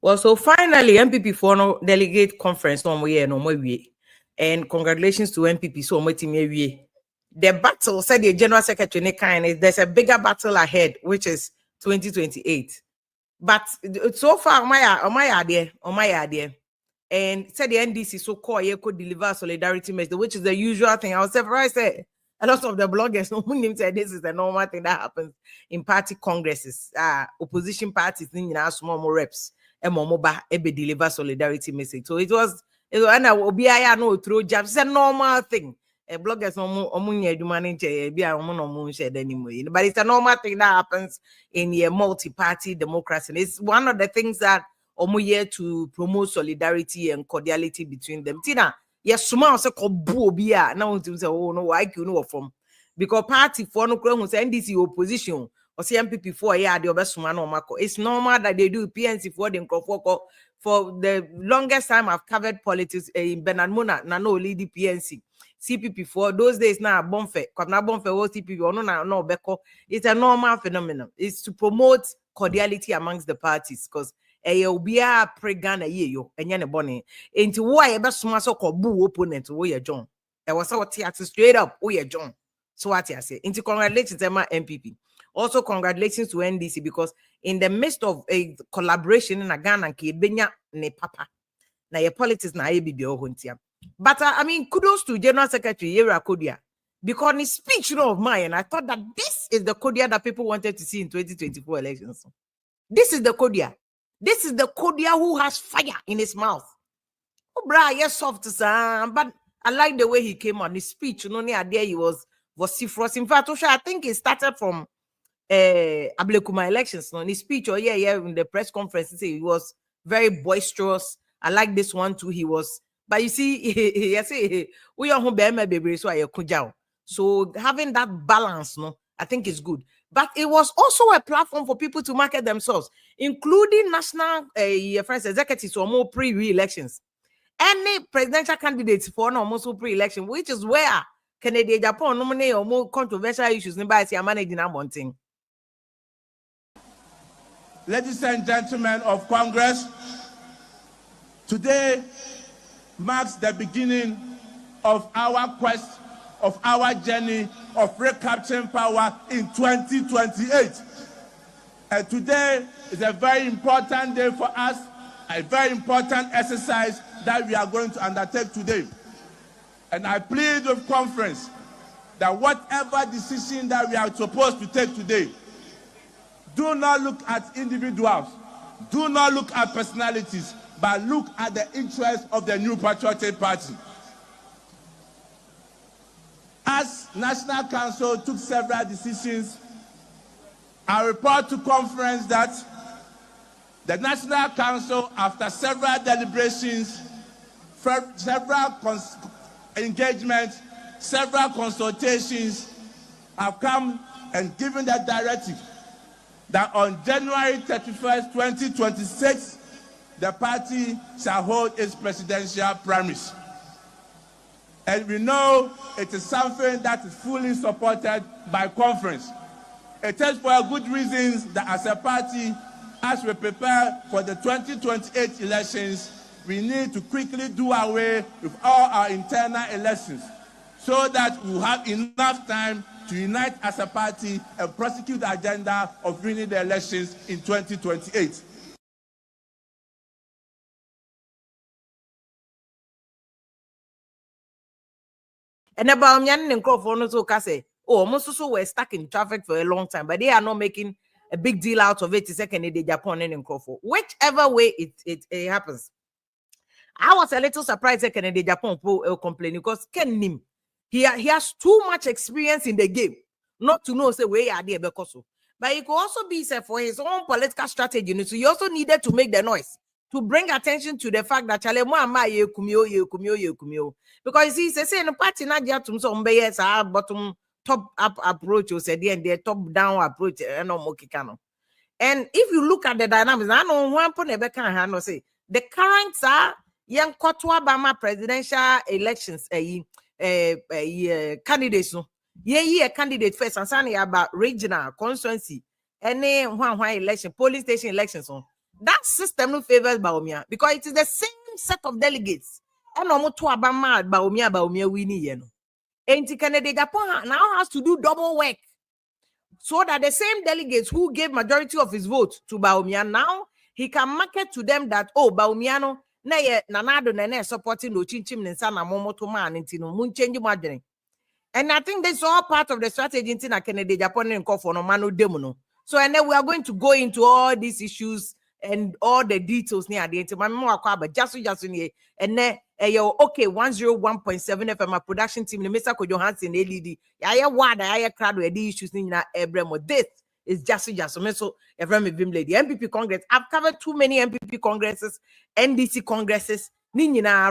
Well, so finally, NPP for no delegate conference no more no more we, and congratulations to NPP so much we. The battle said the general secretary kind there's a bigger battle ahead, which is 2028. But so far, my idea, and said the NDC so called you could deliver solidarity message, which is the usual thing. I was surprised. A lot of the bloggers no said this is the normal thing that happens in party congresses. Opposition parties need small reps and momoba ebe deliver solidarity message. So it was and I know through jobs. It's a normal thing. Bloggers but it's a normal thing that happens in a multi-party democracy. It's one of the things that here to promote solidarity and cordiality between them. Tina, yes, small so bia now to say, oh no, I can know from because party for no crown was NDC opposition or CMPP for the best man or Marco. It's normal that they do PNC for them for the longest time I've covered politics in Benamuna, Nano lead PNC. CPP for those days now bonfe was CPP or no beko. It's a normal phenomenon. It's to promote cordiality amongst the parties because be a pre-Ghana yo and yana bonnie into why a best so called boo opponent we are John. I was our theater straight up we are John. So what I say into congratulations to my NPP. Also congratulations to NDC because in the midst of a collaboration in a Ghana and Kibenya ne papa na your politics na be the ohuntia. But I mean, kudos to General Secretary Yera Kodia because his speech of mine, I thought that this is the Kodia that people wanted to see in 2024 elections. This is the Kodia. This is the Kodia who has fire in his mouth. Oh, bra, yes, soft, but I like the way he came on his speech. You know, near there he was vociferous. In fact, I think it started from Ablekuma elections. No, his speech, in the press conference, he was very boisterous. I like this one too. He was. But you see, we are home baby, so having that balance, no, I think is good. But it was also a platform for people to market themselves, including national friends, executives or more pre-elections. Any presidential candidates for no more pre-election, which is where Canada, Japan, nominate or more controversial issues. Nobody are managing that one thing. Ladies and gentlemen of Congress, today marks the beginning of our quest, of our journey of recapturing power in 2028. And today is a very important day for us, a very important exercise that we are going to undertake today. And I plead with conference that whatever decision that we are supposed to take today, do not look at individuals, do not look at personalities, but look at the interests of the New Patriotic Party. As National Council took several decisions, I report to conference that the National Council, after several deliberations, several engagements, several consultations, have come and given the directive that on January 31st, 2026, the party shall hold its presidential primaries. And we know it is something that is fully supported by conference. It is for good reasons that as a party, as we prepare for the 2028 elections, we need to quickly do away with all our internal elections so that we will have enough time to unite as a party and prosecute the agenda of winning the elections in 2028. And about Nyan and Crawford, so say, oh, most also were stuck in traffic for a long time, but they are not making a big deal out of it. Second, they Japan and Crawford, whichever way it happens. I was a little surprised that Canada Japan complaining because Ken Nim, he has too much experience in the game not to know say where are there because. But it could also be said for his own political strategy. So he also needed to make the noise to bring attention to the fact that Chale Muama ye kumio. Because he says in the party not yet to some bayes our bottom top up approach or said the top down approach and no mokikano. And if you look at the dynamics, I know one point can say the currents are young Kotwa Bama presidential elections candidates no. Yeah, candidate first and saying about regional constituency, any one election, polling station elections on. that system no favors Baumia because it is the same set of delegates. And almost to Abama Baumia winning, you know. And Canada Japan now has to do double work so that the same delegates who gave majority of his vote to Baumia now he can market to them that Baumiano na ye nanado nene supporting no chinchim ninsa na momoto man intino mun change margin. And I think that's all part of the strategy in Canada Japan and call for no mano demono. So and then we are going to go into all these issues and all the details near the end. My mom but just and then okay 101.7 FM my production team the Mr. Johansson LED. Yeah, wada I crowd where the issues na ebremo. This is just so every lady NPP Congress. I've covered too many NPP Congresses, NDC Congresses,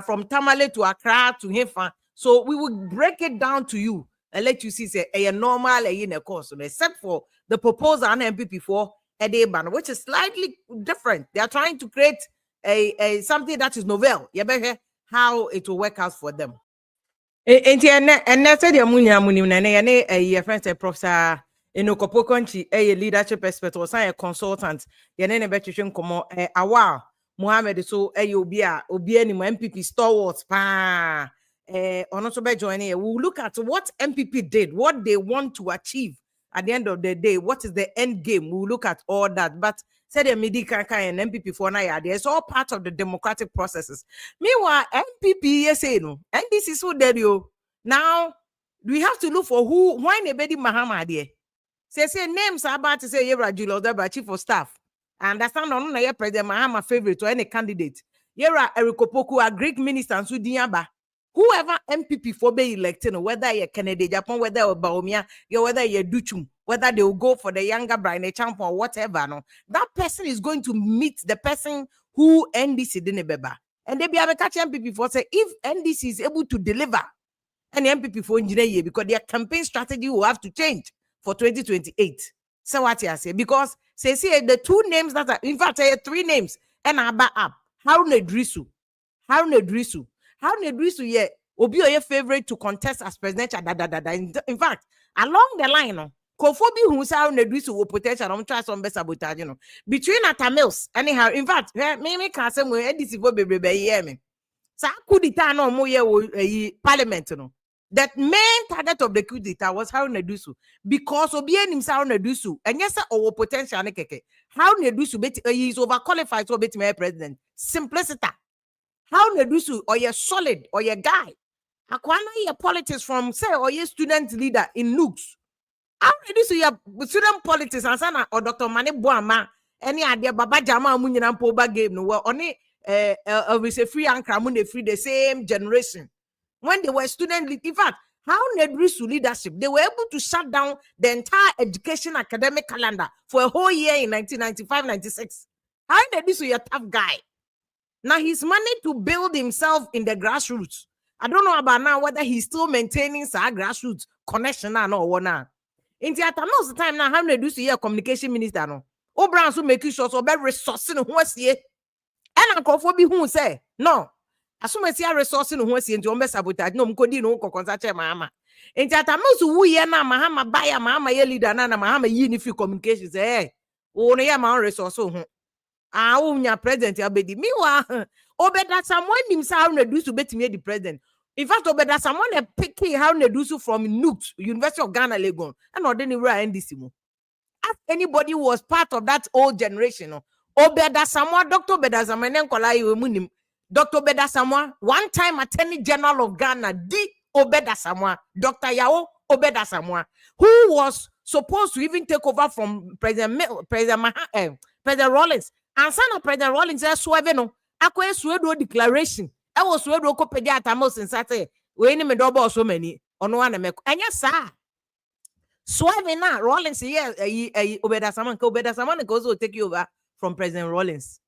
from Tamale to Accra to Hefa. So we will break it down to you and let you see say a normal in a course, except for the proposal on NPP for a day ban, which is slightly different. They are trying to create a something that is novel. You better how it will work out for them. And that's the Amunia friend said Professor Enokopo Konchi, a leadership expert or a consultant. Yanene Betchum Komo Awa Mohammed so Obia Obiani MPP stalwarts pa. Joining, we'll look at what MPP did, what they want to achieve at the end of the day, what is the end game. We'll look at all that. But said the Midika and MPP for Naya, it's all part of the democratic processes. Meanwhile, MPP, yes, no, and this is so dead you. Now we have to look for why nobody Mahama say names are about to say Yera Julo, chief of staff. I understand on President Mahama favorite or any candidate. Yera Erikopoku, a Greek minister, and Sudiaba. Whoever MPP for be elected, whether you're Canada, Japan, whether you're Baumia, whether you're Duchum, whether they will go for the younger Brian Champ or whatever, no, that person is going to meet the person who NDC didn't beba. And they be able to catch MPP for say if NDC is able to deliver an MPP for engineer because their campaign strategy will have to change for 2028. So what you say? Because say the two names that are in fact three names and Abba up. Haruna Drisu. How Nedrisu ye obi your favorite to contest as presidential in fact along the line no kofobi hu say how Nedrisu will potential am try some sabotage no between Atamils anyhow in fact me can say we edisi for bebrebe hear me sa coup d'etat no mo ye parliament no that main target of the coup d'etat was how Nedrisu because obi enim say how Nedrisu and yes or potential ne keke how Nedrisu he is overqualified to be president simplicity. How Nedusu or your solid or your guy? Akwana your politics from say or your student leader in Nooks. How Nedusu your student politics and sana or Dr. Mane Boama any idea Baba Jama Munyan Poba game no well only we say free and Kramune free the same generation. When they were student in fact, how Nedusu leadership they were able to shut down the entire education academic calendar for a whole year in 1995-96. How Nedusu your tough guy? Now he's managed to build himself in the grassroots. I don't know about now whether he's still maintaining some grassroots connection or what now. In the most time now, how do you communication minister no? Obran so make sure so be resourcing who was here. And Uncle Phoebe who say no. As soon as you are resourcing who was here into sabotage, no mkodi no contact mama. In the most who ye na mahama buyer mama ye leader na mahama unifi communication say hey, oh no ya ma resource who. Unya president abedi meanwhile obeda someone himself how do to bet me the president in fact obeda someone picking how do from Nooks University of Ghana Legon and ordinary NDC ask anybody who was part of that old generation obeda someone Dr. Obeda someone Dr. Obeda someone one time Attorney General of Ghana D Obeda someone Dr. Yao Obeda someone who was supposed to even take over from President Rollins. And son of President Rollins says, Suaveno, Aqua Suedo declaration. I was Suedo Copedia Tamos and Saturday. We ain't double so many on one and yes, sir. Suavena Rollins, yes, Obeda Saman goes to take you over from President Rollins.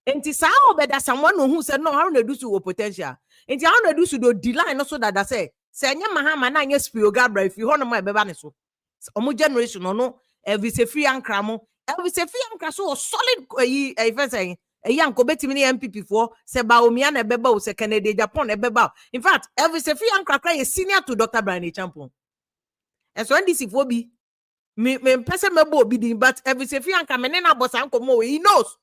And it's how Obeda someone who said, no, how to do to potential. And how to do to delay also that I say, Sanya Mahama, and yes, Gabra, if you honor my Bebaneso. Omo generation, no, Elvis a free and cramo. Elvis a free and crasso solid a young Kobetimi MPP for Sebaomian Beba, se Canada, Japan, a Beba. In fact, Elvis a free and cracker is senior to Dr. Brian Champion. And so this is be me person mebo bidding, but Elvis a free and Kamenena was Uncle Mo, he knows.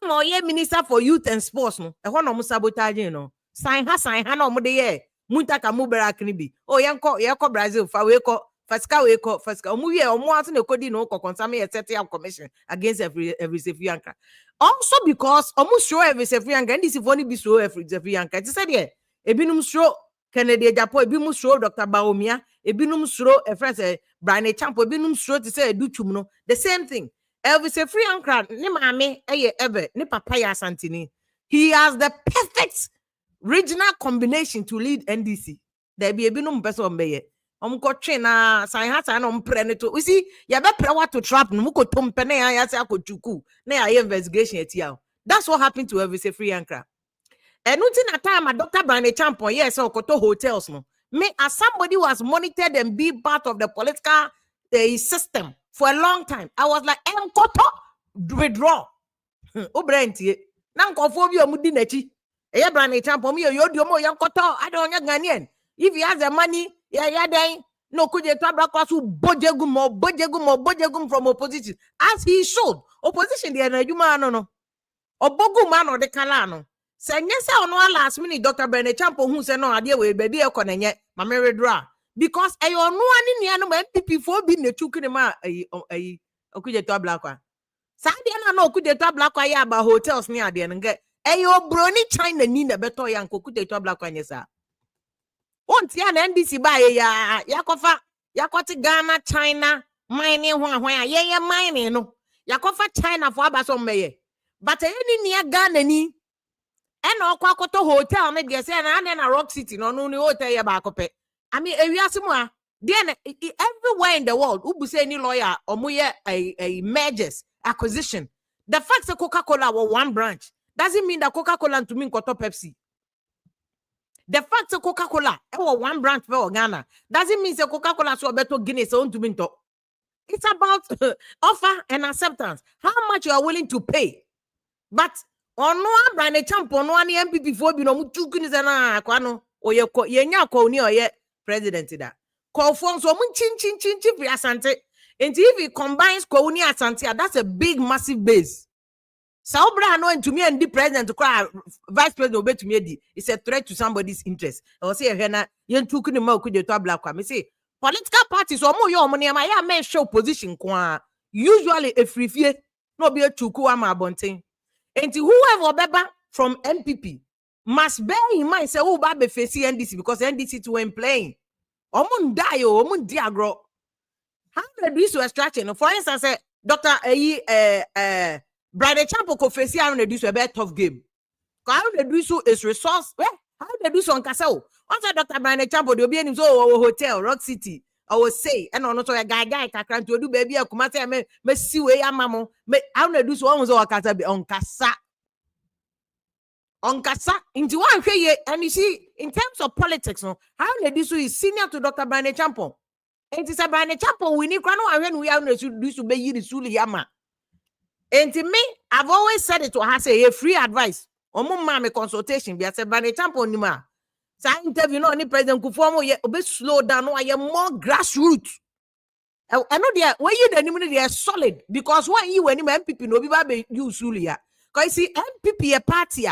time or ye minister for youth and sports no e ho no mo sabotage no sign ha no mo de ye muntaka mu berak ni bi oh ye ko Brazil fa we ko Fasika omu ye omu atu ne kodi no ko konsame ye set up commission against every Sefianka. Also because omu show every Sefianka and this phone be show every Sefianka. It said here ebinum show Kennedy Japo ebinum show Dr. Baomia ebinum show a friend say Brian Champo ebinum show to say edutum no the same thing. Elvis Sefianka ni maame eye ebe ni papa ya Santini. He has the perfect regional combination to lead NDC. There be ebinum person be train na sign hat na to we see ya be pre what to trap no ko tompe na ya say akochuku na ya investigation etia. That's what happened to Elvis Sefianka. And until that time Dr. Brian Champon yes okoto hotels no me as somebody who has monitored and be part of the political system for a long time I was like enkoto withdraw obrentie na nkofo bi omudi nachi e Brian Champon me yodio mo yankoto I don't Ghanaian if he has the money yeah then no could you talk about bojegum from opposition as he showed opposition the Najuma no obogu man or the Kalano say yes on one last minute Dr. Bernard Champo who said no idea we baby a konenye mamere draw because I on one in the NPP for being the chukinema could you talk black one Sandia no could you talk black ya about hotels near the and get ayo brony China nina beto yanko could you talk black one yes sir. Onti ya na NDC ba ya yakofa yakoti Ghana China mining hwan ye mining no yakofa China for abaso meye but any near Ghana ni e na okwa akoto hotel na de say na Rock City no no hotel ya ba akope I mean ewiase mu a then everywhere in the world ubu say any lawyer omoye a mergers acquisition the fact that Coca-Cola was one branch doesn't mean that Coca-Cola to mean koto Pepsi. The fact that Coca-Cola one branch for Ghana doesn't mean that Coca-Cola so better Guinness on to minto. It's about offer and acceptance. How much you are willing to pay. But on one brand champ on one NPP for you know two Guinness and kwano or ye ko ni or ye president da. Call for so mun chin free asante. And if it combines ko ni asante, that's a big massive base. Saubra no to me and the president to cry vice president obey to me it's a threat to somebody's interest. I was say na yen took ni ma could you to black me say political parties or more your money ya men show position kwa usually a free fee no be a chuku ama bonten. And whoever beba from NPP must bear in mind say who ba be face NDC because NDC to when playing omun die o omun diagro how do this to extraction for instance Dr. Brother Champo confessi how they do so a very tough game. How they do so is resource. How they do so on Castle. Once Dr. Brother Champo, they'll be in his hotel, Rock City. I will say, and on also a guy can do baby. I come say, me see where ya mamo. Me how they do so almost on Casa. On Casa into one way, and you see, in terms of politics, no, how they do so is senior to Dr. Brother Champo. And it's a Brother Champo. We need to when we are to do so be the Suli Yama. And to me, I've always said it to her, say a free advice. Mama consultation, be a Brother Champo nima. So I interview no any president Kufuor ye obe slow down. No, I am more grassroots. I know they are when you the they are solid because when you when MPP no be you Sulia. Because see MPP a party.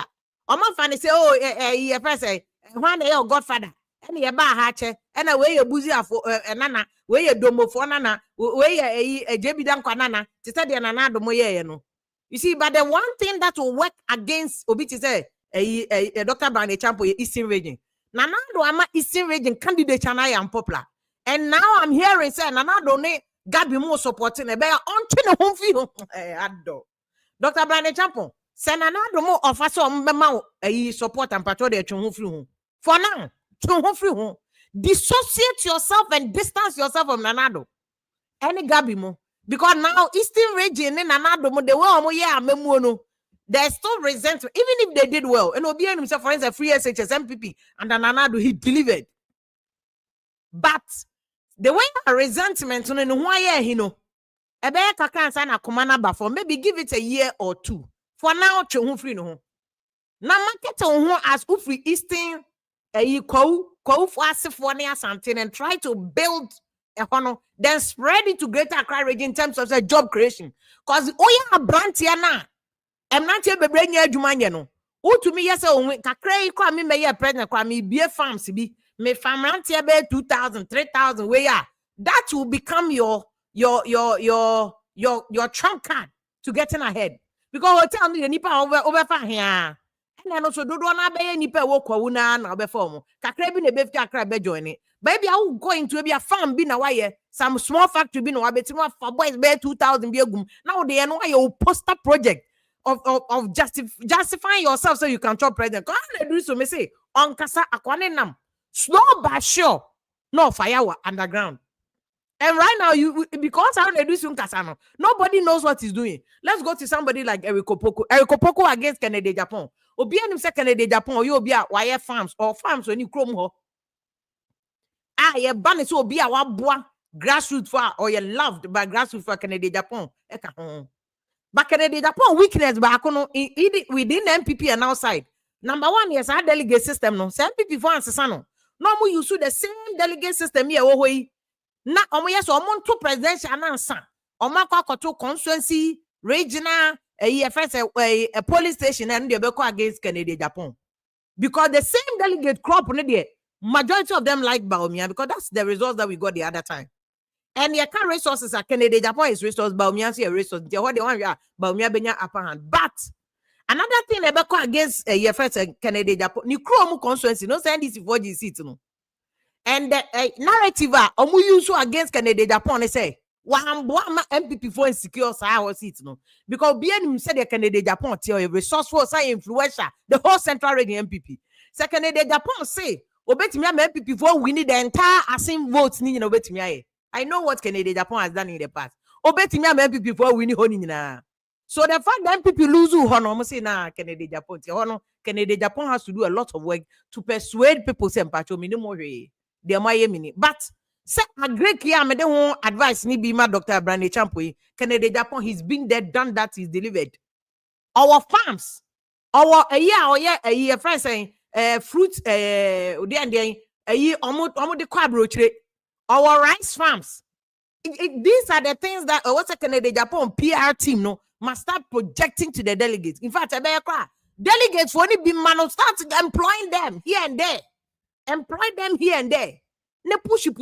Oman fan say oh person when your godfather and ye ba hache and away your boozy for nana where you domo for nana where a jebidan kwanana to say the nana domo ye no. You see, but the one thing that will work against Obiti say a Dr. Barney Champo Eastern region. Nana do ama Eastern region candidate chanai am popular. And now I'm hearing say Nana do ne Gabi more supporting a bear on the home field. Dr. Barney Champo say Nana do more offer some a support and patrol the home field. For now, home field. Dissociate yourself and distance yourself from Nanado. Any Gabi mo. Because now Eastern region in Nanado, they were there's still resentment, even if they did well. And Obi himself, for instance, free SHS MPP and Nanado, he delivered. But the way resentment on why he know, a bear can sign a commander for maybe give it a year or two. For now, to free no. Now market on as Ufri Eastern a co for something and try to build a honor, then spread it to Greater Accra region in terms of the job creation. Because Oya brand here now. Emnante bebrenya adwuma no. Utumi yese onwe kakra kwa me meye president kwa me bie farms bi. Me farmante be 2,000, 3,000 we ya. That will become your trump card to getting ahead. Because hotel no nipa over fa here. And also do na be nipa wo kwawu na obe form. Kakra bi na be fit akra be join it. Baby, I will go into a farm bi na why some small factory bi na wa betima for boys be 2,000 bi agum. Now they know your poster project of justifying yourself so you can chop president. Come on, do so me say on kasa akwane nam. Slow but sure. No fire underground. And right now, because I don't do soon Kasano, nobody knows what he's doing. Let's go to somebody like Eric Opoko. Eric Opoko against Canada Japan. Obi and him say Canada Japan, or you be a wire farms or farms when you chrome ho. Yeah, ban so be a wabwa grassroots for or you loved by grassroots for Canada Japan. But Canada Japan weakness back on within NPP and outside. Number one, yes, our delegate system no. NPP for answer no more use the same delegate system here. Na yes to presidential announcer to constituency regional a police station and they go against Canada Japan because the same delegate crop majority of them like Baumia because that's the results that we got the other time. And your current resources are Canada Japan is resource Baumia is a resource what they want Baumia benya upper hand. But another thing they go against Canada Japan ni chrome constituency no send this for the seat no. And the narrative omu use against Canada Japan they say MPP for insecure seat no because BN said the Canada Japan tell a resourceful influencer the whole central region MPP. So Canada Japan say obetimi MPP for we need the entire asking votes ni na obetimi I know what Canada Japan has done in the past. Obetimi MPP for we need honi na. So the fact that MPP lose hono say na Canada Japan hono Canada Japan has to do a lot of work to persuade people say mpacho mi no more but say a great year me de advice ni be my Dr. Brandon Champoy Canada Japan he's been there done that he's delivered our farms our a year friend saying fruit the our rice farms these are the things that what's a Canada Japan PR team no must start projecting to the delegates. In fact delegates for only be man start employing them here and there. Employ them here and there. Ne push you.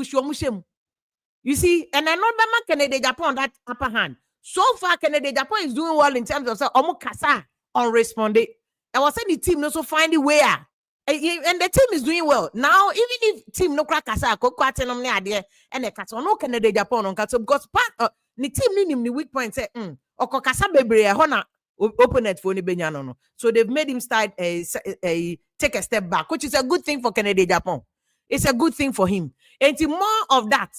You see, and another Canada Japan that upper hand. So far, Canada Japan is doing well in terms of kasa on responding. I was saying the team also find a way. And the team is doing well. Now, even if team no crack kasa, and the kasa no Canada Japan on kasa because part the team the weak point say or kasa bebre hona open it for no. So they've made him start take a step back, which is a good thing for Canada Japan. It's a good thing for him. And more of that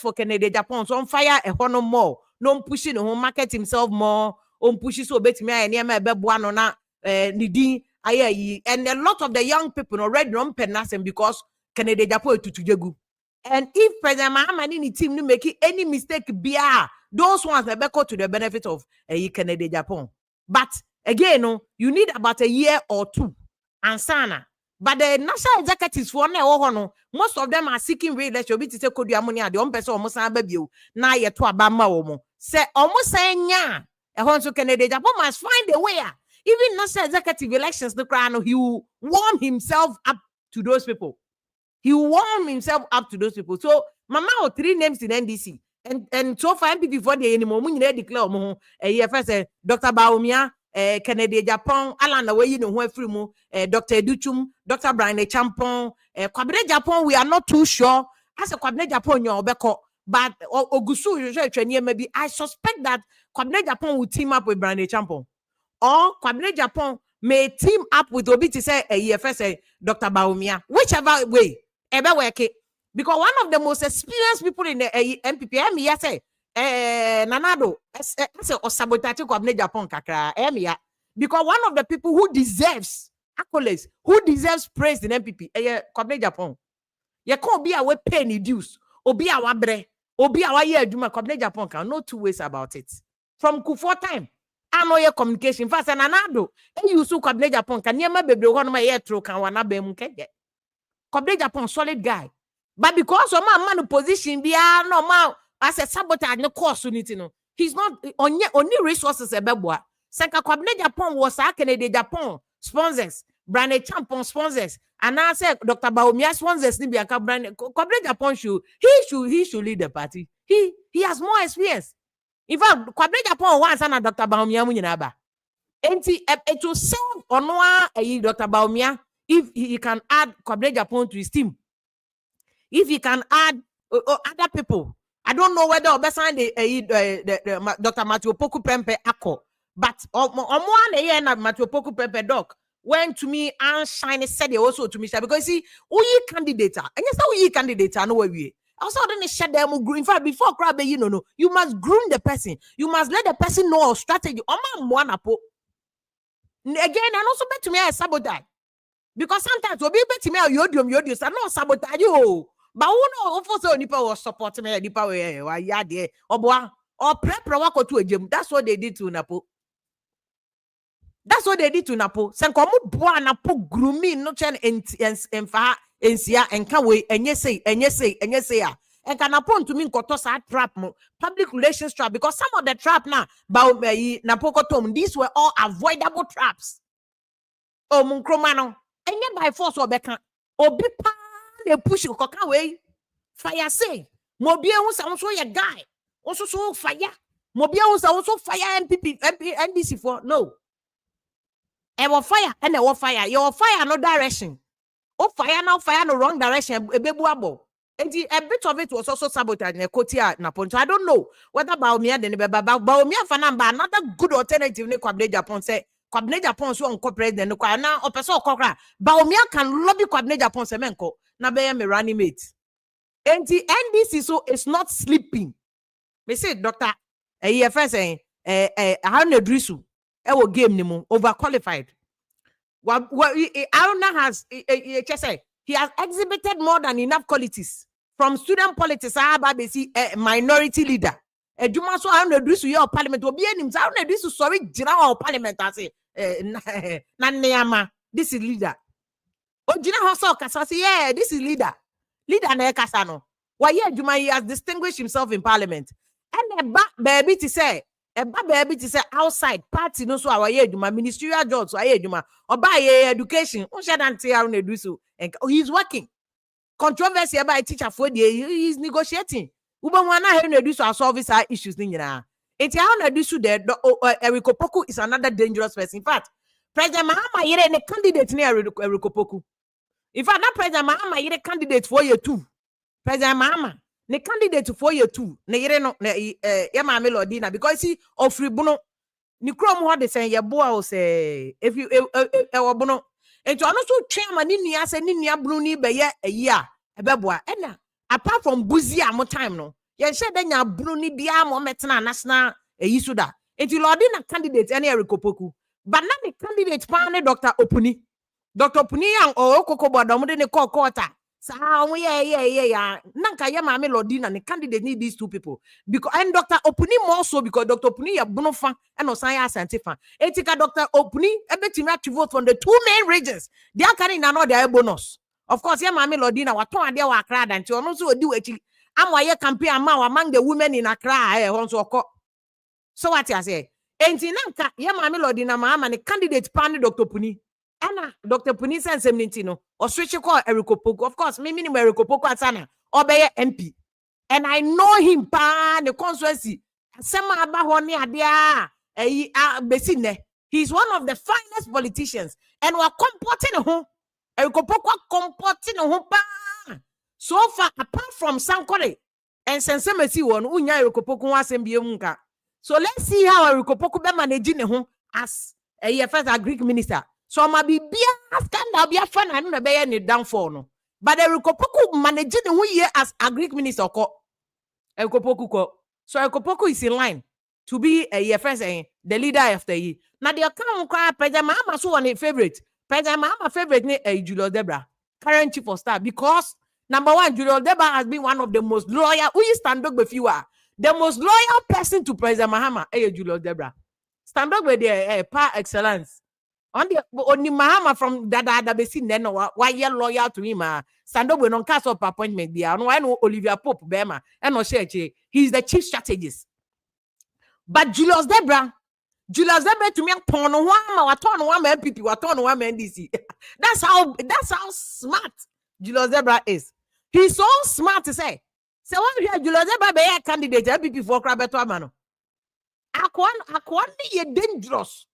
for Canada Japan. So on fire a honor more. No pushing on market himself more. On pushes so bet me and and a lot of the young people already don't penasem because Canada Japan to jegu. And if President Mahaman in the team to make any mistake, those ones may go to the benefit of Canada Japan. But again, you need about a year or two. And sana. But the national executives for now, most of them are seeking re-election. Be to say could ammonia the person almost baby na yet to abama omo. Say almost saying yeah. A Honso Canada Japan must find a way. Even national executive elections, the crown he will warm himself up to those people. He warmed himself up to those people. So, Mama, 3 names in NDC. And so far, MPP for the anymore, we declare first Dr. Baumia, Canada Japan, Alan away, you know, where free mo, Dr. Duchum, Dr. Brian Champon, Cabinet Japan, we are not too sure. As a Cabinet Japan, you're but Ogusu, maybe I suspect that Cabinet Japan will team up with Brian Champon. Or Cabinet Japan may team up with Obi to say first Dr. Baumia, whichever way. Because one of the most experienced people in the NPP, say, Nanado, or sabotage Cabinet Japan kakra, because one of the people who deserves accolades, who deserves praise in NPP, Cabinet Japan. You can't be away paying dues, or be our bre, or be our year, do my Cabinet Japan can no 2 ways about it. From Kufuor time, I know your communication fast and Nanado, and you so Cabinet Japan can never be one of my air through can one be mukege. Cabinet Japan solid guy. But because of my man position, be no man as a sabotage no course unity no. He's not only resources a beboa. Senka Kwabena Japan was Kennedy Japan sponsors, Brandon Champon sponsors, and I said Dr. Baumia sponsors Nibiaka Brandon Kwabena Japan he should lead the party. He has more experience. In fact, Kwabena Japan once and Dr. Baumia Munaba. And it will serve on Dr. Baumia if he can add Kwabena Japan to his team. If he can add other people. I don't know whether Obesan the Dr. Matthew Poku Pempe Ako, but Omoan Matthew Poku Pempe doc went to me and shine said they also to me because see, we candidate, and yes, we candidate, I know where we. Also, then shut them. In fact, before crab, you must groom the person. You must let the person know a strategy. Again, and also bet to me I sabotage because sometimes we bet to me yodium, I know sabotage you. But who know also nipa was supporting me nipa we ya there or prep wako to a gym. That's what they did to Napo. That's what they did to Napo. Sankomu boa Napo grooming no chen and fa ensia and can we and yes say and can upon to me kotosa trap public relations trap because some of the trap now about Napo kotom these were all avoidable traps. Oh munkromano and yet by force or beka obi pa they push you cock away. Fire say, Mobia was also a guy. Also so fire. Mobia was also fire NPP, NDC for no. And what fire and what fire. Your fire no direction. Oh fire now fire no wrong direction. A babuabo. And a bit of it was also sabotaged in a cotia naponto. I don't know whether Baumia then Baumia Fanamba another good alternative ne Kwabena Japan say Kwabena Japan so incorporate the Nuka now or person cockra. Baumia can lobby Kwabena Japan semenko. Na be me running mate. And the NDC so it's not sleeping. Me say Dr. EFS saying Haruna Drisu will game nimo overqualified. What Haruna has he has exhibited more than enough qualities from student politics. Minority leader. Juma so Haruna Drisu your parliament will be him. Haruna Drisu sorry general parliament I say na this is leader. Oh, Jina Hosso Kasasi, yeah, this is leader. Leader na Kasano. Why, yeah, Juma, he has distinguished himself in parliament. And a baby to say outside party, no so our yeah, Juma, ministerial jobs, so yeah, Juma, or by education, and he's working. Controversy about teacher for the he's negotiating. Ubawana having reduce our service issues. It's how do Eriko Poku is another dangerous person. In fact, President Mahama yere ne candidate near Eriko Poku. In fact, that President Mahama yere candidate for year 2. President Mahama ne candidate for year 2. Ne yere no yama melodina because he of ribuno. Ni krom ho de say yeboa o say if you obono. And to also chairman ni nia say ni nia bunu ni be ye a year ebeboa. Ena apart from buzi amo time no. Ye she de nya bunu ni bia mo metena national yisuda. And to lordina candidate any Eriko Poku. But not the candidate pan Dr. Opuni. Dr. Opuni yang Koko Bodom de call quarter. So yeah. Nanka Yama Lodina and the candidate need these two people. Because and Dr. Opuni more so because Dr. Opuni ya bonofan and Osaya scientific. Etika Dr. Opuni everything to vote from the 2 main regions. They are carrying another bonus. Of course, Yama Lodina wa ton dia wa Accra and to also do it. I'm why campaign among the women in Accra. So what I say? Entinanka Yama Lodina Mama the candidate pan Dr. Puni. Anna Dr. Puni and Semnitino or switch call Eriko Poku. Of course, me Eriko Poku Asana or be MP. And I know him pan the constituency. Sama Abahoni Adia Besine. He's one of the finest politicians. And we're comporting home. Eriko Poku comporting home. So far, apart from Sankore and Sensemesi one, Unya Eriko Poku was Munka. So let's see how Eriko Poku be managing home as a first Greek minister. So ma be scandal be a fan and be any downfall no. But Eriko Poku managing who year as a Greek minister ko. Eriko Poku ko. So Eriko Poku is in line to be a first the leader of the year. Now the account cry President Mahama so one favorite. President Mahama favorite ne Julius Debra, current chief of staff, because number one, Julius Debra has been one of the most loyal. Who is stand up with you are the most loyal person to President Mahama. Julius Debra stand up with the par excellence. Only Mahama from Dada Besin then why you loyal to him. Stand up with on cast of appointment. There, no, I know Olivia Pope Bema and no he's the chief strategist. But Julius Debra, Julius Zebra to me turn one MPP, one NDC. That's how smart Julius Zebra is. He's so smart to say. So when you hear Julius Zebra be a candidate MPP for Krabeto Amano. Akwan ye dangerous.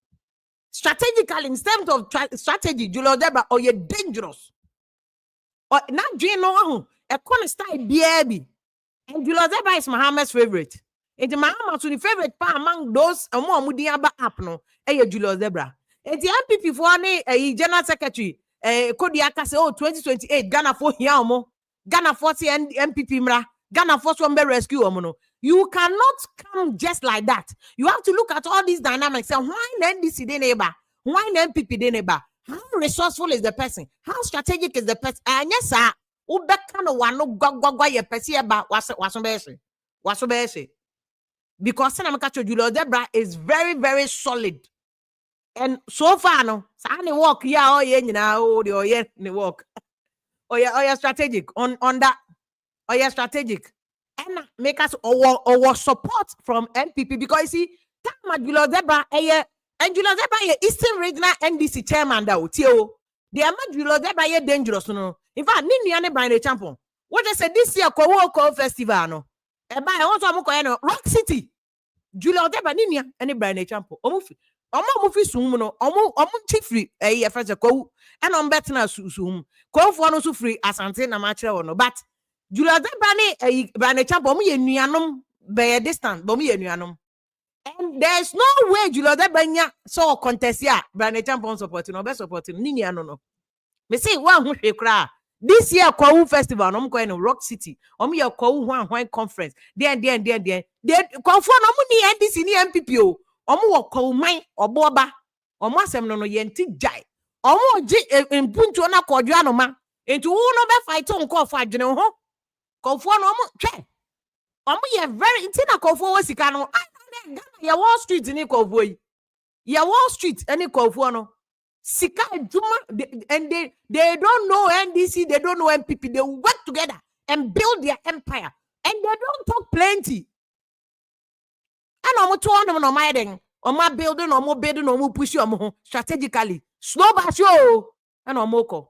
Strategically, in terms of strategy, Julius Zebra or ye dangerous. Or not Jino, a corner style baby. And Julius Zebra is Muhammad's favorite. It's Muhammad to the favorite part among those and more Mudiaba up no, Julius Zebra. It's the MPP for a general secretary, Kodiaka say, 2028, Ghana for Yamo, Ghana 40 and MPP Mra, Ghana for one rescue Omono. You cannot come just like that. You have to look at all these dynamics and why NDC de neighbor, why NPP de neighbor, how resourceful is the person, how strategic is the person, and yes, sir. Ubekano wano gwa ye pesi eba waso bese because Senamakacho Julius Zebra is very, very solid. And so far no sa ni work ya o ye nyina o de o ye ni work o ya strategic on that o ya strategic and make us our support from NPP because you see time Julius Zebra and Julius Zebra ye Eastern Regional NDC chairman da o tio the amount Julius Zebra ye dangerous no. In fact, Nini and Brian Champion. What I said this year, Kowo Festival, no. And by also Rock City, Julius Deba Nini and Brian Champion. Omufi Sumuno, Chiefly, a first co, and on Bettina Sum, call for no free as Antena Macha or no. But Julius Deba, a Brian Champion, me and Nianum, by a distance, Bomi and Nianum. And there's no way Julius Deba saw contest ya, Brian Champion supporting or best supporting Nini and no. Me say one who she cry. This year, Kwawu Festival, I'm going to Rock City. I'm here Kwawu one conference. Then. They confirm I'm NDC ni MPP. I'm work Kwawu mine or Boba. I'm wasem no yenti jai. I'm in Punto na Kodjano ma. Into who no be fight on call for General Ho. Confirm I'm I'm here very intina confirm Sikano. I ya Wall Street in Ikovoy. Ya Wall Street any confirm. Sika and they don't know NDC, they don't know MPP, they work together and build their empire. And they don't talk plenty. And I'm on my thing, on my building, or more building, or more push you strategically. Slow but show and Omoko.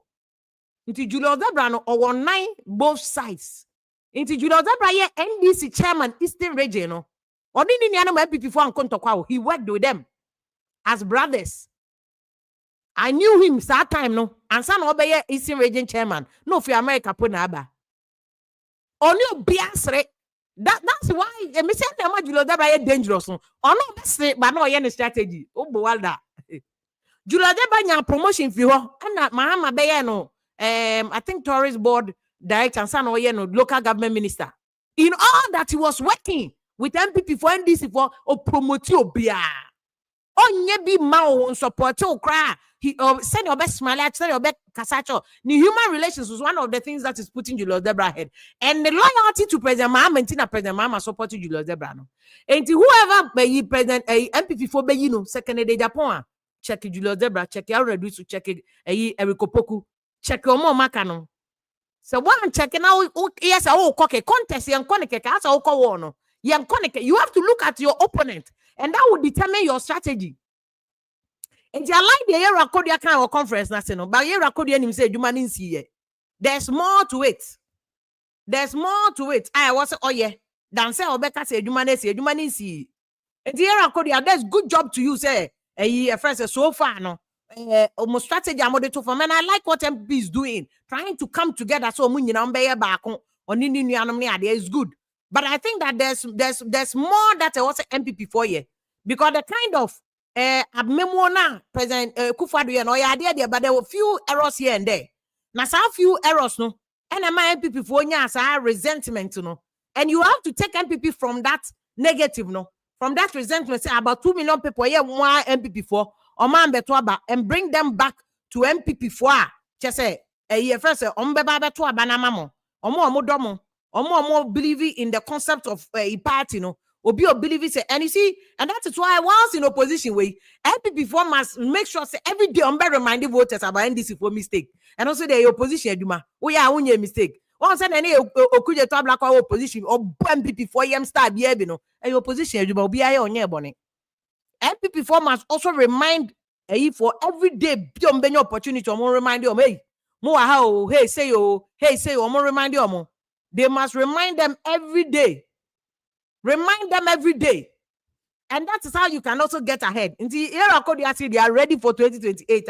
Into Julius Zebra or 9 both sides. Into Julius Zebra, NDC chairman, Eastern Region. Or didn't MPP for Kontokwa, he worked with them as brothers. I knew him that time, no. And son obey Eastern Region chairman. No for America Punaba. Only biasre. That's why me say them Julius Zebra dangerous. No. Or no best but no any strategy. Oh boalda. Julius Zebra promotion for her. And Mahama Beye no. I think tourist board director and son no local government minister. In all that he was working with MPP for NDC for promote Obia. Onye bi ma support o cry. He send your best smile, send your best casacho. The human relations was one of the things that is putting Julius Zebra ahead. And the loyalty to President Mahama, President Mahama supporting Julius Zebra. No? And whoever be President MPP for be second day Japan, check Julius Zebra, check Grassroots, check Eriko Poku, check Omo Makano. So one checking out yes, contest young Koneke, as a no. Young Koneke, you have to look at your opponent, and that will determine your strategy. And you like the year Kodia kind of conference, national, but year Kodia him say, you man see. There's more to it. There's more to it. I was oh yeah. Dan say Obeka say, you man see. And the year Kodia, there's good job to you, say. A friend so far, no. Almost strategy I'm to for man. I like what MP is doing, trying to come together. So munyi na mbeye back on nini there is good. But I think that there's more that I was MPP for you because the kind of Abmemona President Kufadu and Oya there, but there were few errors here and there. Now, some few errors, no, and my MPP for you resentment, no, and you have to take MPP from that negative, no, from that resentment. Say about 2 million people, yeah, one MPP for or man betwaba and bring them back to MPP for. Just say a first ombeba betwa banamamo, omo domo, omo believe in the concept of a party, no. Obi believe it, and you see, and that is why once in opposition way, MPP for must make sure say every day reminding voters about NDC for mistake, and also the opposition duma. Oh yeah, only mistake. Once and any okuje to black opposition or MPP for yam star be no, and opposition duma be aye onye boni. NPP for must also remind for every day biom benyo opportunity omo remind them hey mo how hey say omo remind them. They must remind them every day. Remind them every day. And that is how you can also get ahead. They are ready for 2028.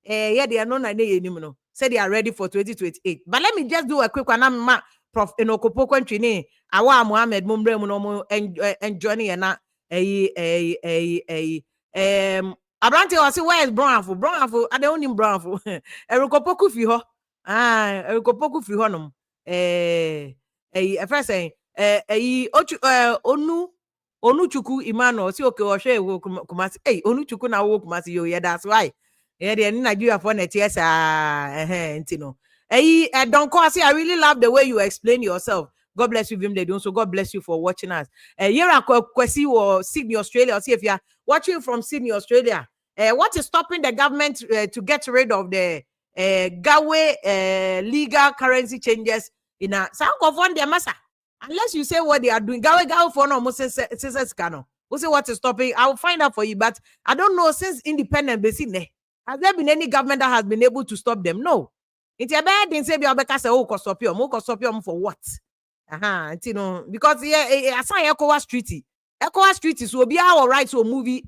Yeah, they are not anymore. Say they are ready for 2028. But let me just do a quick one. I'm Prof. Enokopo Kwenchini. Awa Muhammad Mumbre Munomo and Johnny and Abrante was where is Brownful? Brownful, I don't need Brownful. Erokopoku Fiho. Erokopoku Fihonum. First saying, Onuchuku Imano, see okay, or share Kumasi. Hey, Onuchuku na wo Kumasi yo, yeah, that's why. Yeah, they in Nigeria for net, yes, Tino. Hey, don't call, see, I really love the way you explain yourself. God bless you, Vim. They do so. God bless you for watching us. Here are Kwesi or Sydney, Australia. See if you are watching from Sydney, Australia. What is stopping the government to get rid of the Gawe legal currency changes in a South of one their massa? Unless you say what they are doing, Gawe for no most cano. We'll say what is stopping. I'll find out for you, but I don't know since independent basically. Has there been any government that has been able to stop them? No. It's a bad thing. Say, "Oh, for what?" You know, because I signed ECOWAS treaty. ECOWAS treaty will be our rights to a movie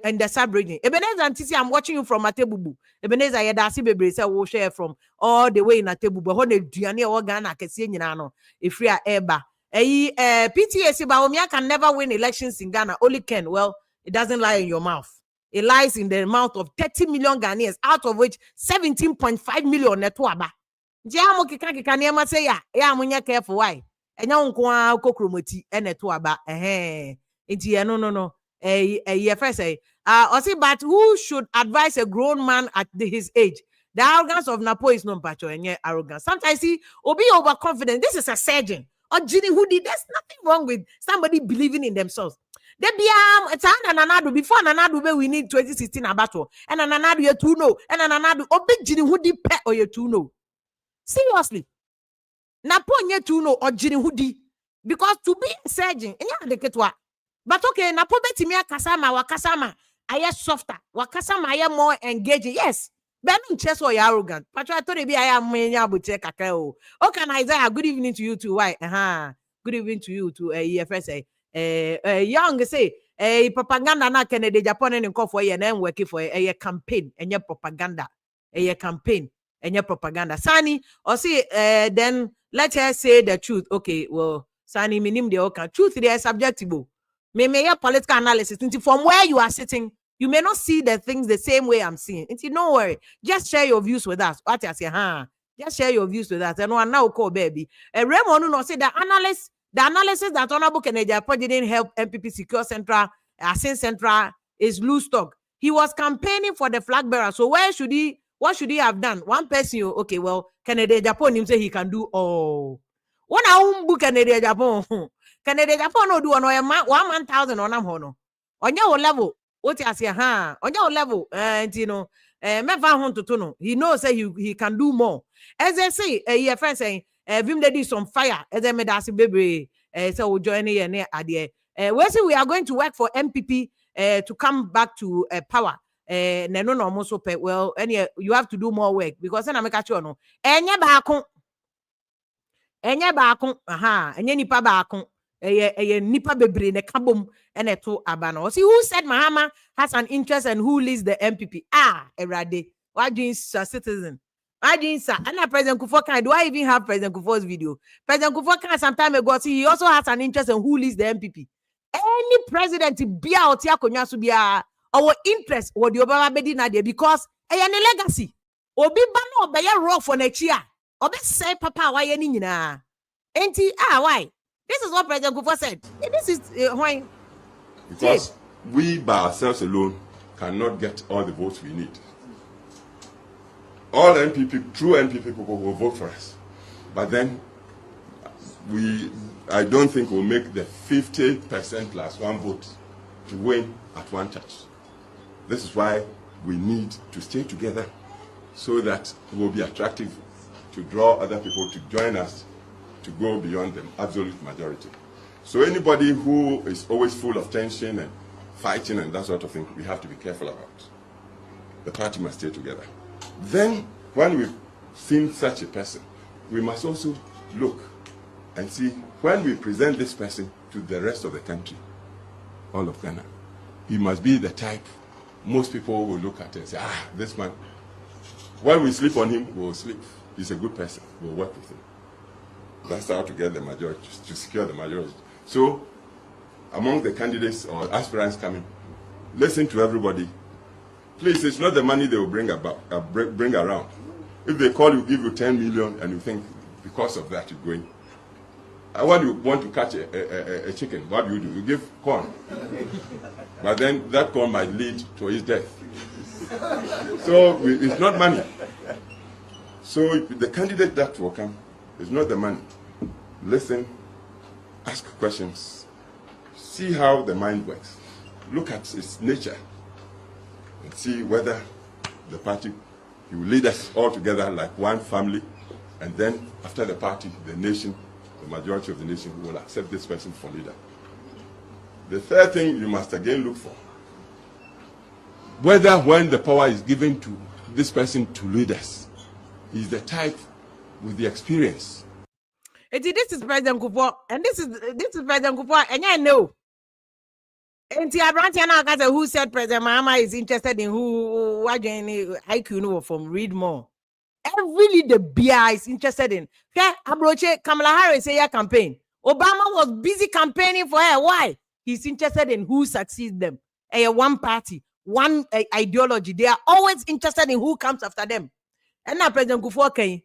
in the sub-region. Ebenezer and TC, I'm watching you from Atebubu. Ebenezer, Yadasi Bebre, say, we'll share from all the way in Atebubu. Honey, Diane, Organa, Kessian, Yano, if we are Eba. PTSD, Baomia can never win elections in Ghana. Only can. Well, it doesn't lie in your mouth. It lies in the mouth of 30 million Ghanaians, out of which 17.5 million netwaba. Jamo kika niema say ya munya careful why. Enya nko kokromoti netwaba no. First say but who should advise a grown man at his age? The arrogance of Napo is not pacho enye arrogance. Sometimes he be overconfident. This is a surgeon or Ginny Hoodie. There's nothing wrong with somebody believing in themselves. They be nanadu before nanadu we need 2016 abato and nanadu ye two no and nanadu obi Ginny Hoodie pet or ye two no. Seriously, Napo ye two no or Ginny Hoodie because to be a surgeon the ketwa. But okay, Napo betimia kasama wakasama aye softer wakasama aye more engaging. Yes, but I'm just or arrogant. But I thought be I am menya buche kakao. Okay, Isaiah, good evening to you too. Why? Good evening to you too. EFSA. Young say propaganda na Kennedy Japan and call for and working for a campaign and your propaganda. A campaign and your propaganda. Sani or see then let her say the truth. Okay, well, Sani minim the okay. Truth they are subjective. May your political analysis from where you are sitting. You may not see the things the same way I'm seeing. Don't worry. Just share your views with us. What I say, just share your views with us. And one now call baby. Raymond no say the analysis that Honorable Kennedy didn't help NPP secure Central, Central is loose talk. He was campaigning for the flag bearer. So what should he have done? One person, okay, well, Kennedy Japan him say he can do all. One book Kennedy Japan. Kennedy Japan no do on 1,000 on am hono. On your level, what you say, on your level, and you know, he knows that he can do more. As I say, your friend saying, Vim they did some fire, as I made us baby, so we'll join here and there. We are going to work for NPP to come back to power. No, almost well, and you have to do more work because then I make a sure no. Enye baako, enye nipa baako. Nipa bebre ne kabom ene to abano. See who said Mahama has an interest and who leads the NPP? Erade. Why doing citizen? Why doing sir? And President Kufuor do I even have President Kufuor's video? President Kufuor some time ago, see he also has an interest in who leads the NPP. Any president be out here konyasu be our interest what the Obama bedi na there because any legacy. Obi bano obeye raw for next year. Obi say papa why any nyina. Enti why? This is what President Kufuor said. This is why. Because we by ourselves alone cannot get all the votes we need. All NPP, true NPP people will vote for us. But then I don't think we'll make the 50% plus one vote to win at one church. This is why we need to stay together so that we'll be attractive to draw other people to join us to go beyond the absolute majority. So anybody who is always full of tension and fighting and that sort of thing, we have to be careful about. The party must stay together. Then, when we've seen such a person, we must also look and see when we present this person to the rest of the country, all of Ghana, he must be the type most people will look at and say, ah, this man, when we sleep on him, we'll sleep. He's a good person, we'll work with him. That's how to get the majority, to secure the majority. So, among the candidates or aspirants coming, listen to everybody. Please, it's not the money they will bring around. If they call you, give you 10 million, and you think because of that you're going. When you want to catch a chicken, what do? You give corn. But then that corn might lead to his death. So it's not money. So the candidate that will come is not the money. Listen, ask questions, see how the mind works, look at its nature, and see whether the party will lead us all together like one family, and then after the party, the nation, the majority of the nation will accept this person for leader. The third thing you must again look for, whether when the power is given to this person to lead us, he's the type with the experience. This is President Kufuor, and this is President Kufuor, and I know. And who said President Mahama is interested in who IQ from read more. Every leader BI is interested in. Okay, Abroche Kamala Harris say campaign. Obama was busy campaigning for her. Why? He's interested in who succeeds them. One party, one ideology. They are always interested in who comes after them. And now President Kufuor came.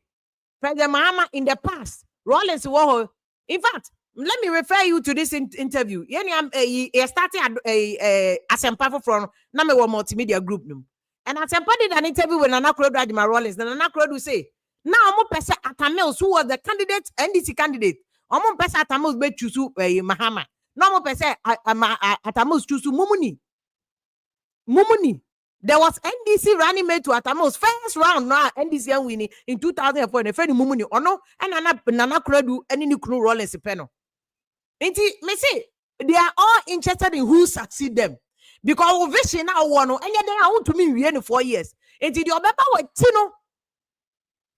President Mahama in the past, Rollins Warhol. In fact, let me refer you to this interview. He started as a from Namewa Multimedia Group. And as I did an interview with Nana Krodo Adima Rollins, and Nana Krodo say, now I'm pesa Atamels, who was the candidate, NDC candidate. I'm pesa Atamels be chusu Mahama. No pesa Atamels chusu Mumuni. There was NDC running mate to Atamos first round now NDC and winning in 2004 and a friend Mumuni or no and Nana Krodo any new crew Rollins Peno. Me say they are all interested in who succeed them because vision now one and yet they are want to me in 4 years. Until the Obeba with Tino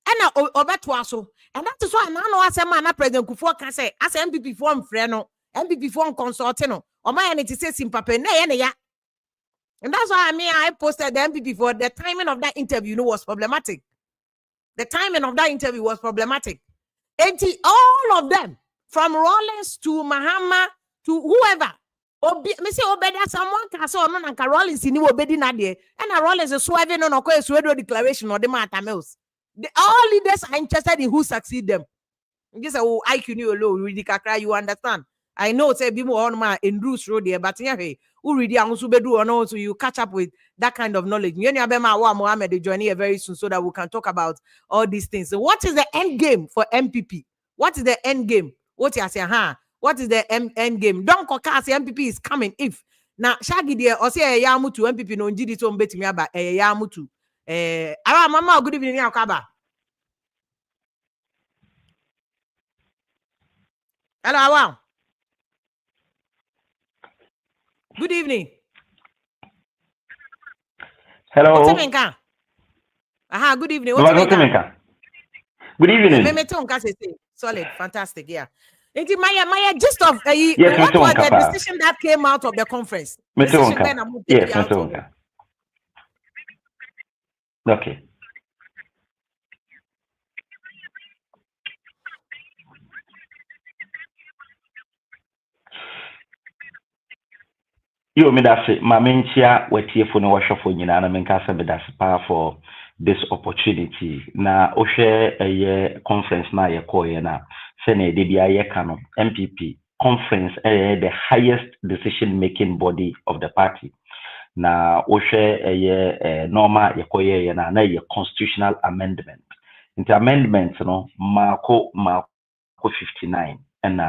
and Obetwaso, and that is why I know as a man, President Kufuor can say as NPP form Freno, NPP form consultino, or my entity says in Papa, and that's why I posted the NPP for the timing of that interview was problematic. The timing of that interview was problematic. And all of them, from Rollins to Mahama to whoever, me say obeda someone can say no na Rollins ni obedi na de, and Rollins is swerving on a swedo declaration or the matter mills. All leaders are interested in who succeed them. This is IQ new low, you understand? I know say be more on my in Bruce Road there, but yeah, who read the so you catch up with that kind of knowledge. Mohammed join here very soon so that we can talk about all these things. So what is the end game for MPP? What is the end game? What you say, what is the end game? Don't call say MPP is coming if now Shaggy there or say yaamutu MPP no njidi to mbeti me aba yaamutu. Mama good evening Akaba. Hello, wow. Good evening. Hello. Good evening. Good evening. Good evening. Solid, fantastic, yeah. My gist of yes, what was the decision that came out of the conference? Yes, okay. You me that say my mentia wetie for no washo for nyina na menka say me that for this opportunity na o share a conference na ye call ye na say na de bia ye ka no MPP conference the highest decision making body of the party na o share a normal ye call ye na ye constitutional amendment into amendment no mako 59 and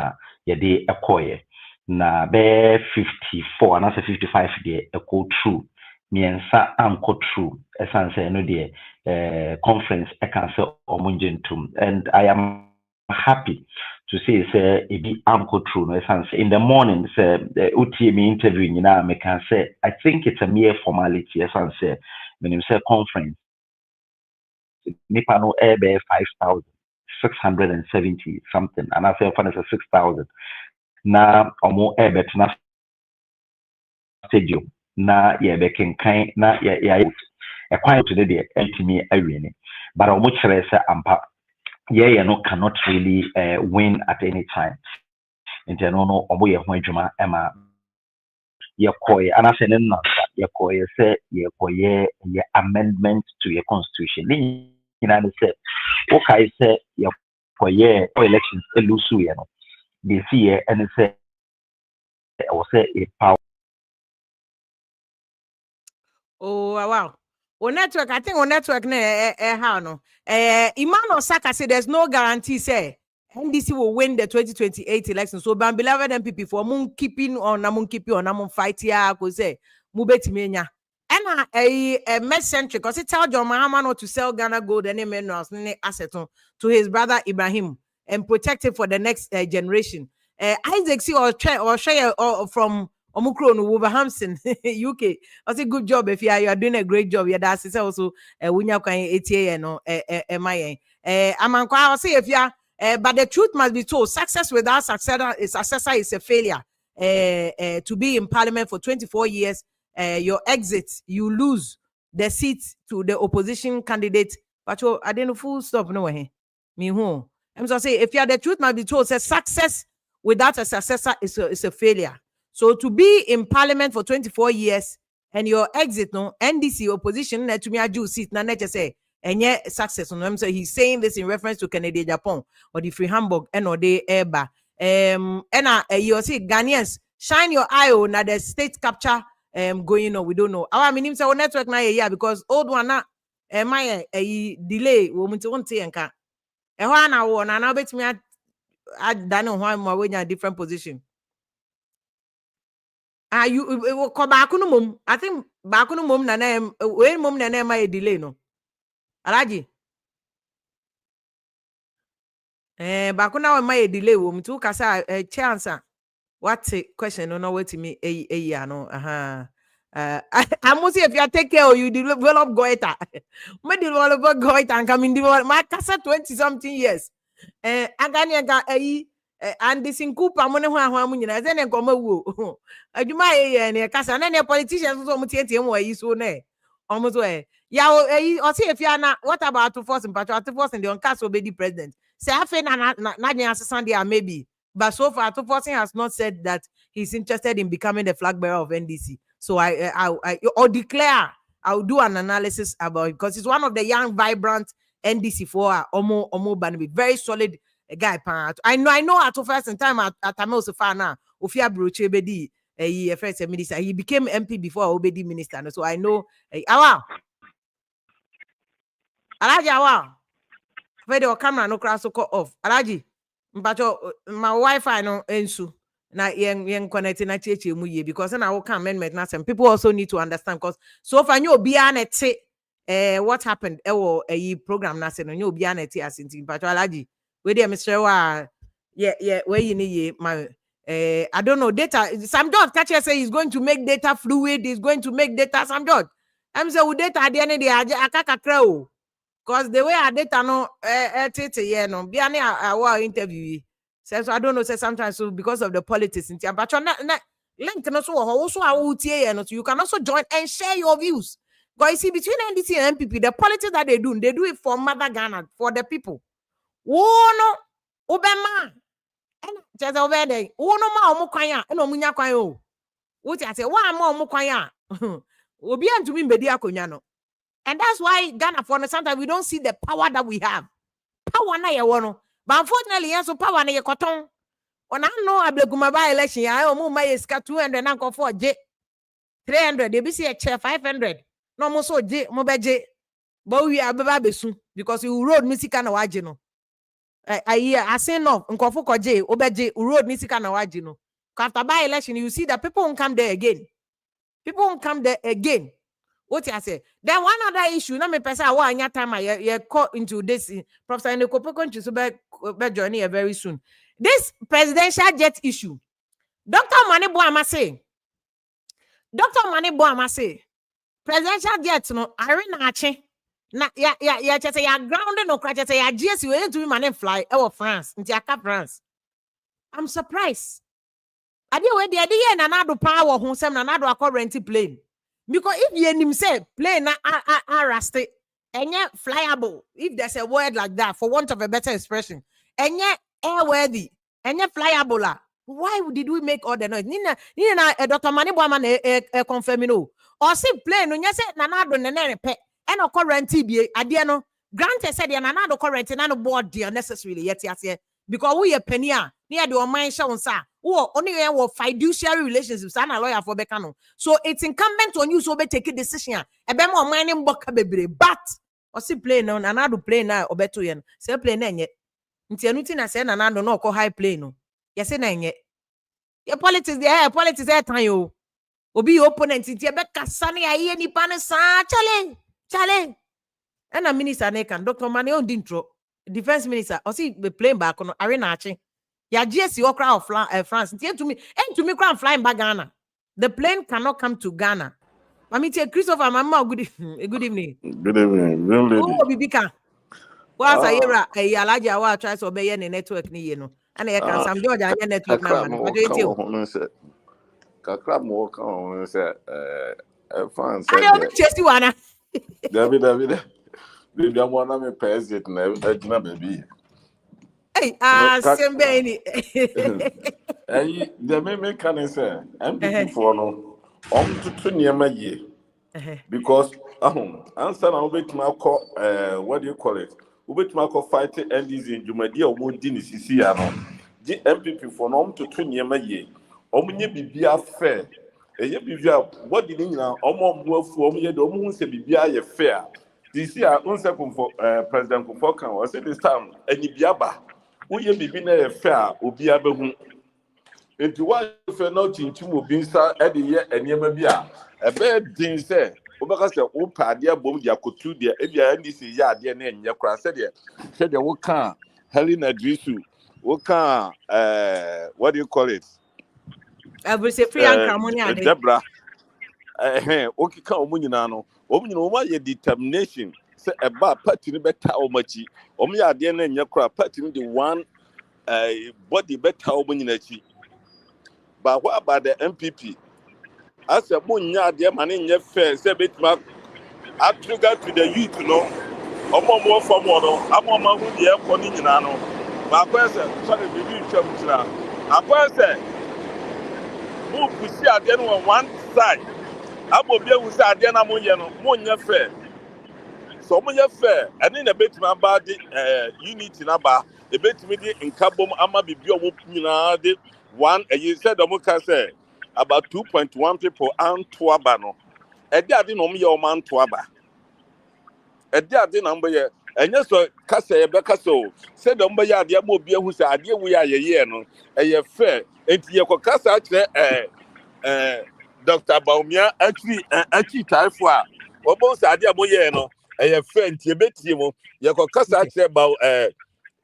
ye de e call ye na be 54 and also 55 there equal true miensa anko true essence no there conference I can say omunjentum and I am happy to say say it be uncle true no sense in the morning say UTM interview me can say I think it's a mere formality sense say when you say conference nipa no air 5,670 something and I say for 6,000 na omo air bet na stadium na ye be kenkan na ye a quiet today the ultimate arena but omo chere say ampa yeah, no cannot really win at any time. And then no omo ye ho adwuma ema ye koye and I say no ye koye say ye koye ye amendment to your constitution. Ni na say okay say ye koye elections elusu ye no. They see ye and say or say a power. Oh wow. On network, I think on network how no. Emmanuel Saka said there's no guarantee say NDC will win the 2028 election. So ban beloved NPP for mun keeping on mun fight here cause say mu betimi nya. And a message because it tell John Mahama not to sell Ghana gold and minerals asset to his brother Ibrahim and protect it for the next generation. Isaac see or share from Omukron Wolverhampton, UK. I say good job if you are doing a great job. Yeah, that's also when you can ATA no MIA. I say if you are but the truth must be told, success without successor is a failure. To be in parliament for 24 years, your exit, you lose the seat to the opposition candidate. But I didn't full stop no way. Me who? I'm so say if you are the truth must be told, say success without a successor is a failure. So to be in parliament for 24 years and your exit, no NDC opposition, to me a Jew seat, na just say, and yet success. No, so he's saying this in reference to Kennedy Japan or the Free Hamburg and or the Airba. You see Ghanaians shine your eye on the state capture going on. We don't know. Our minimum say network na yeah because old one na my delay we won't say enka. Na wo na bet me I done one more when you're different position. You ko baako no mom. I think baako no mom na na we mom na na my delay no. Alaji. Baako na my delay wo mtu kasa chance what question no wait me no I must say if you take care or you develop goiter. Me develop goiter and come in develop my kasa 20 something years. Agani ga and this in Cooper money ho nyina ze ne nkoma wuo adwuma ne kasa na ne politicians so mutietie mo ayi so ne omo ya o say if you na what about to force in patrol to force in the on cast obedi president say afa na nyan asesan there maybe but so far to forcing has not said that he's interested in becoming the flag bearer of NDC. So I or declare I'll do an analysis about it because it's one of the young vibrant NDC for Omo Banbi, very solid guy. I know at first in time at Tamil Sofana, Ofia Broche Bedi, a first minister. He became MP before Obedi minister. So I know Awa. Alaji Awa. Where the camera no crash so cut off. Alaji. But my Wi-Fi no ensu. Na yen connect na cheche mu ye because na wo can amendment na some people also need to understand because so far you be an what happened a program na se no you be an asinti but Alaji we dey Mr. Wa yeah where you need my I don't know data some George catcher say he's going to make data fluid, he's going to make data some George I'm say we data at the end of the akakakra o because the way our data no yeah no be an our interview. So I don't know, say sometimes so because of the politics in but link no so also you can also join and share your views. Because you see, between NDC and NPP, the politics that they do it for Mother Ghana, for the people. Oh no, Obama. And just over there, oh no ma omukwanya, and omunya kwan o. What I say, why ma omukwanya? Obi antu mi mbedi akonya no. And that's why Ghana for sometimes we don't see the power that we have. Power na ye wono. But unfortunately, yes, so power na ye koton. On I know Ableguma by election, I omu my iska 200 and go for J 300. They be see a chair 500. No more so J mobeje. But we are besu because you road misika na waji no. I say no, nkofo ko J obeje road misika na waji no. After by election, you see that people won't come there again. People won't come there again. What I say? Then one other issue, na me person wa anya time I caught into this Professor Nekopoko to be joining very soon. this presidential jet issue. Dr. Maniboama say, presidential jet no Irene Ache. Na ya chese ya grounded no crash chese ya GS we to man fly France into France. I'm surprised. I did where the na nado power who sem na nado akọ rent plane. Because if you him say plane na rusty and yet flyable, if there's a word like that for want of a better expression, and yet airworthy and yet flyable. Why did we make all the noise? Nina Dr. Maniboama confirm no. Or say plane when you say na nado nene pe and a current TBA adiano granted said ya na nado current na no board dear necessarily yet because we a penny near the mind show sa only fiduciary relationships and a lawyer for Becano. So it's incumbent on you so be take a decision. A be more mining book but or see plane on another plane now or better yen. Say plane yet. Ntianuti say na nado no call high plane no. Yes na yet. Your politics there time yo. Obi opponent it be kasani aye ni pan sa challenge. And a minister nekan Dr. Mane on dintro. Defense minister, or see the plane back on Arena Ache. Ya GSC or crowd of France. To me, crowd flying back Ghana. The plane cannot come to Ghana. I mean, Christopher, Mama, good evening. Good evening. Oh, Bibika. Well, I hear a large hour tries to obey any network, you know. And I can some Georgia network number. What do you think? Kakra mo kan say France. I don't chase you, Anna. David. Baby, I'm one of my president na baby. Hey, same baby. Hey, the me can say NPP for no to niema ye. Because answer na obet ma call what do you call it? Obet ma call fight NDC in Jumadi o mo di ni sisi ano. Di NPP for no to niema ye. Omunye bibia fair. Eye bibia what di ni na omo muafu omye de omu se bibia ye fair. This year, for President Kufokan was at this time, and Ibiaba, who ye be a fair, Ubiabe. If you want to know to Mubinsa at the year and Yamabia, a bad thing say, Ubaka said, Opa, dear Bom Yakutu, dear Ebia, and this is ya, dear name, Yakra said, said the Wokan, Helena Drisu, Wokan, what do you call it? I will say free and Carmonia, Debra. Okay, come on, Omunye your determination say about party better how much omu ya de na nyakra party the one body better omunye but what about the NPP as a munya de man in fair say betma trigger to the youth no omo mo from no amoma hu de ekọ ni nyina no ba kwese sorry bibi twam tira akwese mu pusi ade no on one side Abobia who said, Diana Monya fair. So Monya fair, and in a bit about the unity number, a bit media in Kabum Ama Bibio Wupina, one, and you said, Omuka say about 2.1 people and Tuabano. A day I didn't know me your man Tuaba. A day I didn't number ye, and yes, Cassa Becaso said, Ombaya, dear Mobia, who said, Dear, we are a year, no, a fair, and Yokocasa, Dr. Baumia actually typhoid. What most idea moyeno a friend Tibetimo, Yakokasa about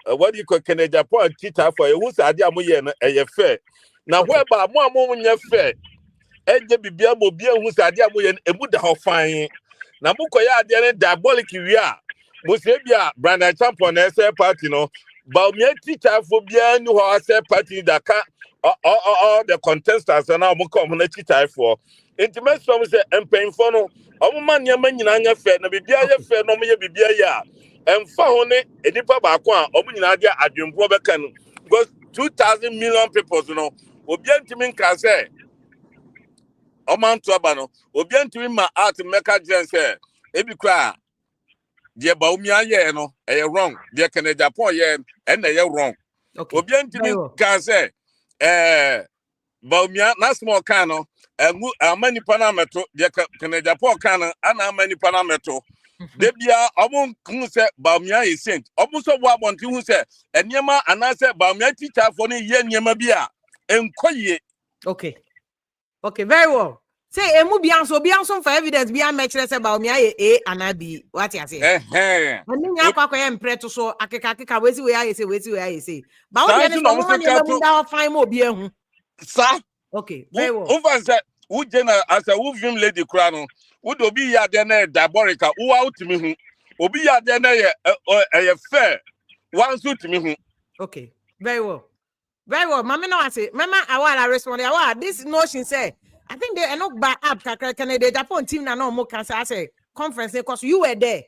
what do you call Canada point Tita for a who's idea moyena a fair. Now whereby more moon fair, Edge Bibia Mobia who's idea moyen a Buddha how fine. Namukoya diabolic we are. Musebia Brandon Champon essay party no Baumia teacher for Bia knew how I say party that can't. All the contestants are now come on a cheat for. Intimate some say and paying for no. Man, your man, you fair, no be fair, no me be ya. And found it, a deeper background, opening idea at your Robertcan. Because 2,000 million people, you know, will be to me can say. Oman Tuabano, will be to my art to make a gen say, every cry. Dear Baumia, yeah, no, a wrong. Dear Canada Japan, yeah, and they are wrong. Okay. Will be to me can say. Baumia na small cano many panameto de Canada po cano and many panameto debia obun kun se Baumia is sent obuso wa bonti hu se enyema anase Baumia teacher for ni ye nyema bia enkoye. Okay, very well. say emu bianso for evidence be make sure say about me a and B. What you say? When me akwa empre to so akeka wezi we say. But what you no man you down fine mo bi ehu. Sir. Okay, very well. Over say who general as a who film lady crown. Who do be ya there na diabolical who out me hu. Obi ya there na fair. One suit me hu. Okay, very well. Very well. Mama no I say, mama I want respond. This notion say I think they are not by up Canada Japan team na no more can say conference because you were there.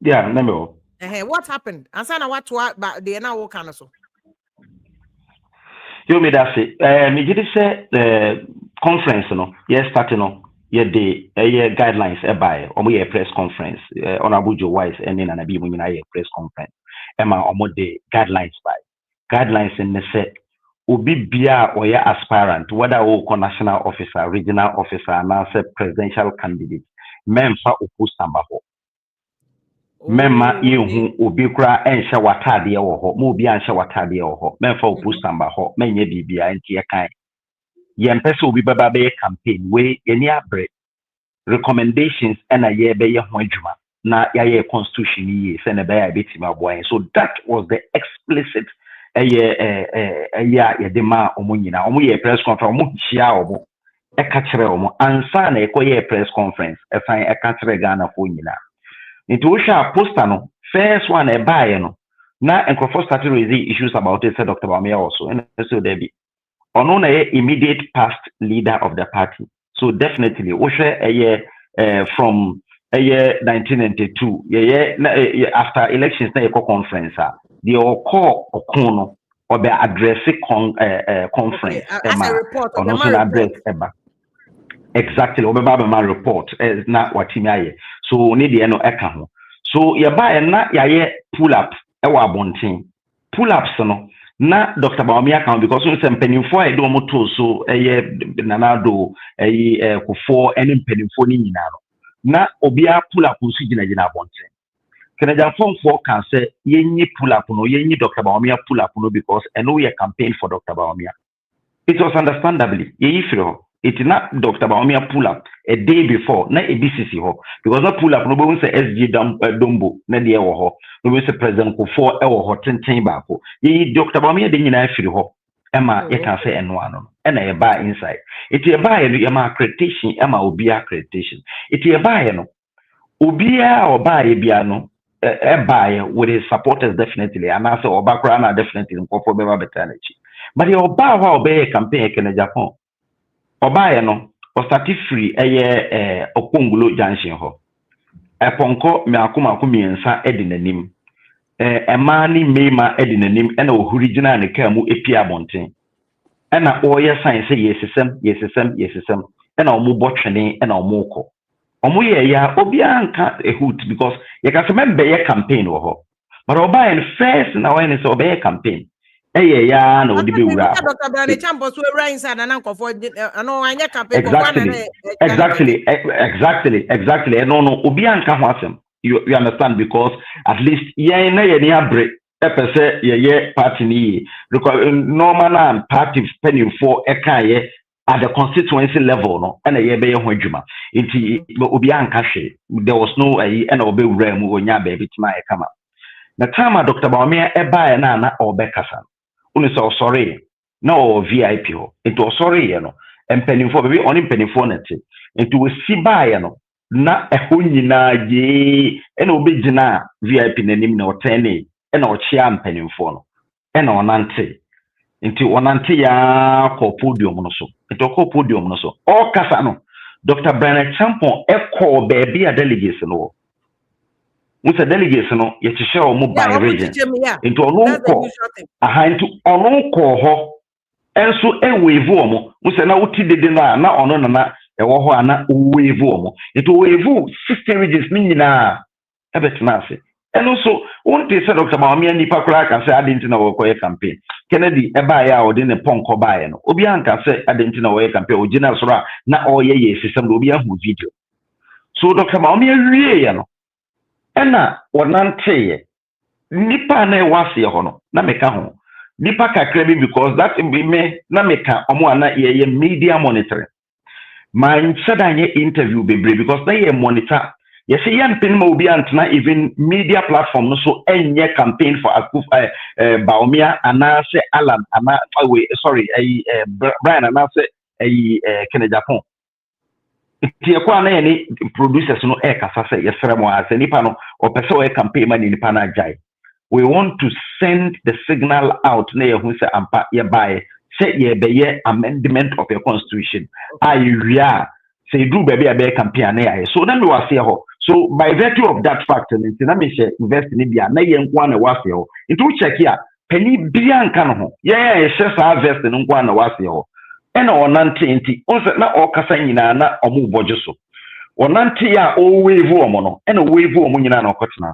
Yeah, no. What happened? And sana what but they are now working also. You made that say me did say conference no yes starting no yeah the guidelines by omo press conference honorable Joe Wise and then na be mo nyina press conference ema omo the guidelines by guidelines in the say obi bia or aspirant whether o national officer regional officer and presidential candidate memfa oppost number ho memma yehu obi kura ensha watade wo ho mo obi ansha watade wo ho memfa oppost number ho menye bibia enti yekan yempese obi baba be campaign we eni abre recommendations and ye be ho adwuma na ya constitution yi se na be ya betima boy so that was the explicit the ma omunyina omuye press conference omu hia obo e ka kire omo ansa na ekoye press conference e fan e ka kire Ghana fo nyina nti wo hwa poster no first one e baaye no na encrophos started raising issues about it said Dr. Bawumia also and so there be ono na immediate past leader of the party so definitely wo hwa from 1992 after elections na conference the call okono or be address conference as a report or also address exactly obeba ma report na watimi aye so need the no eka ho so ye ba na yaye pull up e wa bonten pull ups no na Dr. Bawumia kan because we mpanimfo a do moto so nanado kufo ene mpanimfo ni nyina no na obia pull up so gina bonten Canadian form for can say yenyi pull up no yenyi Dr. Bawumia pull up no because and we campaign for Dr. Bawumia. It was understandably it not Dr. Bawumia pull up a day before na a BCC ho because not pull up no be say SG Dombo na de wo ho no be say president ko for e wo ho tenten ba ko yenyi Dr. Bawumia de nyina afiri ho ema you can say eno ano na e ba inside it e ba e ma accreditation ema obi accreditation it e ba e no obi a oba e bia no with his supporters definitely and also Obakra definitely in for betanachi but the Oba obey campaign in Japan Oba no or started free Opungulo junction ho Eponko me akuma kumiensa edinanim emani mema edinanim and original ne kamu epia bonten and oya sign say yesesem and omu botwene and omoko omuye ya obia nka hoot because you can remember your campaign wo ho but oba en first na when is obey campaign ya na odi be wura Dr. Brane Champions we rain inside na nkofo no anya campaign exactly no obia nka ho asem you understand because at least ye na ye ni abre epese ye party ni normal and party spending for ekaye at the constituency level no and ye be ho adwuma nti obi anka hwe there was no and obe wura mu onya ba bitima e kama na time Dr. Bawumia eba na obekasa unu so sorry na o VIP ho nti o sorry ye no empanimfo be oni mpanimfo na ti nti we si ba ye no na eho nyina ye and obe gina VIP nanim na otene and o chia mpanimfo no and onante nti onante ya ko podium no so ko podium no so o kasa no Dr. Brane Champion call baby a delegation no Musa delegation no ye chihye o mo by region nti ono ko into ono ko ho enso wave o musa na wuti dede na ono na ewo ho ana wave o nti wave 16 regions ni nyina ebetena ase eno so wonte se Dr. Bawumia ni pakura ka se adenti na wo koye campaign Kennedy eba ya odi ne ponko bae no obi anka se adenti na wo campaign ogina so na oye system obi ahu video so Dr. Bawumia wie ya no ena wonante nipa na wase ho no na meka ho nipa kakra bi because that me na meka omo ana ye media monitoring man said any interview bebre because na ye monitor you say yan pin ma obi antena even media platform no so enye campaign for Baumia ana say Alan ana sorry Brian ana say Kenya Japan tie kwa na any producers no e kasa say yesere mo ase nipa no o pese o campaign ma nipa na jai. We want to send the signal out na ye hu say ampa ye buy say ye be ye amendment of your constitution ayia say do baby a be campaign na so na me was here ho. So by virtue of that fact na me share invest ni bia na ye nko na was here ho into check here penny bia nka no ho ye share sa invest no nko na was here ho ena onante enti onse na okasa nyina na omu boje so onante ya o wave omo no ena wave omo nyina na okotena.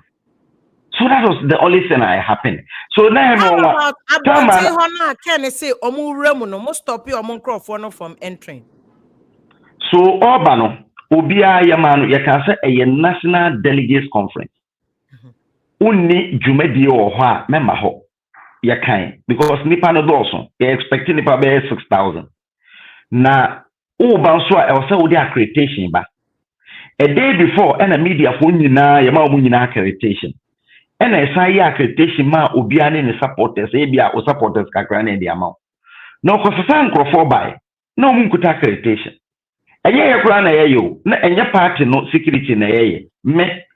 So that was the only thing that happened. So now about Hona can say omu remu no most stop you omu crofone from entering. So Obano Obia Yamano you can say a national delegates conference. Only Jumedi or Hua member ho yakan because nipa no doso you expecting nipa be 6,000. Na Obanso also the accreditation ba. A day before and a media phone nyina yama omu nyina accreditation. And I say accreditation ma obiane ne supporters ebia o supporters kakra na the amount. No kosasan crofo by no munkuta accreditation. Eye kura na yeyo na enye party no security na yeye me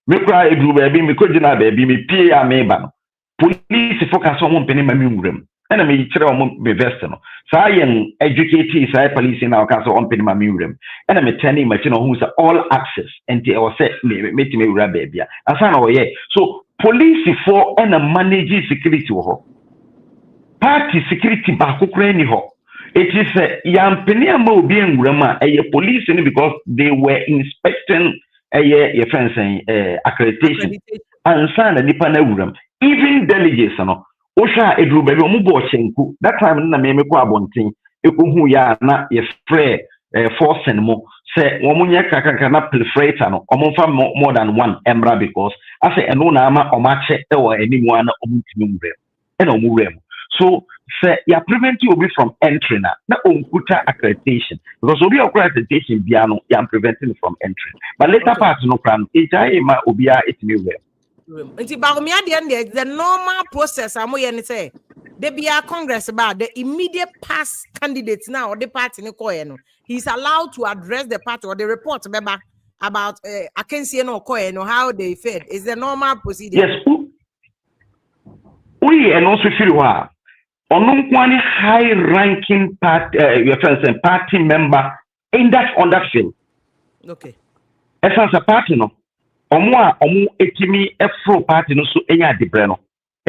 kura edru baby me kojina baby me pie ya me ba no police focus on mpeni ma me nwuram na me kire o me vest no sa yen educate sa police na o ka so mpeni ma me nwuram na me tani ma no hu sa all access enti e o se me ti me wura baby asa na o ye so police for na manage security wo party security ba kokora ni ho. It is a yampenia mo be nwurama a police because they were inspecting a friends accreditation and sign a nipa na wuram even delegates no osha edru baby omu bo chenku that time na me ko abonten ekohu ya na ye free force mo say womunya kakaka na preferator no omfa more than one emra because I say eno na ama omache e wo animu ana omutimi nwuram e na omuwuram. So, say you prevent you from entering na unkuta accreditation because obi accreditation biano you are preventing from entering. But later part no plan ma obia etimi we. Nti Baumia the normal process amoye ni say they be a congress ba the immediate past candidates now or the party ni koye no he's allowed to address the party or the report beba about akensie no koye no how they fared is the normal procedure. Yes. We and also feel one high ranking party your friends and party member in that on that field. Okay. Essence a party no omu etimi efro party no so enya debre no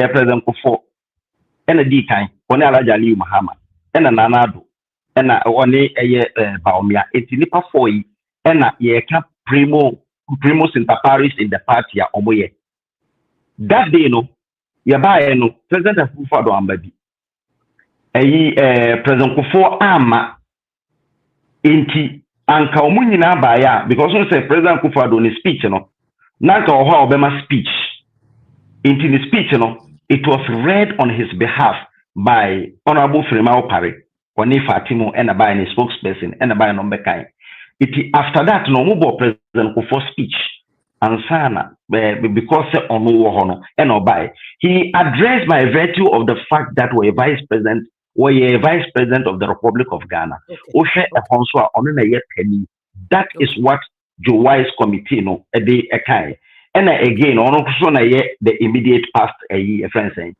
e president Kufo ena di kan oni Alhaji Ali Muhammad ena Nanado ena oni eye Baumia etinipa for yi ena ye ka primo inter pares in the party ya omoye that day no ye ba no president Kufo do ambabi president Kufo ama enti anka omu nyina ba ya because on say president Kufo do ni speech no nanka oho obema speech in the speech no it was read on his behalf by Honorable Firima Opare Oni Fatimo and by a spokesperson and by no bekai it after that no mubo president Kufo speech and sana because on no and by he addressed by virtue of the fact that we vice president of the Republic of Ghana. Okay. That is what Joe Wise committee no a day a kind. And again, on also the immediate past a friend saying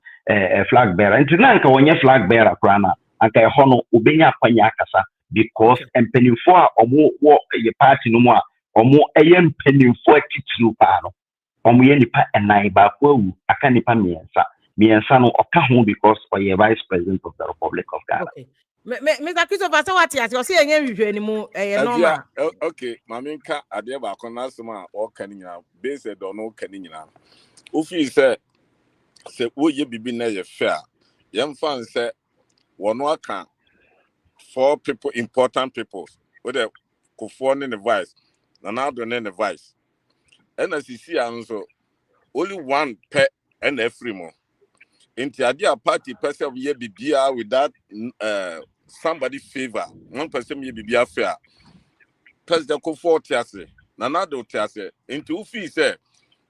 flag bearer. And tonight, when you flag bearer, Krana, and I hono ubenya panyakasa because and penny for or more your party no more or more a penny for titru pano. Omu pa and naiba ku akanipa miensa no okahu because or your vice president of the Republic of Ghana. Okay. Mr. Christopher, so what you say any mu normal. Okay, maminka ade ba kona sema o kaninya based on no kaninya. Ufi say wo ye bibi na ye fair. Yem fan say wono aka 4 people important people with the Kufo in the vice. Nanado in the vice. And as you see also only one pet and every more. Into idea party person ye bibia with that somebody favor. One person ye bibia fair. President Kofo Tiase. Nanado Tiase. Into Ufi say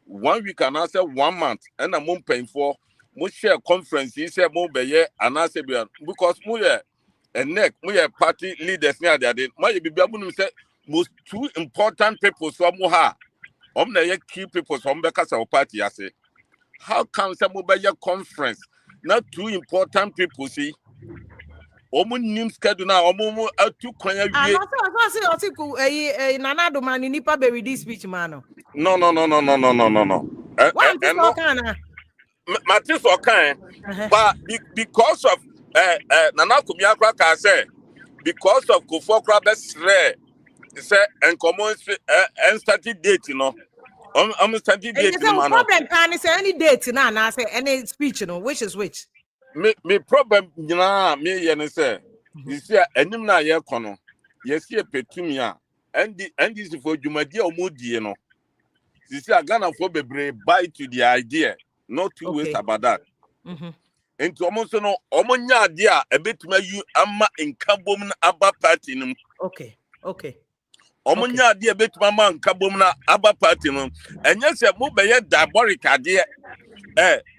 1 week and answer 1 month and a moon paying for mo share conference he said mo beye and answer because mo ye a neck mo ye party leaders near there my bibia bunu say most 2 important people so mo ha na ye key people so mbeka sa party ase. How can some mobile conference not 2 important people see? Omu nim schedule na omu atu kwanya wie. No Nanado man nipa be read this speech man. No. What is okay? Matis okay. But because of Nana Kumiakra can say because of Kufokra best rare say and common and started date, you know. I'm started date. Problem can say any date na say any speech, you know, which is which. Me problem na me yen say you see enim na ye kono yes ye petumia and this for jumadi omodi no you see Ghana for bebre buy to the idea not two ways about that into almost no omonya idea a bit you ama nkabom na aba party no okay omonya idea bit mama nkabom na aba party no enye se mo be ye diabolic idea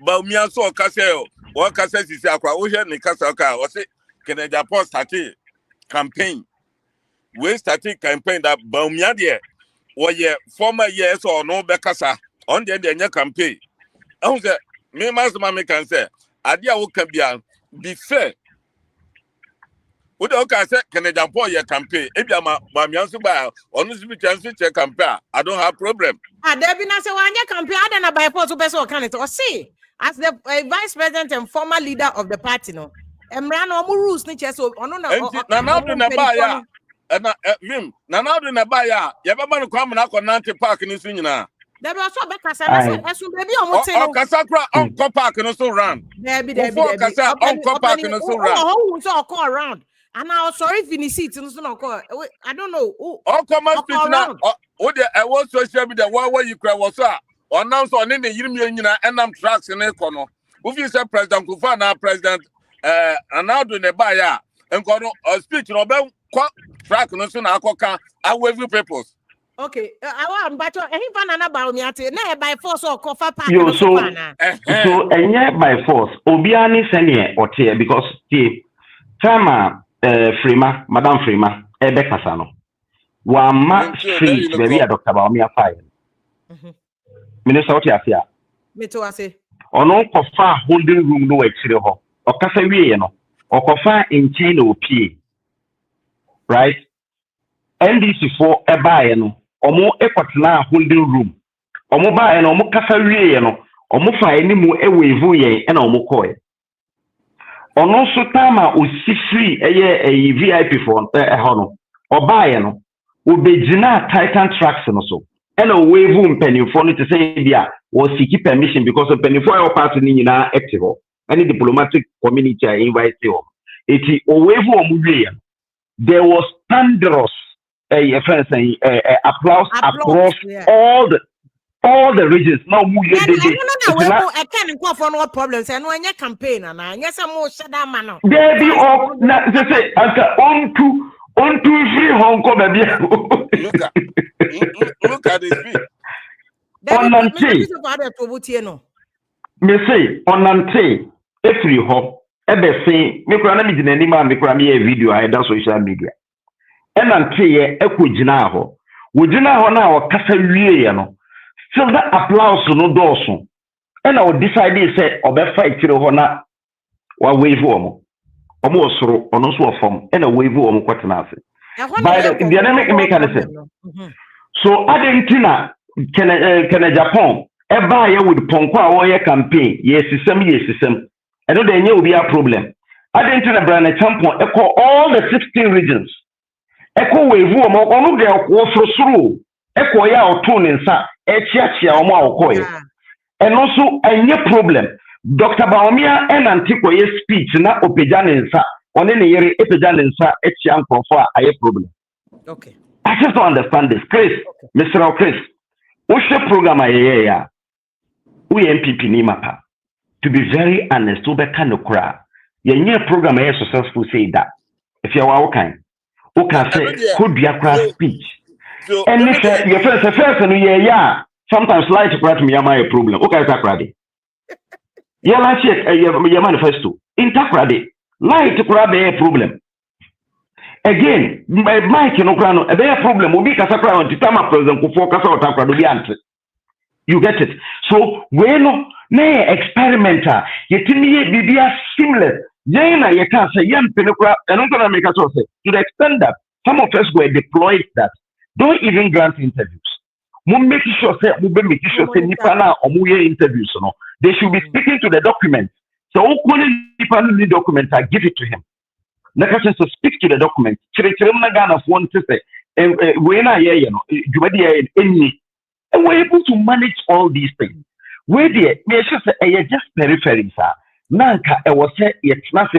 ba mi aso ka se o ka se sisi akwa wo hwe ne kasa ka o se kene Japan started campaign we started campaign that ba mi ade wo ye former years or no be kasa on the enye campaign I say me masma me can say ade a wo ka bia be fair wo de o ka se kene Japan ye campaign e bia ma mi anso ba onu si bi chance check campaign I don't have problem there be na say wanya campaign ada na by force person o kan it or see as the vice president and former leader of the party no emra na omu rules ni cheso ono na Nanado na ba ya na vim Nanado na ba ya ye be man kwa na nante park ni so nyina there be also be kasa na say esu baby omo te no kasa kra on park no so run there be kasa on park no so run oh so call around and now sorry finish it no so no call I don't know come speech na o de I was social media where you cry was announce on the yirim nyina enam tracks ne kono we say president Kufa na president Nanado ne ba ya enkono speech no be track no so na akoka every purpose okay I want but he na ba mi ate na by force or cover park so enye by force obia ni sene ote because the time Frima Madam Frima ebe kasa no wa ma street baby a Dr. Baomi afai Minister Otiafia me to ase ono kofa holding room no akire ho okasa wiye no okofa enchen na opie right NDC for ebaye no omo ekwatena holding room omo baye no omo kasa wiye no omo fa enimu ewevu ye na omo koye ono so tama osifri eye VIP for ho no obaye no obegina Titan Tracks no so ena wevu mpanifo no to say dia was seeking permission because of mpanifo your party ni nyina active any diplomatic community invite you eti owevu omuwe there was thunderous applause across all the regions. Now I can't go for no problems and when your campaign and I guess I'm more shut down man. There be all say on to free Hong Kong baby. Look at this bit. Me say on every home ebe say me kura na me gina ni ma me kura me video I da social media. Enante ye ekogina ho. Wo gina ho na wo kasa wie ye no. Still that applause no doso. And I would decide say obefa ikire ho na wa wave omo. Omo osoro ono so ofom and a wave omo kwatena ase. By the dynamic mechanism. So adentina can Japan eba ye with ponko a wo ye campaign yes system. I know there will be a problem. Adentina brand champion echo all the 16 regions. Echo wave omo onu de wo frosuru. Echo ya otun nsa echiachia omo akoye. And also any problem. Dr. Baomia and Antikoye speech na opejanensa on any yere epejanensa echian for a problem. Okay. I just don't understand this. Chris, okay. Mr. Chris, what's your program ya? We NPP ni mapa. to be very honest, to be kind of cry. Your program is successful, say that. If you're okay, say, could be a crass speech. And if your first, yeah, sometimes lie to cry to me, my problem. Okay, it's a cry. Yeah, last year, your manifesto. In Takrade, lie to cry a problem. Again, my Mike, you know, a big problem will be Casacra on the time of President Kufo Casa or Takrado be answered. You get it? So, when nay experimenter, yet to me, be seamless. Jana, you can't say, young Penocra, and I'm going to make a source to the extent that some of us were deployed that don't even grant interviews. Make sure say we make sure say Nipana or Muye interviews. No, they should be speaking to the document. So, when Nipana document, I give it to him. Nakashin to speak to the document. Chirechiremna Ghana one to say, when I hear, you know, any. And we're able to manage all these things. Where the just periphery, sir. Nanka, I was say, it's not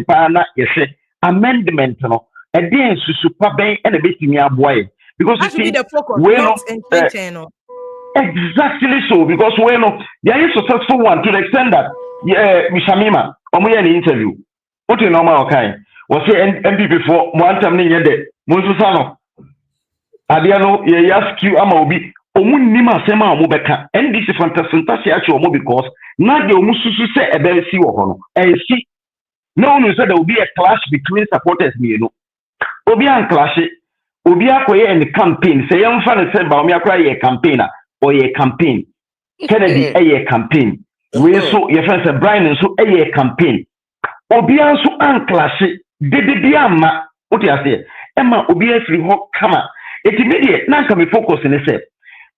amendment, no, and then super bank and a bit in your boy. Because that should be the focus, not exactly so, because there is a successful one to the extent that, Mishamima, we an interview. What you know, okay, was say NPP for one time in your day, Musano. Adiano, ask you, Amobi. Nima sema omubeka and this is fantastic actually because now the omususu say a very see or and see no one said there will be a clash between supporters you know obi an clash obi akoye in the campaign say young fan said ba omi akora ye campaigner or ye campaign Kennedy a campaign we so your friend say Brian so a campaign obi an so an clash de bia ma what you say emma obi afri ho kama it immediate na can be focus in the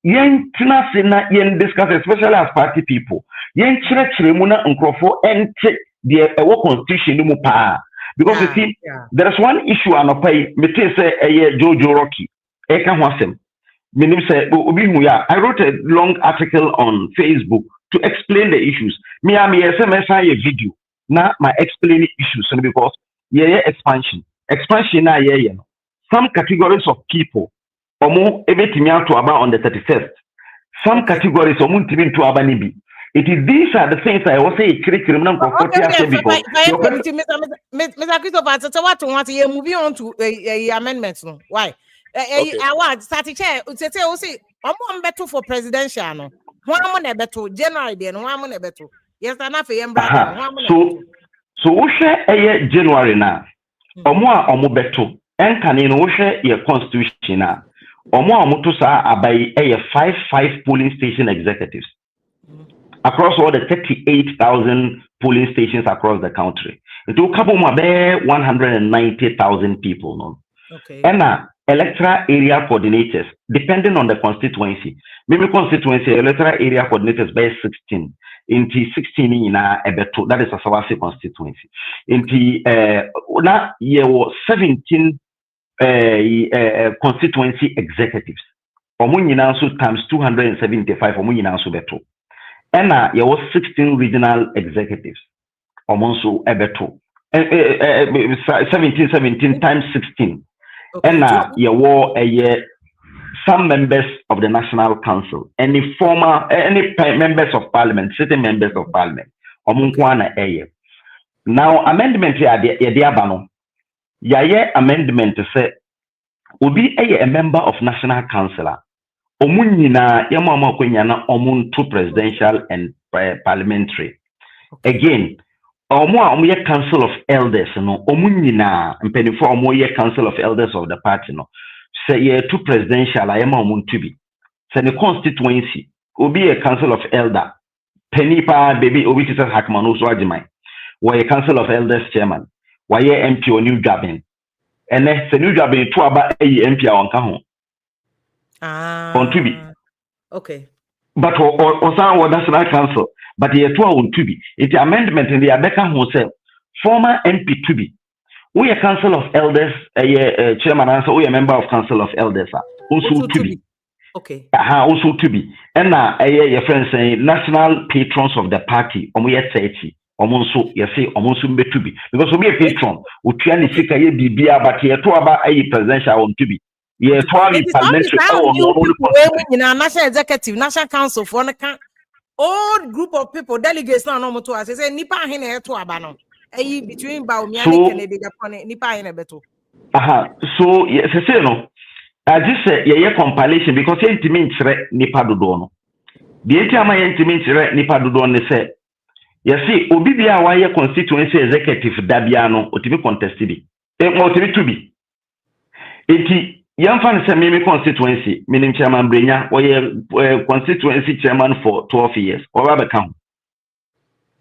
yen tina yen discuss especially as party people yen chire mu na nkrofo ente the constitution mu pa because you see there is one issue anopai me say Jojo Rocky e ka ho asem menim say obi hu ya I wrote a long article on Facebook to explain the issues me SMS a video na my explain issues because expansion na some categories of people Omo ebetimi ato aba on the 31st. Some categories omo ntimi to aba nibi. It is these are the things I was say criminal comfort because Mr. Christopher, so what you moving on to amendments no? Why? I want start chair say omo mbeto for presidential no. One mo beto January dey no one mo beto. Yes na for yembra. So wo hwe January na. Omo a omo beto enkane no wo hwe your constitution na. Omo to sa abai 5 polling station executives across all the 38,000 polling stations across the country. It will cover 190,000 people. No? Okay. And electoral area coordinators, depending on the constituency. Maybe constituency electoral area coordinators by 16. Into 16 in Ebeto, that is a Sawasi constituency. Into now year 17. Constituency executives. Omunyina so times 275 omunyina so beto. Ena there was 16 regional executives. Omonso ebeto. 17 times 16. Ena there were some members of the National Council, any members of Parliament, sitting members of Parliament. Omunkwana Now amendment here the abano. Yaye amendment to say obi a member of National Council. Omunyina yamama kwenyana omuntu presidential and parliamentary. Again, omu Council of Elders no omunyina mpenifo omu Council of Elders of the party no. Say ye two presidential ayama omuntu bi. Say the constituency obi a Council of Elder. Penipa baby obi tisa hakmanu so ajimai. Wa Council of Elders chairman. Why MP or new jobbing? And then the new jobbing to about MP on Kaho. On to be. Okay. But or some National Council, but the 2 on to be. It's amendment in the Abeka himself. Former MP to be. We a Council of Elders, chairman answer, we a member of Council of Elders. Also to be. Okay. Also to be. And now your friends say national patrons of the party, we at 30. Omonso yesi omonso mbetubi because we be a patron otua ni sika ye bibia but ye to aba ayi presidential on to be ye to ami parliamentary national executive national council for na kan old group of people delegates now no to us say nipa hene to abano between Baumia and Kennedy Japan nipa hene beto. So yes say no I just say yeah compilation because intimate nipa dodo no the entire intimate nipa dodo ne say you see obi bia wa ye constituency executive dabia no otimi contest bi otimi to bi enti yamfa ne say me constituency minim chairman brenya oye constituency chairman for 12 years oba be kan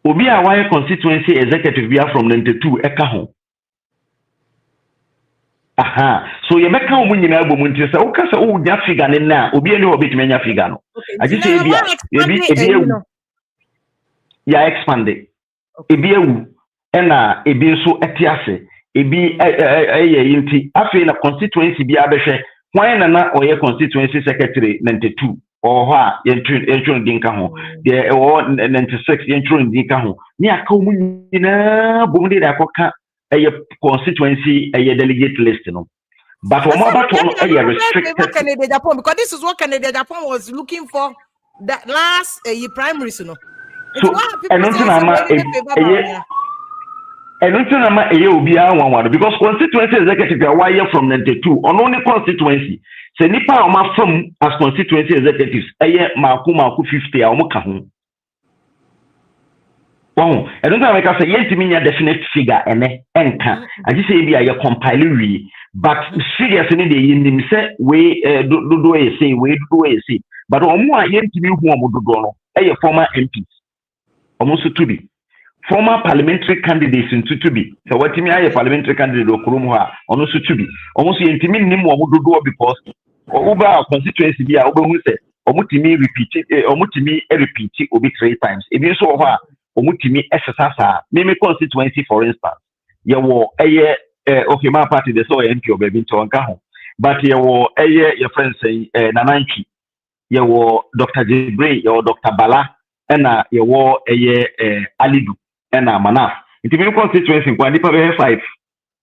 obi a wa ye constituency executive bia from 92 eka ho so you make how many na bom nti say o ka say o nya figure ne na obi eni obetime nya figure no agi say bia ya expanded ebi ewu ena ebi nso etiase ebi yinti afi na constituency bi abehwe kwan na oye constituency secretary 92 or ha yentru dinka ho de 96 yentru dinka ho ni aka mu nyina bom de akoka constituency delegate list no but what about restricted Canada Japan because this is what Canada Japan was looking for that last primaries no. So, I don't know because constituency executive are from 92 on only constituency. Say nipa oma from as constituency executives. Maku 50 amuka ho. Wow, I don't know like I say yet definite figure enka. I just say be a compile but seriously the yin say we do say but omo a yentimi hu omodo no former MPs. Almost to be former parliamentary candidates into to be so what me I parliamentary candidate okromu almost to be almost intimi nim omododo because over constituency bia obehu say omutimi repeat obi 3 times ebi so ho omutimi exercise me constituency for instance ye wo okay my party the so MP obi to anka ho but ye wo your friend say nananchi ye wo Dr. Jibril ye wo Dr. Bala ena yewo alidu ena manaf nti me constituency kwa nipa be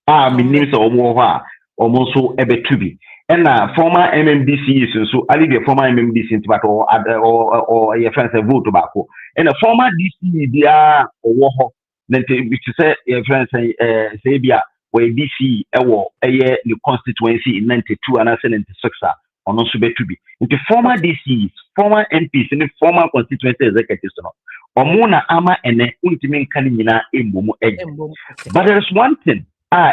5 minim so omo ho a omo so ebetubi ena former MMDC so alidu former MMDC nti but or your friends vote bako ena former DC bia owo ho nti which say your friends say bia we DC ewo the constituency in 92 and 96 ono so betubi nti former DCs former MPs and former constituency executives no omo na ama ene untimi nka ni nyina embomu but there is one thing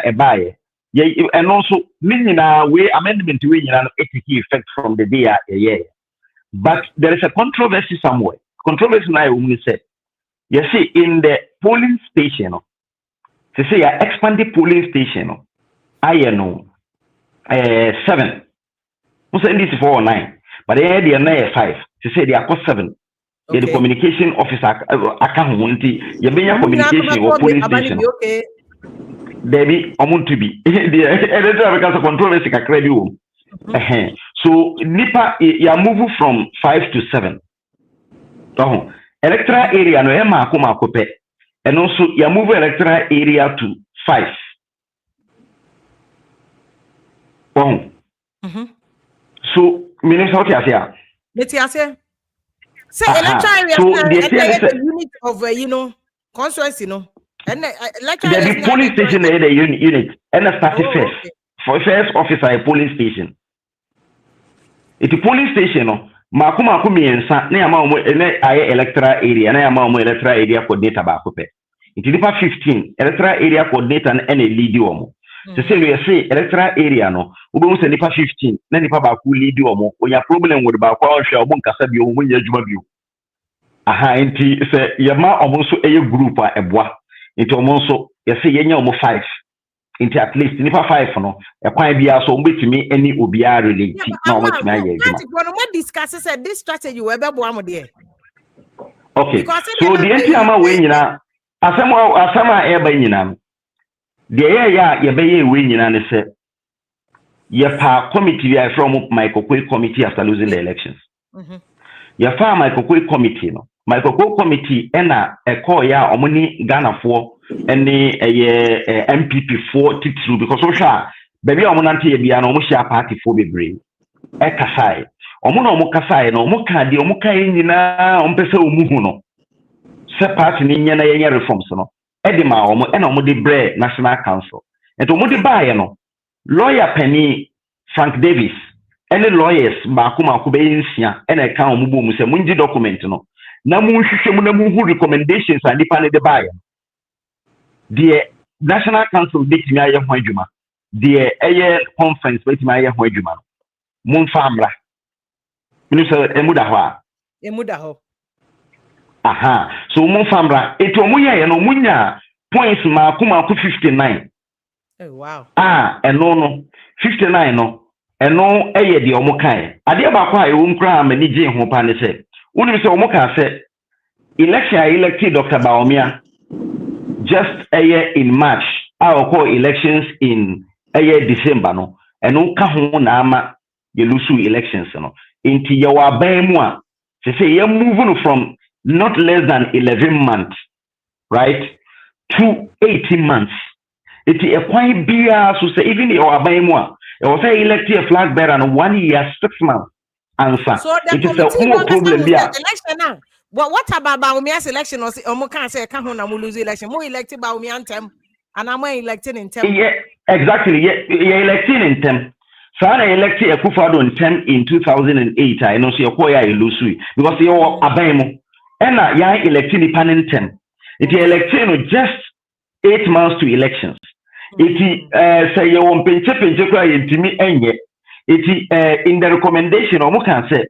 ebaye and also nyina we amendment we nyina no take effect from the day but there is a controversy somewhere controversy na we say you see in the polling station no to say expand the polling station no 7 Musa NDC 409, but they had the 5. She said they are 7. Okay. The communication officer account, you bring communication or police station. Okay. Debbie, want to be. The editor because of controversy credit. So Nipa, you move from 5 to 7. So electoral area no ema akoma akope, and also you move electoral area to 5. So, Minister, what you say? Say electoral area. So the unit of constituency, and the police station is the unit, and the starting first for first officer a police station. It's a police station. Makuma kumiensa na ama omo electoral area na ama omo electoral area coordinator ba kope. It's 15 electoral area coordinator and a lead omo. To say we say electoral area no we say nipa 15 na nipa ba ku lead omo onya problem with ba kwa hwe omo nkasa bi omo nya adwuma bi enti say yema omo so group a eboa enti omo so ye say yenya omo 5 enti at least nipa 5 no ekwan bia so omo betimi any obia relate na omo timi aye adwuma no what discuss said this strategy we be boa mo de okay so the enti ama we nyina asama eba nyina the area ye be we nyina ne say ye pa committee we from Michael Kwe committee after losing the elections ye fa Michael Kwe committee no Michael Kwe committee ena call ya omoni Ghana for any NPP for titru because so sha baby omonante ye bia no mo share party for bebre kasai omo na omo kasa no omo ka de omo kai nyina ompese omu hu no se party ni nya na yenya reforms no edi ma omo e na omo de bre national council ento omo de baaye no lawyer Penny Frank Davis any lawyers ba kuma be nsia e na ka omo bo mu se munji document no na mu hwehwe mu na mu hu recommendations and nipa ne de baaye the national council betimi aye ho adwuma the aye conference betimi aye ho adwuma mun famra minu se emuda ho a emuda ho aha so mun famra eto mu ye no munya points ma kuma 59 oh wow eno no 59 no eno eye de omo kan ade ba kwa e won kra ma ni je ho pa ne se woni se omo ka se election elected Dr. Baomia just a year in March our call elections in a year December no eno ka ho na ama ye lusu elections no inti ye wa ban mu a se ye moving from not less than 11 months right to 18 months it is quite bia so say even your ban mu a e was say elected a flag bearer no 1 year 6 months answer so the it is a problem bia election now what about Baumia selection or omo kan say ka ho na mo lose election mo elected Baumia ntem and am elected in ntem yeah exactly yeah elected in ntem so I elected a Akufo-Addo in ntem in 2008 I know so you call ya lose because you aban mo and ya elected in ntem it elected just 8 months to elections it say you won penche kwa yentimi enye it in the recommendation omo kan say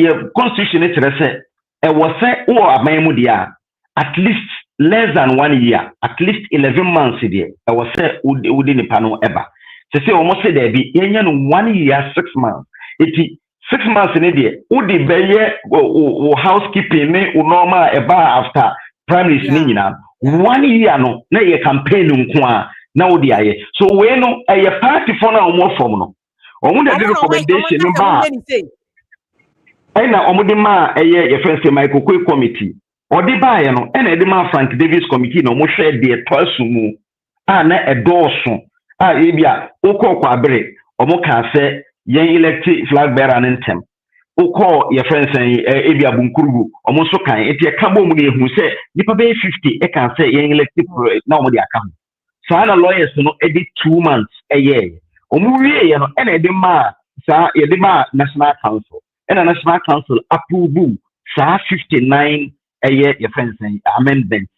your constitution it say was say o aban mo dia at least less than 1 year at least 11 months there I was say wudi ni pano eba say almost say there be yenya no 1 year 6 months it 6 months in there wudi beye housekeeping me normal eba after primaries ni nyina 1 year no na ye campaign nko a na wudi aye so we no a party for na omo from no omo de recommendation no ba na omo de ma ye first Michael Kwe committee odi baaye no na edema Frank Davis committee no mo hwe de toasumu na edoso ebia okọ abere omo ka se yen elect flag bearer ntem okọ ye friends ebia bunkurugu omo so kan eti ka bom na ehu se nipa be 50 e kan se yen elect na omo de aka so na lawyers no edit 2 months eye omo wie ye no na edema sa edema national council and national council approve sa 59 your friends amendment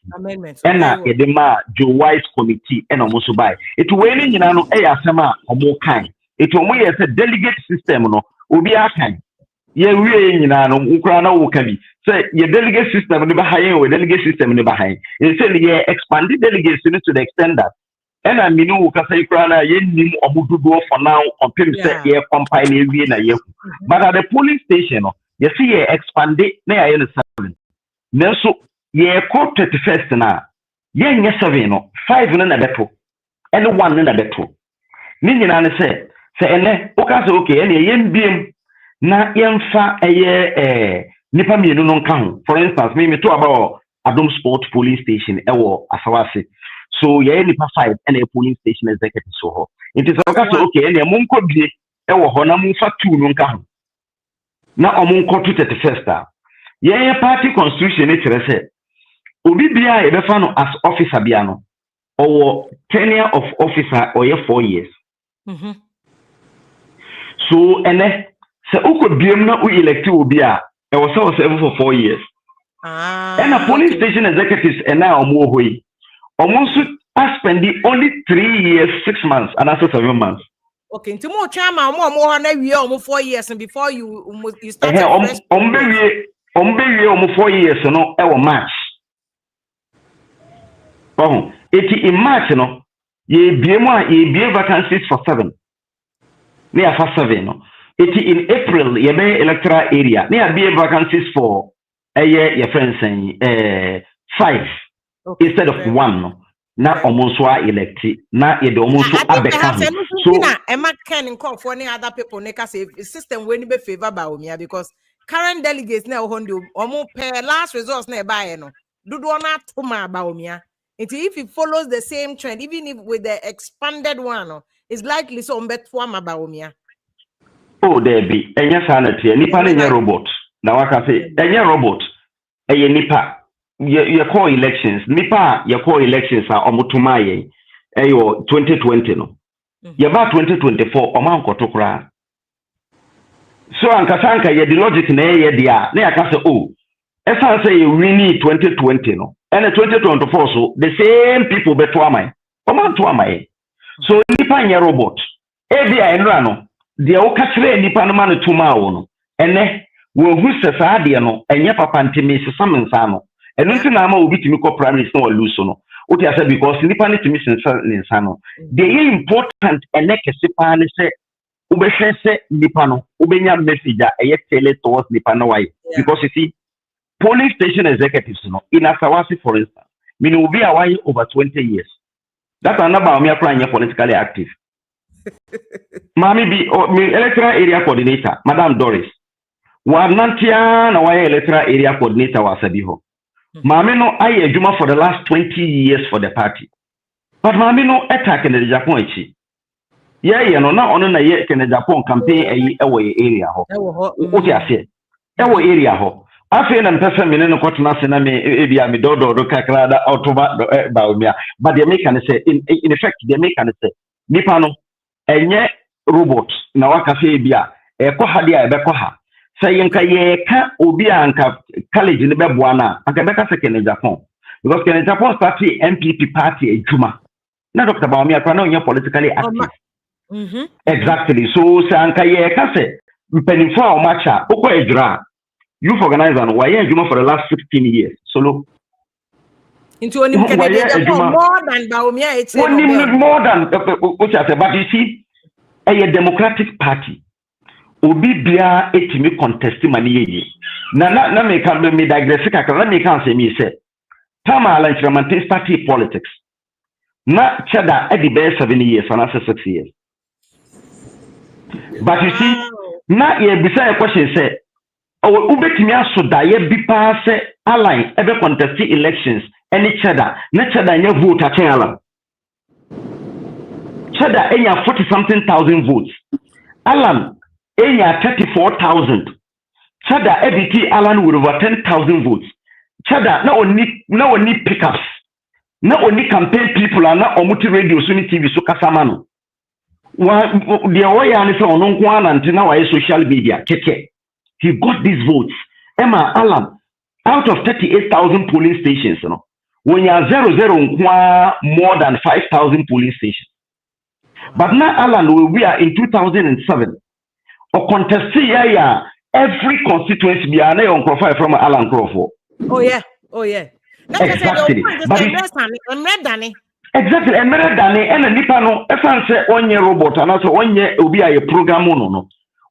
and edema Joe Wise committee and almost by it when you know asema omo kan it omo yes a delegate system no obi akan ye wie nyina no ukra na wo kan bi say your delegate system ne ba hayen we delegate system ne ba hayen it say ye expand the delegates to the extent that and I mean wo ka say ukra na ye nim omo dodo for now compare say ye compile wie na ye but at the polling station no you see ye expand na ye 7 Nelso ye ko 31st na ye nye 7 no 5 na beto and 1 na beto ni nyina ne se ene o ka se okay ene ye mbiem na ye mfa nipa mienu no nka ho for instance me to about Adom Sport police station ewo Asawase so ye nipa 5 ene police station executive so ho it is o ka se okay ene mo nko bie ewo ho na mo fa 2 no nka ho na o mo nko 31st yeah, party constitution it say obi bia e be fa no as officer bia no or tenure of officer or 4 years so ene se uko biem na u elect obi a e was serve for 4 years and a police station executives and now omo hoyi omo so spend only 3 years 6 months and also 7 months okay nti mo twa ma omo na wie omo 4 years before you start Ombewie omo 4 years no ewo March. Oh, eti in March no ye bie vacancies for 7. Ne afa 7 no. Eti in April ye be electoral area. Ne bie vacancies for ye friends 5 instead of 1 no. Na omo so elect na ye de omo so abeka. So na e ma ken call for any other people ne ka say system we ni be favor ba omia because current delegates na hondo omo per last results na buy no dodo na to ma ba omia if it follows the same trend even if with the expanded one no it's likely so mbeto ma ba omia Oh, there be any sanity, nipa any robot. Now I can say any robot, any nipa. Your core elections, nipa, your core elections are omutumaye, ayo 2020 no. Yaba 2024, oman kotokra. So ankasanka ye the logic na ye dia, na yaka say oh, esa say you really 2020 no. And 2024 so the same people beto amai. Oman to amai. So nipa nye robot. Ebi a enra no. Dia o kachire nipa no ma no tuma wo no. Ene wo hu sesa de no, enye papa ntimi sesa mensa no. Eno nti na ama obi timi ko primaries no lose no. What you say because nipa ni timi sensa no. The important ene kese pa ne se ubehwese nipa no. Ubenya message a eye tele towards nipa no why. Because you see polling station executives no in Asawasi for instance, meaning will be away over 20 years. That's another me applying politically active. Mami be electoral area coordinator, Madam Doris. Wanantia na why electoral area coordinator was Sabiho. Mami no I juma for the last 20 years for the party. But mami no attack in the Japan chi. Yeah, you know, now on na ye can the Japan campaign away area ho. What you say? Away area ho. I feel and person me no kwatna se na me ebia me dodo do kakra da autoba ba omia. But they make an say in effect they make an say nipa no enye robot na waka fe bia ekọ ha dia ebekọ ha. Say yenka ye ka obi anka college ni beboa na anka beka se Kenya Japan because Kenya Japan party NPP party ejuma na Dr. Baomi akwa na onye politically active. Exactly. So say anka ye ka se mpenifo a o matcha okọ ejura youth organizer and why ejuma for the last 15 years solo into onim Kenya Japan more than Baomi more than but you see a democratic party obi bia etimi contest mani yeyi na me kan me digress kakra na me kan say me say Tama Lanchramantis party politics na chada at the best 7 years and 6 years but you see na ye bisa a question say oh ubetimi asoda ye bi pa say align ebe contest elections any chada na chada nya vote achen alam chada enya 40 something thousand votes alam enya 34,000 chada EBT alan with over 10,000 votes chada na oni pickups na oni campaign people and na omuti radio so ni TV so kasama no wa dia waya ni so ono nko anante na wa social media keke he got these votes Emma alam out of 38,000 polling stations no when you are 00 more than 5,000 polling stations but now alan we are in 2007 or contest ya every constituency be an on profile from Alan Crawford. Oh yeah. Exactly. But exactly, and the nipa no esan say onye robot and also onye obi a program no.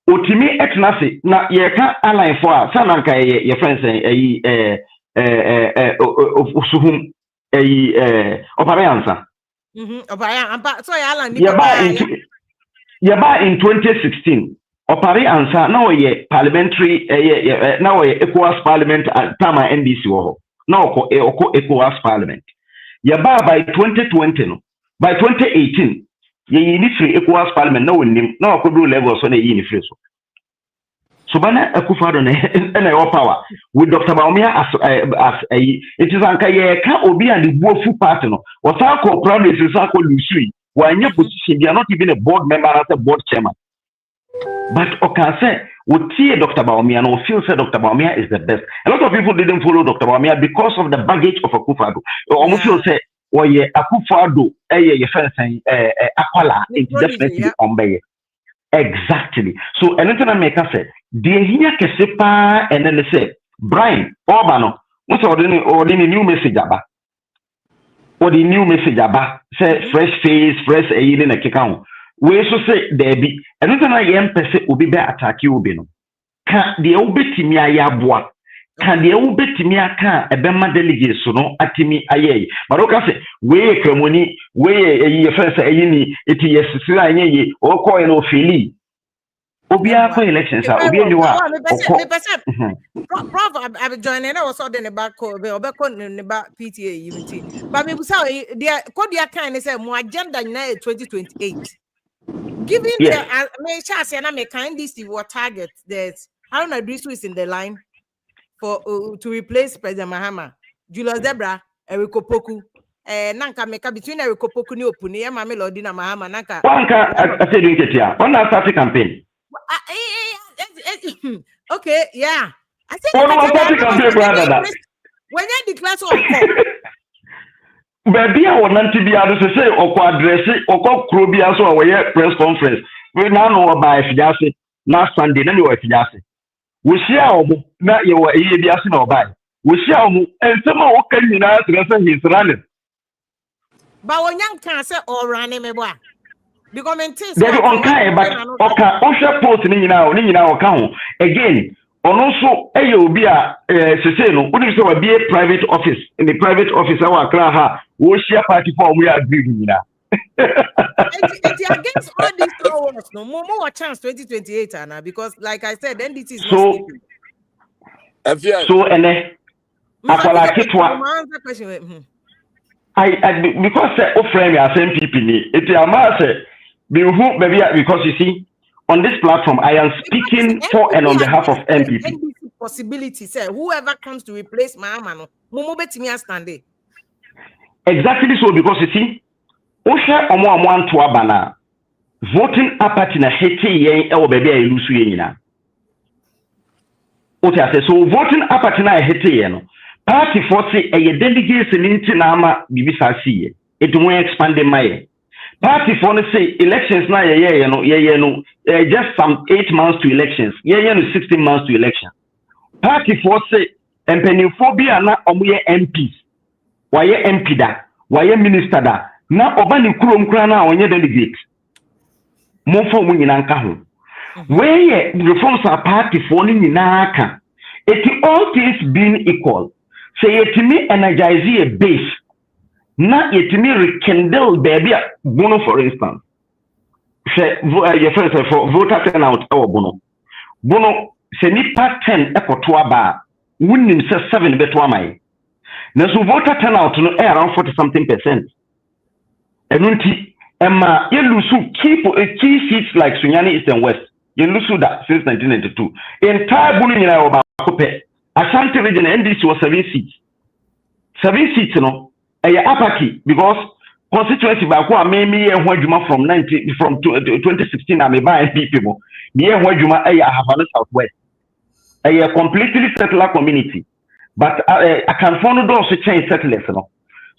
Otimi etnase na ye ka align for a sananka ye friends osuhum opariansa. So Alan yaba in 2016 opari ansa na oye parliamentary na oye ECOWAS parliament tama NDC wo na oko ECOWAS parliament yaba by 2020 no by 2018 ye yini free ECOWAS parliament na wonim na okodu level so na yini free so bana Akufo-Addo na your power with Dr. Baumia as it is anka ye ka obi and the buofu party no wasa ko promise sa ko lusui wanye position they are not even a board member as a board chairman. But okay, say we see Dr. Baumia and we feel say Dr. Baumia is the best. A lot of people didn't follow Dr. Baumia because of the baggage of Akufo-Addo. We feel say oye Akufo-Addo your friend saying akwala it's definitely on exactly. So anything I make us say the here kesepa and then they say Brian Obano what's ordinary new message about or the new message about say fresh face fresh in a kikao we so say there be anything I am person will be attack you be no can the obetimi ayaboa can the obetimi aka ebema delegates so no atimi aye but okay say we kremoni we ye first ayini it yes sira anye o ko e no fili obia for elections obi anywa prof I joining I was on the back obeko ne ba PTA unity but me say the dia kind say mo agenda na 2028 Given Yes. the NDC will target that Haruna Drisu is in the line for to replace President Mahama, Julius Zebra, Eriko Poku, Nanka Meka between Eriko Poku ni Opuni, Mame Lodina Mahama, Nanka. I said you get here. On that starting campaign. Okay, yeah. I think when you declare so baby, I want to be able to say or address it or call Krobia so a press conference. We now know about Fidasi last Sunday, then you were Fidasi. We see how not you were a or by. We see how and some more can you now he's running. But when young cancer or running me, because they're on kind, but okay, Osha post now account again. And also, will be a Seseno, what is our be a private office in the private office our Kraha, we share party for we are agreeing now. It's against all these awards, no more chance 2028, Anna, because like I said, then this is so and I because frame as NPP, it's a mass because you see. On this platform, I am speaking for and on behalf of NPP. Possibility, sir. Whoever comes to replace Mahama, stand. Exactly so, because you see, Osha Omo to Abana voting apart in a hete or baby lusu yena. So voting apart in a hete party for say a delegation into Nama Bibisasi. It won't expand my. Party for say elections now, just some 8 months to elections, 16 months to election. Party for say empenophobia na omuye MPs, why MP da, why minister da, na obani kurom kra na onye delegate. Mofo mu nyina nka ho. Where reforms are party for ni nyina aka. It all things being equal. Say it me energize a base. Na yetimi rekindle baby bono, for instance. Say your friends for voter turnout our bono se nipa 10 ekotoa ba winning se 7 betwa mai na so voter turnout no around 40-something%. Enunti emma ye lusu key seats like Sunyani East and West ye lusu that since 1992 entire bono nyina oba kope Ashanti region NDC was 7 seats. 7 seats no apathy because constituency back one maybe from 2016 I may buy people me I have a Southwest a completely settler community but I can follow those to change settlers no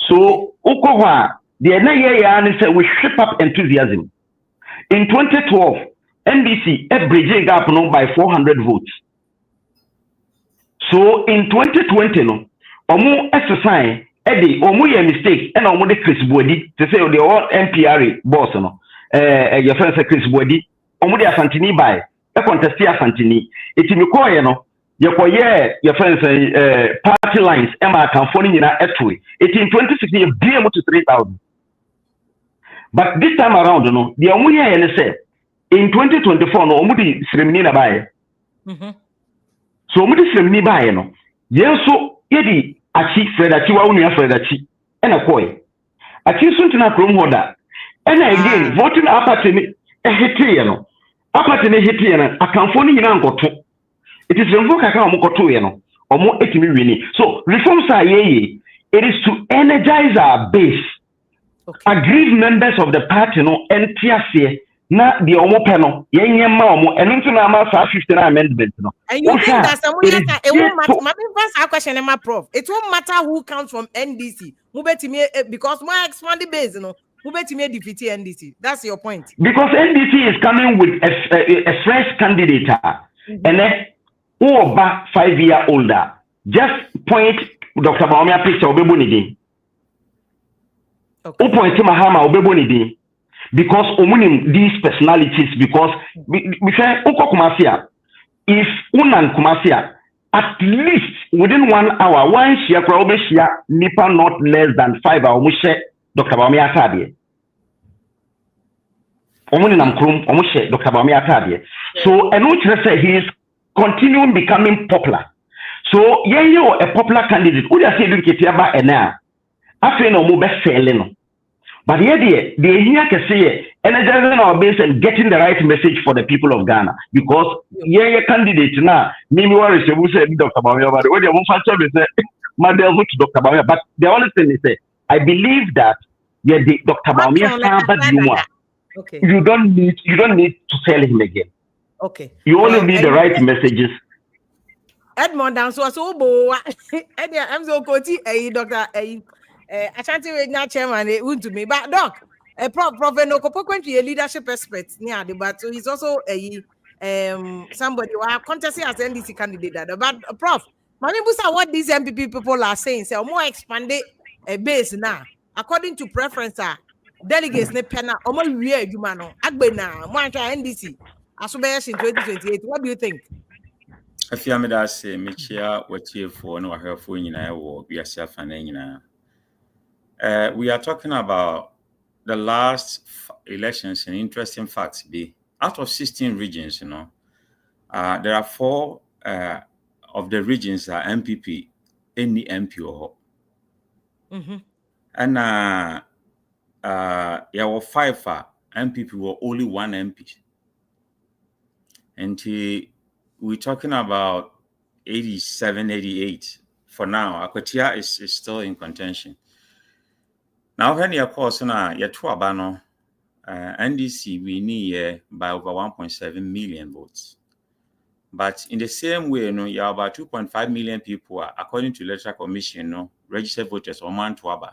so Okowa the next year we shape up enthusiasm. In 2012 NBC bridging gap no by 400 votes. So in 2020 no omo exercise Eddie, omuye mistake, and omo de Chris Bodi to say the all NPR boss no. Your friend say Chris Bodi, omo de Asantini by a contest Asantini. It me call no. Your friend say party lines. Emma can phone in a etui. It in 2016 you be able to 3,000. But this time around no, the omuye and say in 2024 no omo de ceremony na buy. So omo de ceremony buy no. Yes so yedi. Achi Fredachi wa unia Fredachi ena koi achi suntina krom hoda ena again voting apart ni hete no apart ni hete na akamfo ni nyina nkoto it is remvo kaka omo koto ye no omo etimi wini so reforms are ye it is to energize our base. Aggrieved members of the party no entiase na the omo peno yenye ma omo enu ntu na ma sa 59 amendment no and you think that someone it won't matter my first question my prof it won't matter who comes from NDC because my expanded base no mubetimi defeat NDC. That's your point, because NDC is coming with a fresh candidate and then over 5 year older. Just point Dr. Baumia picture obebonidi point Mahama obebonidi because omunim these personalities because we say uko kumasia if unan kumasia at least within 1 hour one share crowd share nipa not less than 5 hours we share Dr. Baumia Tabie omuni namkrum omu share Dr. Baumia Tabie so and which say he is continuing becoming popular so yeah a popular candidate who they say look at ena afi no mo be sele no But here, the here can say energizing our base and getting the right message for the people of Ghana. Because yeah, candidate now, maybe what is Dr. Bawumia, but when you want to say, Madam to Dr. Bawumia, but the only thing is that I believe that yeah, the Dr. Bawumia okay. you don't need to tell him again. Okay. You only need the right messages. Edmond and so bo I'm so koti Dr. Ashanti Regional Chairman to me, but doc Prof no a leadership expert near the but so he's also somebody who are contesting as NDC candidate but Prof Mami Busa, what these NPP people are saying say more expanded base now according to preference delegates ne pena omo wie adwuma no agbena mo antwa NDC asobeye in 2028. What do you think? If you made us say, Michia, what you for no hair for you or we are self and we are talking about the last elections and interesting facts be out of 16 regions, there are 4 of the regions are NPP, any MP or and there were 5 NPP were only 1 MP. And we're talking about 87, 88 for now. Akwatia is still in contention. Now, when you call your Tuabano, NDC, we need by over 1.7 million votes. But in the same way, you have about 2.5 million people, according to the Electoral Commission, registered voters or man Tuaba.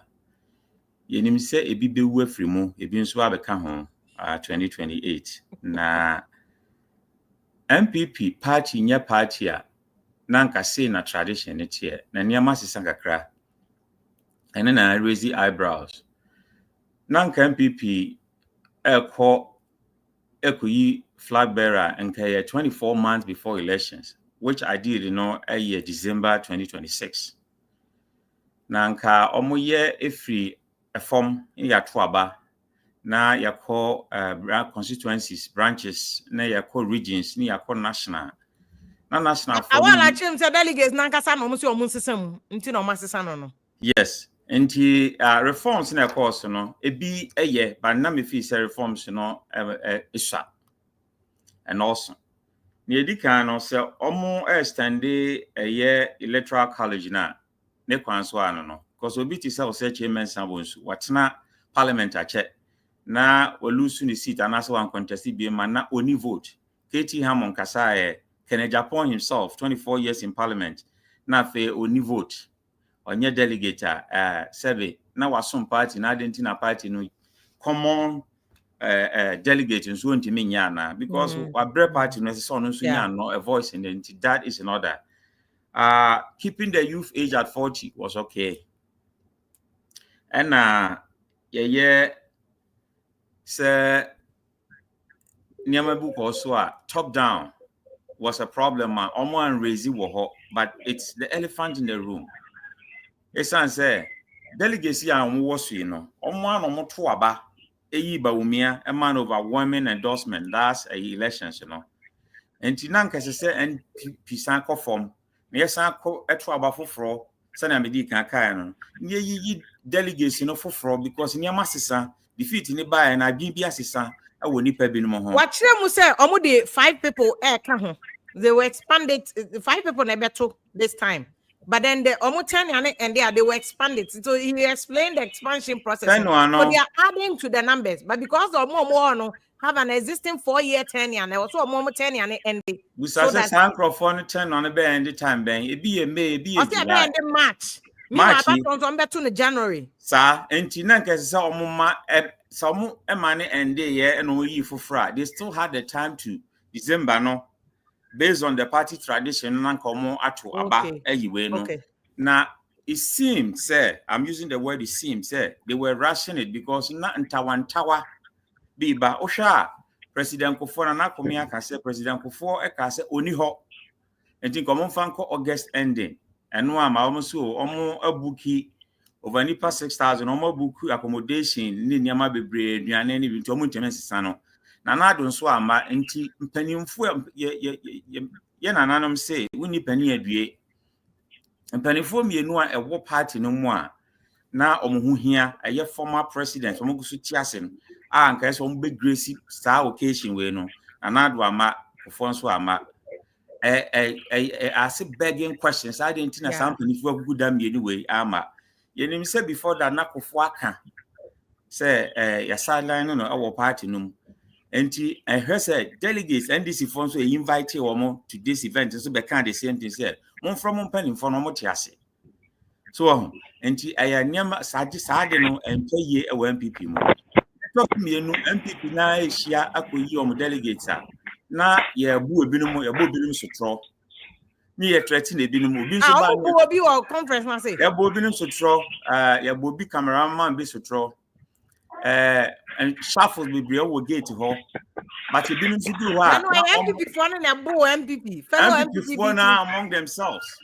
You say a big way free mo, a bin swab 2028. Na NPP party nya party nanka say na tradition it here na niama sisangakra and then I raise the eyebrows nanka NPP ekoyi flag bearer and 24 months before elections, which I did a year December 2026 nanka omoye efri a form in ya tuaba na ya call constituencies branches na ya call regions ni ya call national national for delegates nankasa no musi omun sesam nti no masesa no. Yes, nti reforms na course no ebi eye but na me feel say reforms no isha and also na edika no say omo extend electoral college na ne kwanso ano no because obi ti say o say chairman sabonsu watena parliament ache na olusu ni seat anase wan contest bi ma na oni vote KT Hammond kasa Kenneth Japan himself, 24 years in parliament, na fe oni vote, onye delegate survey, na wasum party, na identina party no common delegate in so ntimi nya because our party no so no so nya no a voice in the that is in order. Keeping the youth age at 40 was okay. And say nyama book also top down was a problem. Omo raise but it's the elephant in the room. It's say delegacy was omo no to aba eyi Bawumia a man overwhelming endorsement last elections and tinanka say NPP san form na san ko eto aba foforo say na medi kan kai no yi delegacy no foforo because nyama sesa defeat ni buy na bibia sesa e wo nipa bi no ho what mu say omo de 5 people ka ho. They were expanded 5 people never took this time. But then the almost 10 and they were expanded. So he explained the expansion process. So they are adding to the numbers. But because of more have an existing 4-year tenure and also more tenure and we so that microphone 10 on a band the time bang it be a May be a March. March on January. Sir, and Tinanka some money and day and only for Friday. They still had the time to December no. Based on the party tradition, now it seems, sir, I'm using the word it seems, sir, they were rushing it because not in Tawa Biba Osha, President Kufuor na Nakomia can say President Kufuor can say Oniho, and think common Fanko August ending, and no I'm almost almost a bookie over nipa 6,000 almost book accommodation, Ninyama Bebre, Nian, even Tomutemesano. Nana don't so ama nti mpanimfo ye nananom say woni pani adue mpanimfo mienu a ewo party no mu a na omo hia eye former president omo gusu tiasen anka eso omo be grace star occasion we no anado ama ofonso ama ase begging questions I didn't na something if we good am anyway ama yenim say before that na kofo aka say ya sideline no our party no enti I heard say delegates NDC fonso invite omo to this event so be can the same thing say mon from pen for no mo tiase so enti aya niam sade no empeye e NPP mu top mienu NPP na ehia akoyi omo delegates a na ye bu ebinum sotro ni ye threaten ebinum obi so ba obi wo conference na say ye bu ebinum sotro ye bu obi cameraman be sotro and shuffles be bre wo gate ho but ebinum so do ha no NPP for na bu NPP fellow NPP for now among themselves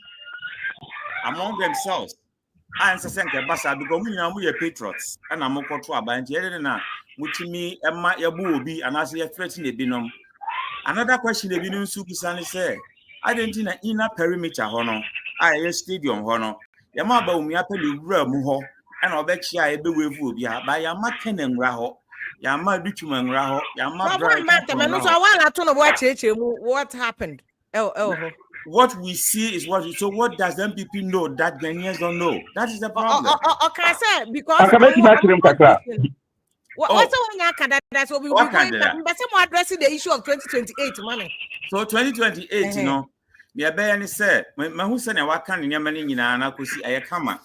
and say nke basa because we na we patriots and am koto abanti ye na mutimi emma ye bu obi anase ye threaten ebinum. Another question they been Subisani say, I didn't in inner perimeter hono, I stadium hono, Yamaba Umiapeli Muho, and I'll bet you I be with you by Yama Ken and Raho, Yama Bituman Raho, Yama what happened? What we see is what so what does MPP know that Ghanaians don't know? That is the problem. Okay, I said because what's that's what we will be going back. But someone addressing the issue of 2028 money. So 2028, you know, the Bayani said, Mahu said, I can't in Yamani and I could see a kama.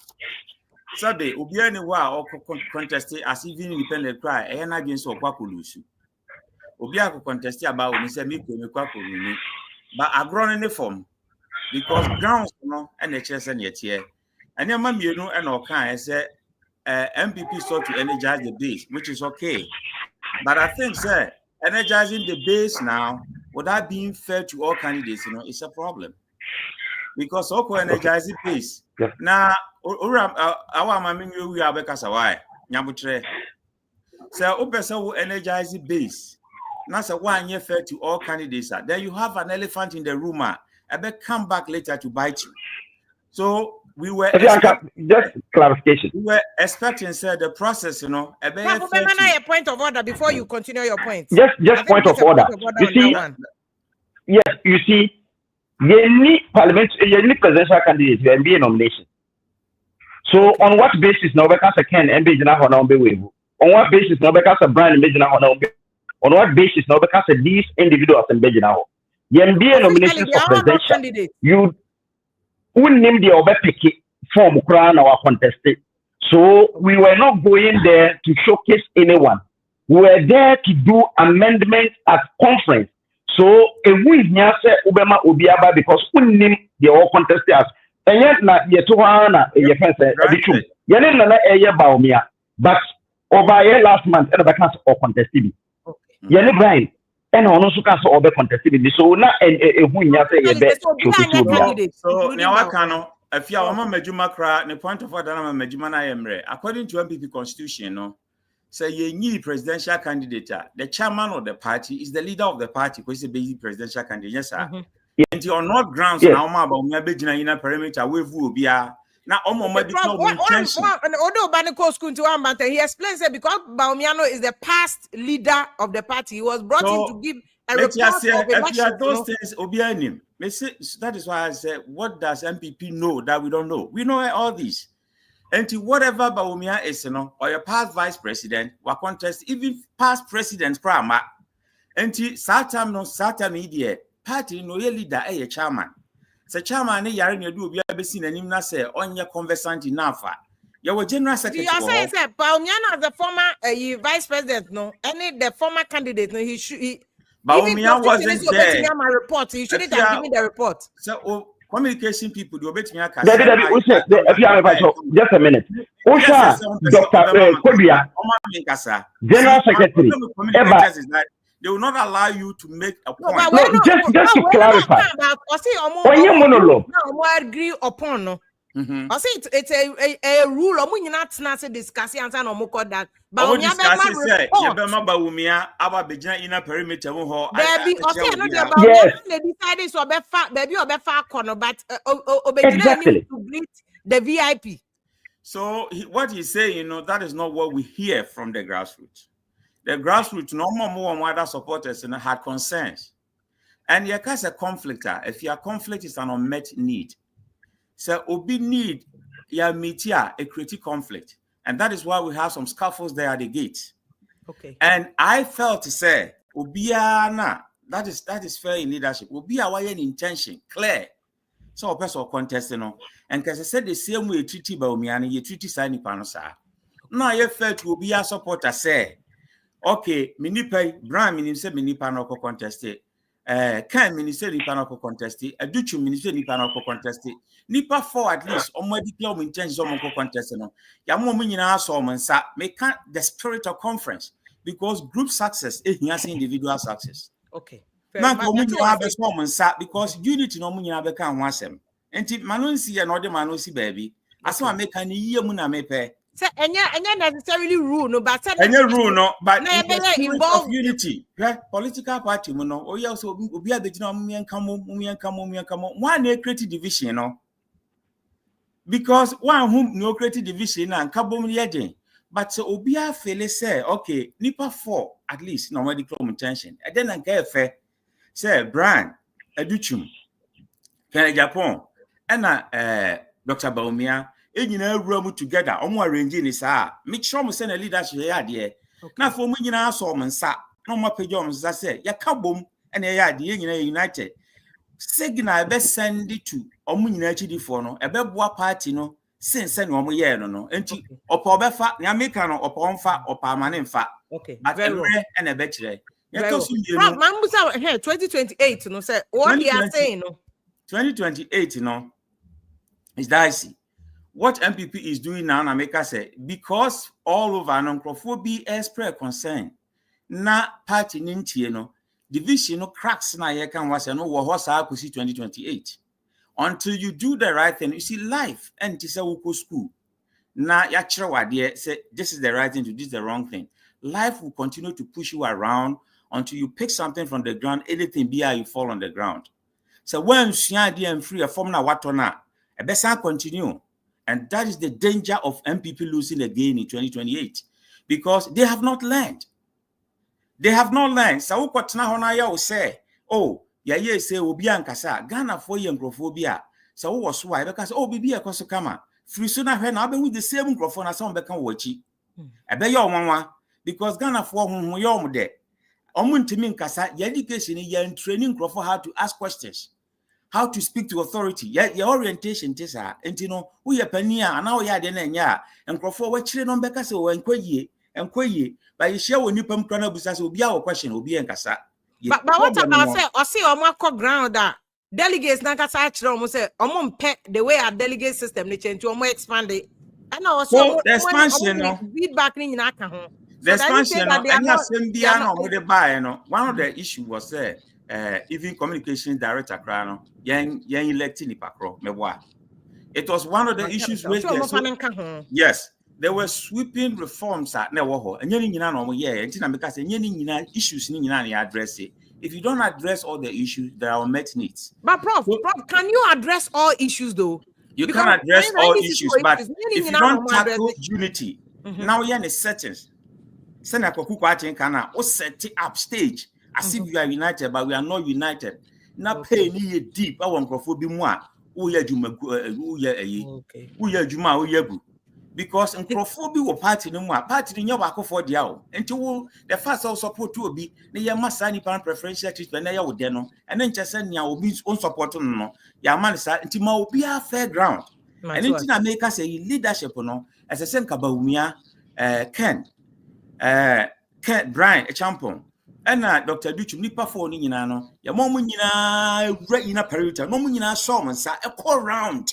So they will be anywhere or contested as even independent cry, and against or Quakulusu. Obiako contested about when he said, Mikwaku, but I grown in the form because grounds, you know, and the chess and yet here. And your mum, you know, and all kind, I said, MPP sought to energize the base, which is okay. But I think, sir, energizing the base now, without being fair to all candidates, you know, it's a problem. Because Oko energize the base. Now, our mammy, we are because why? Yamutre. So, Opesa will energize the base. Now, so 1 year fair to all candidates. Then you have an elephant in the room. I bet come back later to bite you. So, we were just clarification. We were expecting, sir, the process, you know. A point of order before you continue your point. Just point of order. You see, yes, you see, you need presidential candidates, you be a nomination. So on what basis now because I can and be now on what basis now because a brand on what basis now because these individuals and be now you be a nomination for presidential. You wouldn't name the other picky form crown or contested. So we were not going there to showcase anyone. We were there to do amendments at conference. So a we nyase Obama Obiaba because we name the all contested as and yet na yetuana a fence a true. Yanin na baumia, but over here last month and the cancer or contested. Yanni Brian. And also cancel all the contested. So now a winner say so now I cannot. If you are Majuma Kra, the point of order, Majumana Emre, according to MPP Constitution, no, say you need presidential candidate. The chairman of the party is the leader of the party, who is a basic presidential candidate. Yes, sir. And you are not grounds now about me in a perimeter with Wubia. Now, although Baniko school to one, he explains that because Baumiano is the past leader of the party, he was brought in to give a report of elections. Those things, Obianim. That is why I said, what does MPP know that we don't know? We know all this. And to whatever Baumia is, you know, or your past vice president, or contest, even past president, Prama, and to Sata media party, no leader, a chairman. So chairman, you do be able to see an say on your conversant enough. You were general secretary. You say, Baumiano, the former vice president, no, any the former candidate, no, he Baumia wasn't there. My report. You shouldn't have given the report. So, communication people do bet me. Just a minute. Osha, Dr. Kobia, General Secretary. They will not allow you to make a point. No, just to clarify. I agree upon no. I say it's a rule. I'm not discussing and saying that. But we have our Bejan in a perimeter. Baby, they decided so baby or far corner, but exactly to greet the VIP. So what he's saying, you know, that is not what we hear from the grassroots. The grassroots, no more other supporters, you know, had concerns. And you can say conflict. If your conflict is an unmet need, so obi need ya meet here a creative conflict, and that is why we have some scaffolds there at the gate. Okay. And I felt to say obiana that is fair in leadership. Obia why an intention clear. So a person contest, you know, and because I said the same way treaty by me and you treaty signing panosa. Now you felt to be a supporter say, okay, minipa brand minister minipa no contest it. Can minister nipa no contest it. A duchu minister nipa no contest it. Nipa 4 at least on my declare intentions on contest no. Ya mo nyina so man sa make the spirit of conference because group success is individual success. Okay. Now because unity no munyina be kan ho asem. Enti manonsi e no de manonsi baby. Asem a make an ye mu na mepe. So enya necessarily rule no, but Any rule no, but na in the spirit involved of unity. Yeah, political party mu no. Oh yeah, so obi abegina mumienka one e create division no. Because one whom no create division na nkabom yeden. But so obi a feel say okay, nipa 4 at least no medical intention. And then nka efe say brand educhum. Can Japan and Dr. Baumia enyina awura mu together omo arrange ni saa make sure mo say na leadership ya de na for mo nyina so mo nsa na mo page om nsa say ya ka bom na ya de nyina united signal be send to omo nyina chidi for no e be boa party no since na omo ye no enti opa obefa na make no opa onfa opa amane mfa okay but every and e be kire ya to so you know man musa 2028 no say what they are saying no 2028 no is dicey. What NPP is doing now, Nameka say, because all over non-crophobia express concern, na party ninti no division no cracks na ye can was no wohosa akusi 2028. Until you do the right thing, you see life and tisa wuko school. Na ya chere wade say this is the right thing to do, this is the wrong thing. Life will continue to push you around until you pick something from the ground, anything be you fall on the ground. So when you and free a form na watona, a besa continue. And that is the danger of NPP losing again in 2028 because they have not learned. They have not learned. So what now will say, oh, yeah, say obi ankasa Ghana for yengrophobia. So was why because oh bibi akoso kama. Free sooner when I be with the same microphone as some bekan wachi. I be your mama because Ghana for whom you de. Omuntimi nkasa education yen training for how to ask questions. How to speak to authority. Your orientation tisa. And you know, who ya pania and now ya denya and crofo what children on Becca so and quay. But you share when you pump crana busas will be our question will be and cassa. But what about say or see on my ground that delegates nakasa almost say pet the way our delegate system they change to expand it. And also the expansion feedback in the expansion and one of the issues was even communication director crano yang electing Nipakro mewa. It was one of the issues raised there. So, yes, there were sweeping reforms at Newaho and because issues address it. If you don't address all the issues, there are unmet needs. But Prof, can you address all issues though? You can address all issues, but if you don't tackle unity, now you're in a settings. Send a kuku kana or set up stage. As if we are united, but we are not united. Not pay me deep. I want to be more. Because in Crawford will party no more. Party in your back for the hour. Until the first also support to be the Yamasani pan preferential treatment, and then just send your own support no. Yamansa until ma be a fair ground. And until I make us a leadership no as a sen Kabaumia, Ken Brian, a champion. And Dr. Duchu nipa for ni nyina no ya momu nyina right in a perimeter no mu nyina so sa a call round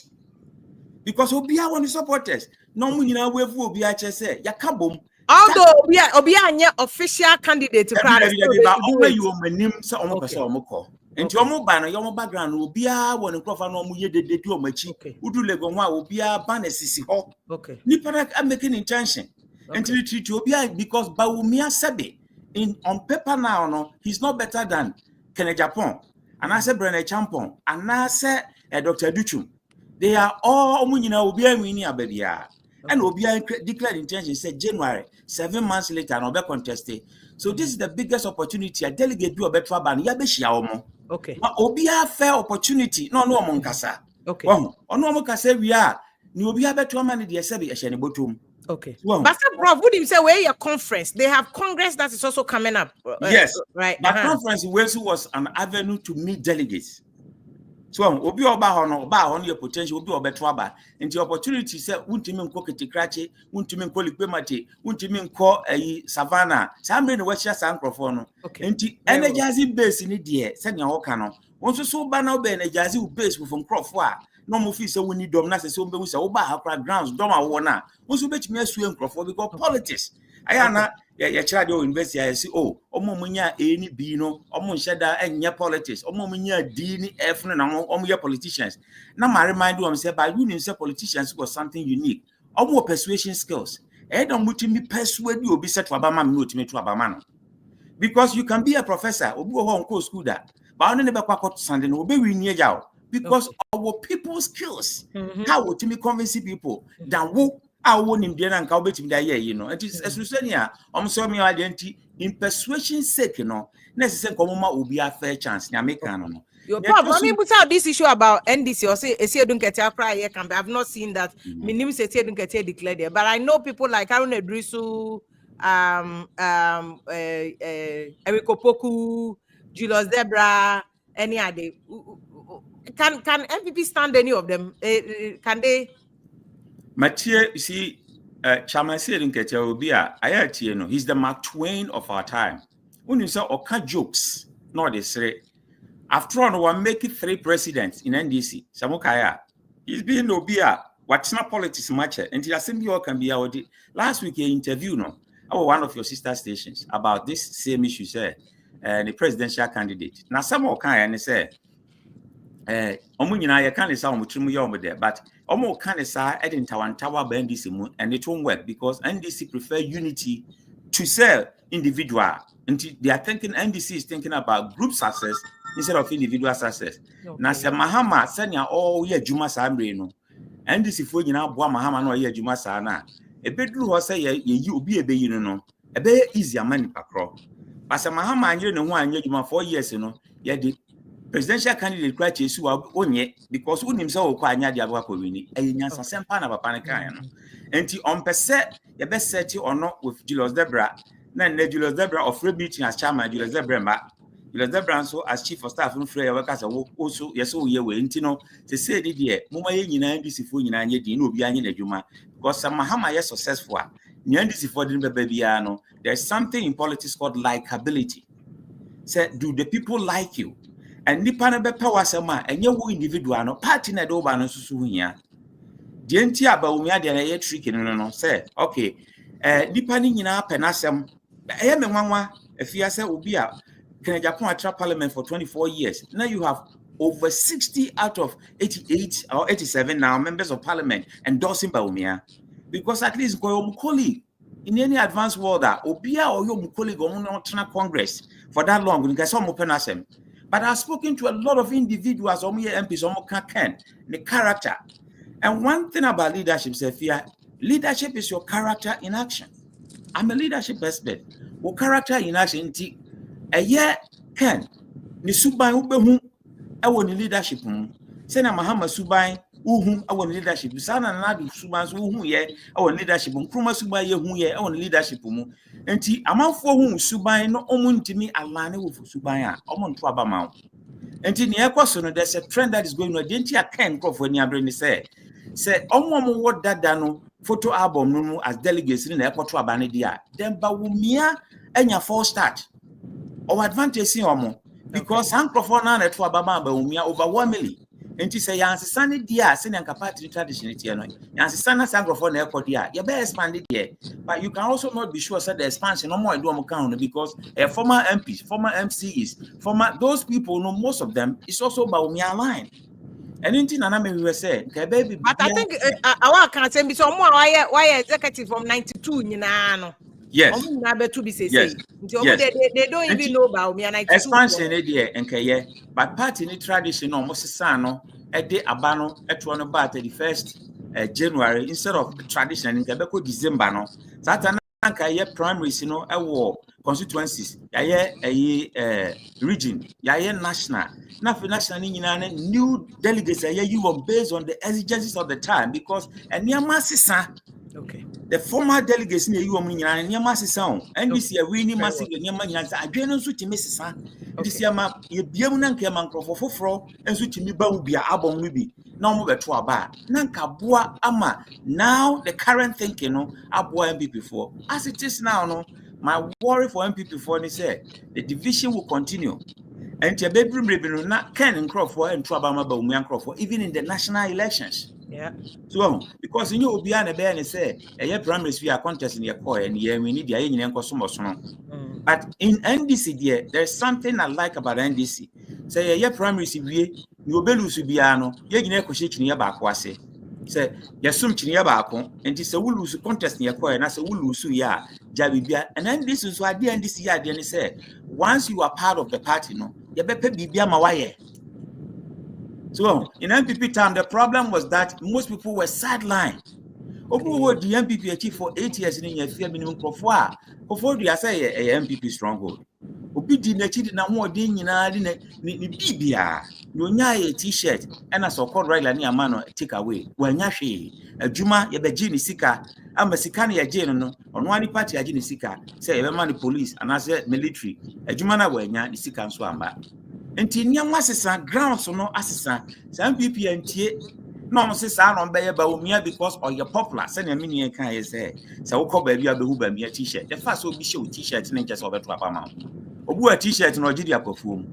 because obi a want supporters no mu nyina wefu obi a che say ya kabom although obi anya official candidate to crowd you manim say omo pese omo ko enti omo ba no your background obi a won nkrofa no omo ye dededu omachi udu lego ho a obi a ban asisi ho nipa na making intention enti treat obi a because Baumia Sebe on paper now, no, he's not better than Kenneth Japan, and I said Brené Champon, and I said Dr. Duchum. They are all munina will be a mini ababia. And Obia declared intention, said January, 7 months later, and Obe contested. So this is the biggest opportunity. A delegate do a better ban, Yabeshi Aomo. Okay. Obia fair opportunity. No, Monkasa. Okay. Well, on Monkasa, we are. You be a better man, the Sebi, a bottom. Okay. Well, but Prof, would you say where your conference? They have Congress that is also coming up. Yes. Right. But conference in Wales was an avenue to meet delegates. So obi oba on your potential obi obetwaba and the opportunity say untimi nko ketikrache untimi nko likwemate untimi nko savannah sambre no wachia sankrofo no enti energizing base ni de se nya woka no wonso so ba na oba energizing base from crofo a no mo fi say woni dom na se so mbewu say oba hakra grounds dom a wo na wonso betimi asu enkrofo because politics ayana ya chira de university I say omo munya A ni B no omo nsheda enya politics omo munya D ni F no na omo ya politicians na ma remind you say by you say politicians was something unique omo persuasion skills don't mutimi persuade you obi set to abama me otimi to abama no because you can be a professor obi ho on school that but only never kwakot sande no obi wi nie yawo because our people skills how would me convince people than who I won't him there and cow bet him there, you know. It is as you say here, so me identity in persuasion sake, you know. Necessary Komoma will be a fair chance. No. Your problem. I mean, put out this issue about NDC or say don't get a prior campaign. I've not seen that. Minimum say don't get declared there, but I know people like Aaron Edrisu, Eric Opoku, Julius Debra, any other. Can NPP stand any of them? Can they? Mathieu, you see, Chairman said in Cathedral, he's the Mark Twain of our time. When you say Oka jokes, no, they say, after all, we're making 3 presidents in NDC. Samukaya, he's been Obia, what's not politics much, and the assembly can be out. Last week, you interview, no, our one of your sister stations about this same issue, sir, the presidential candidate. Now, some Okaya, and they say, Omunyina, you can't say I'm there, but Omo can say I didn't tower by NDC and it won't work because NDC prefer unity to sell individual. And they are thinking NDC is thinking about group success instead of individual success. Now, say Mahama send ya all year Juma Sambre no. NDC for you now, boy Mahama no year Juma Sana. A bedroom was say you be a bay no. A bay easier money pakro. But say Mahama and you know one year Juma 4 years, you know, yeah, the presidential candidate cry chesu onye because who himself kwa anya dia bwa wini enyansa sempa na papa ne kan no enti on pese ye be set ono with Julius Debra na Julius Debra of meeting as chairman Julius Debra mba Julius Debra so as chief of staff no free ya waka so also yeso ye we enti no se say di de moma ye nyina ndisi fo nyina anye di na obi anye na dwuma because Mahama ye successful nya ndisi fo di beba bia no there's something in politics called likability. Say do the people like you? And nipa na be power sama enye wo individual no party na do ba no susu hia de enti aba umi ade na ye trick no say okay nipa ni nyina pe na asem eye me nwanwa afia say obi a can Japan attract parliament for 24 years now you have over 60 out of 88 or 87 now members of parliament endorsing Baumia because at least go colleague in any advanced world that obi a or your colleague on not Congress for that long you guys some open asem. But I've spoken to a lot of individuals, MPs, the character. And one thing about leadership, Sophia, leadership is your character in action. I'm a leadership expert. Your character in action, a year can. Ni subai ubehu, I want leadership. Sena Mahama subai, I want leadership. Sana nadu subai, ye, I want leadership. Kruma subai, ye, I want leadership. Enti amanfo hu suban no omuntimi alane wo suban a omonto abama enti ne ekoso no there's a trend that is going on enti akan crofo ni abre ni say omom wo dada no photo album no as delegates ni na ekoto abane dia dem ba wo mia anya full start or advantage in omo because han crofo na to abama ba wo mia over 1 million enti say yansesa ne dia se nka party tradition tie no yansesa na sangrofo na ekodia ye be expand there but you can also not be sure that the expansion no more do am count because former MPs former MCs former those people no most of them is also about me align and enti na me we say okay baby but I think our can say be so more why executive from 92 nyina no yes yes they don't even know about me 92 expansion there enkaye but party ni tradition no mo sesa no e de abano eto no ba 31st January instead of traditional in Quebec December no. Satan anka ye primaries no constituencies ya region ya national na for national new delegates you based on the exigencies of the time because okay. the former delegates in the UM and this year we need massive adwene nso timi sesa this year ma ye biam na nka man krofofofro nso timi ba ubia abon no bi na omo beto aba na nka boa ama now the current thinking no aboa MPP for as it is now no my worry for MPP for ni say the division will continue and your bedroom no na ken nkrofo and trouble ma ba umia nkrofo even in the national elections. Yeah. So because you will be an and say a primaries we are contesting your core and we need the but in NDC there's something I like about NDC. Say a primaries we you be lose biano, ye near back was say yasum chinia baako and it's a will lose contest near core and as a will lose ya jabibia and then this is why the NDC then say once you are part of the party no you better be mawaye. So in NPP time, the problem was that most people were sidelined. Over the NPP achieved for 8 years in a fear minimum before they say a NPP stronghold. Obi di nechi na ho odin nyina ni bibia no nya a t-shirt and as called right la near man take away wanya hwe adwuma ye beji ni sika ama sika na ye je no ono ani party age ni sika say ye man police and as military adwuma na wanya ni sika nso amba. Enti nyam asesa grounds no asesa some people antie no mo sesa no be ba omia because or you popular say na mini kan ye say wo ko ba bia be hu ba mia t-shirt the first obi show t-shirt na just obeto apama obu a t-shirt no gidi akofuom.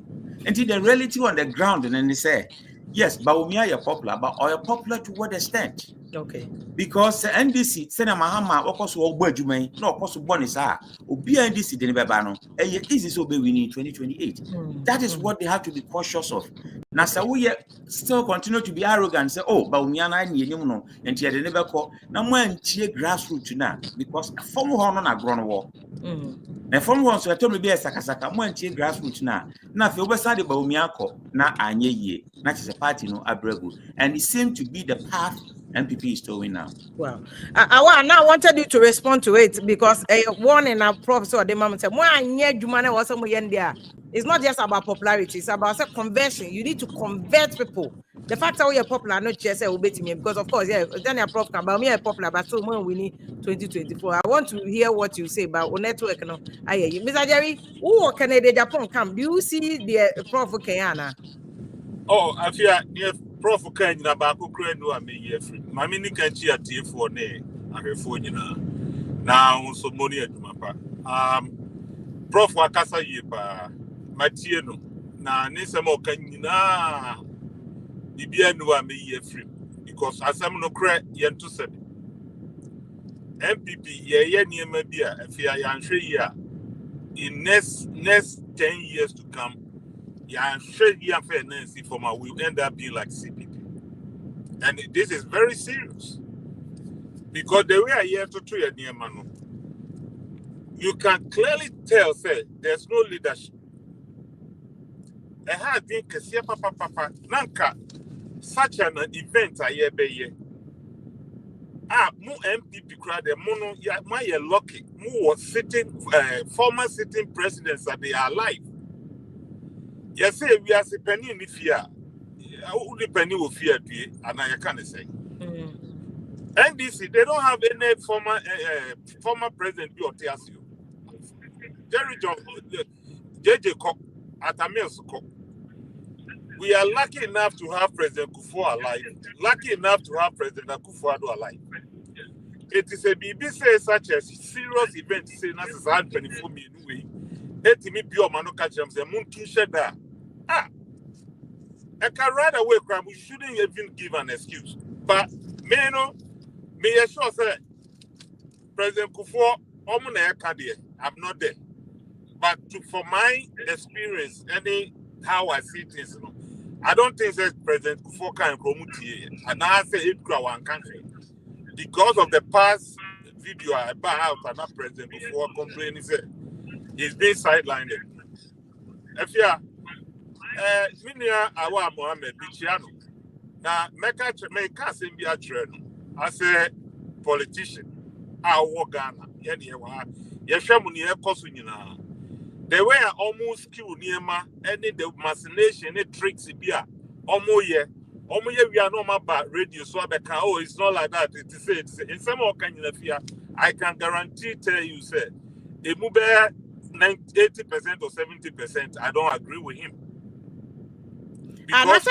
Enti the reality on the ground and they say yes ba omia you popular but or you popular to what extent. Okay. Because NDC sena mahama okoso ogbo adwuman na okoso bonisa obi NDC de ne beba no easy so be winning 2028. That is what they have to be cautious of. Now so we still continue to be arrogant say oh ba umia na ni enim no enti de ne beko na mo antie grassroots na because form ho no na gro no wo na form ho so to me be sakasaka mo antie grassroots na fe obesa de ba umia ko na anye yie na chese party no abragu and it seemed to be the path NPP is doing now. Wow. I now wanted you to respond to it because a warning our professor the mama said, it's not just about popularity, it's about conversion. You need to convert people. The fact that we are popular, not just obey me, because of course, yeah, then a prof can about me a popular, but so when we need 2024. I want to hear what you say about network. No, I hear you. Mr. Jerry, who can the Japan come? Do you see the Prof Kayana? Oh, I fear if Prof Kayana Baku Krenu, I mean, if Mamini can cheer tea for nay, I have for you now. So money at Mapa. Prof Wakasa Yepa, Matieno, na Nisamo Kanyina, Ibianua me ye free because as I'm no credit yen to say NPP ye near media if you are sure in next 10 years to come, yeah, sure yeah fairness for my will end up being like CPP. And this is very serious because the way I hear to treat near Manu, you can clearly tell say there's no leadership. I had think papa nanka such an event I hear be mu MPP crowd the mono ya my lucky mu was sitting former sitting presidents that they are alive. Yes, say we are penny in fear. Only penny will fear and I can't say. NDC they don't have any former president or TSU. Jerry John JJ Cock at Amils Cock. We are lucky enough to have President Kufuor alive. Lucky enough to have President Akufo-Addo alive. It is a BBC such a serious event. Say that is hard for me anyway. It me pure mano catch them. Say moon to shed that. I can right away crime. We shouldn't even give an excuse. But me no, me sure say President Kufuor, I'm not there. But for my experience, how I see things, you know, I don't think that President Kufuor can promote here. And I say it grow one country. Because of the past video I bought out and not President Kufuor complaining, he's being sidelined. If you are, Minia Awa Mohammed Bichiano, now make us in be a trend. as a politician, our Ghana, the way I almost kill Niema, any the machination, any tricks, beer, we are not about radio, so it's not like that. It's in some kind of fear. I can guarantee tell you, say, a move 80% or 70%, I don't agree with him. And that's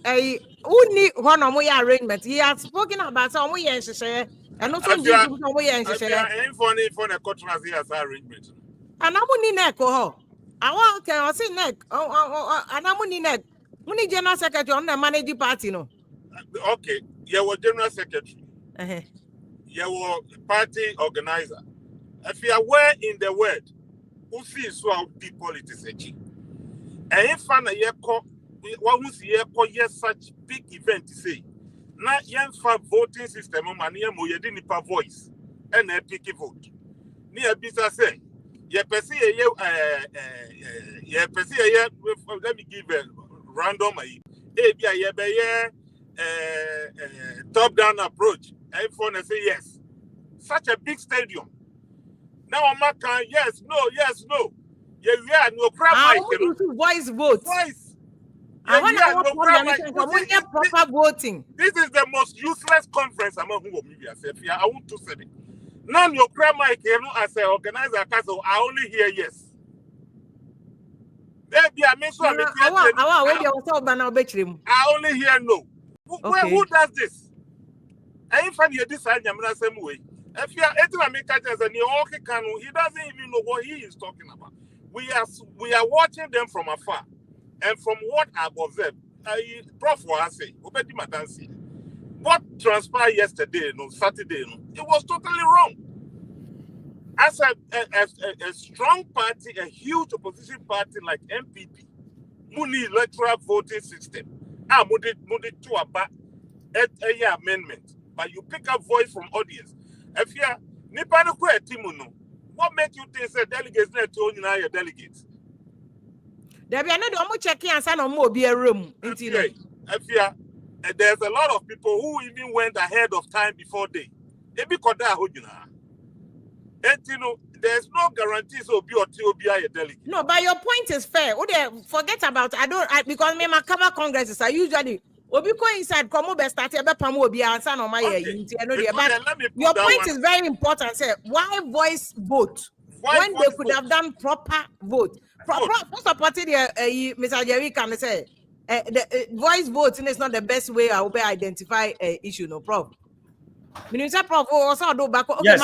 a only one of my arrangement. He has spoken about some way and share, and also some way and share. Funny for the controversy as arrangement. And I'm on neck, oh, I want to say neck, and I'm on neck. Only general secretary on the managing party, no. Okay, you were general secretary. You were party organizer. If you are well in the word, who sees so deep politics, and if one who see such big event to say, not young for voting system, man, you didn't have voice and a picky vote. Near Bisa say, let me give a random top down approach. Everyone say yes. Such a big stadium. Now I'm can yes, no. Yeah, no crap. Voice vote. Voice. I want to proper voting. This is the most useless conference among whom I want to say it. Now your crap, as an organizer, I only hear yes. I only hear no. Who does this? I find you decide the same way. If you are he doesn't even know what he is talking about. We are watching them from afar, and from what I've observed, Prof was saying, what transpired yesterday, Saturday, it was totally wrong. As a strong party, a huge opposition party like NPP, Muni electoral voting system, Muni to about a amendment, but you pick up voice from audience. If you are Nipano Timuno, what makes you think that delegates need to own your delegates? There be another one checking and sign on more be a room. If you are, there's a lot of people who even went ahead of time before they. There's no guarantees of be a delegate. No, but your point is fair. Forget about because me Makama congresses are usually Obi go inside come be start ebe pam obi answer no my your point is very important. Say why voice vote when they could have done proper vote. Supported Mr. Jerry can say the voice voting is not the best way I will identify issue, no problem. Minister Prof also do back. Okay, yes.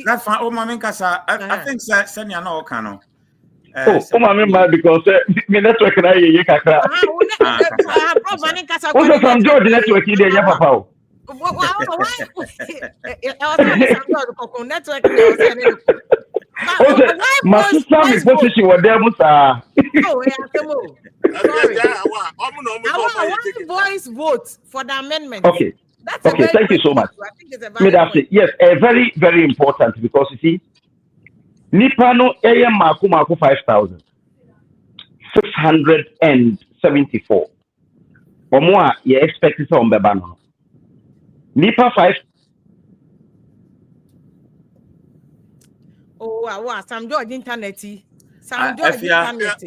That's fine. I think Senya no Okano. Because me network na ye kakra. Prof from George network ide ya papa. My sister position was there, Musa. Voice vote for the amendment. Okay. Okay, thank you so much. Yes, very, very important because you see, Nipano AM Maku 5,674. Or more, you expect it on Bebano. Nipa 5. Oh, wow, some George internet. Some George internet.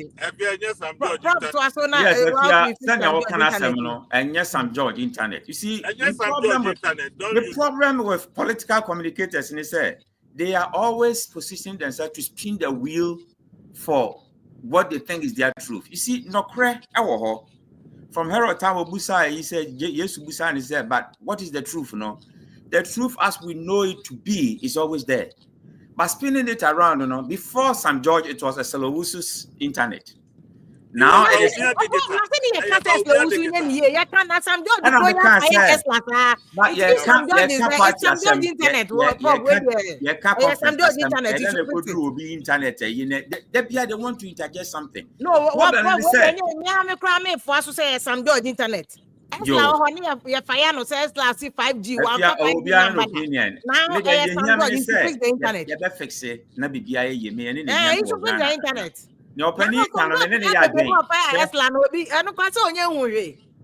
Yes, some George internet. You see, the problem with political communicators is that they are always positioning themselves to spin the wheel for what they think is their truth. You see, Nokre Ewoho from Herod Tawo Busa, he said, yes, Busa, and he said, but what is the truth? No, the truth as we know it to be is always there. But spinning it around, before St. George, it was a Selowusu's internet. Now it is. They want to interject something. No, what St. George internet. Your says 5G.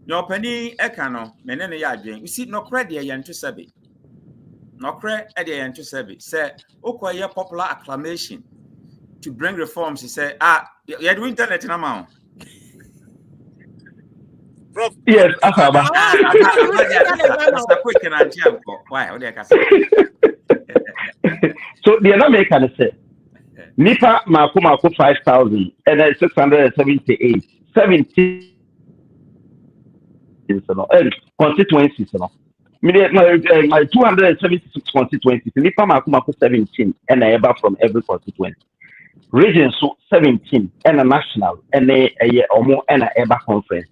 Your penny ekano, menene yadwen. You see, no credit yan to sabi. No credit yan to sabi. Say, okay, popular acclamation to bring reforms. He said, you're doing internet in amount. Prof. Yes, Asaba. Quick and why? So the other maker say, Nipa Makumako 5,000 and then 678, 17 constituencies. My 276 constituencies, Nipa Makumako 17 and a from every constituency. Region so 17 and a national and a omo and a EBA conference.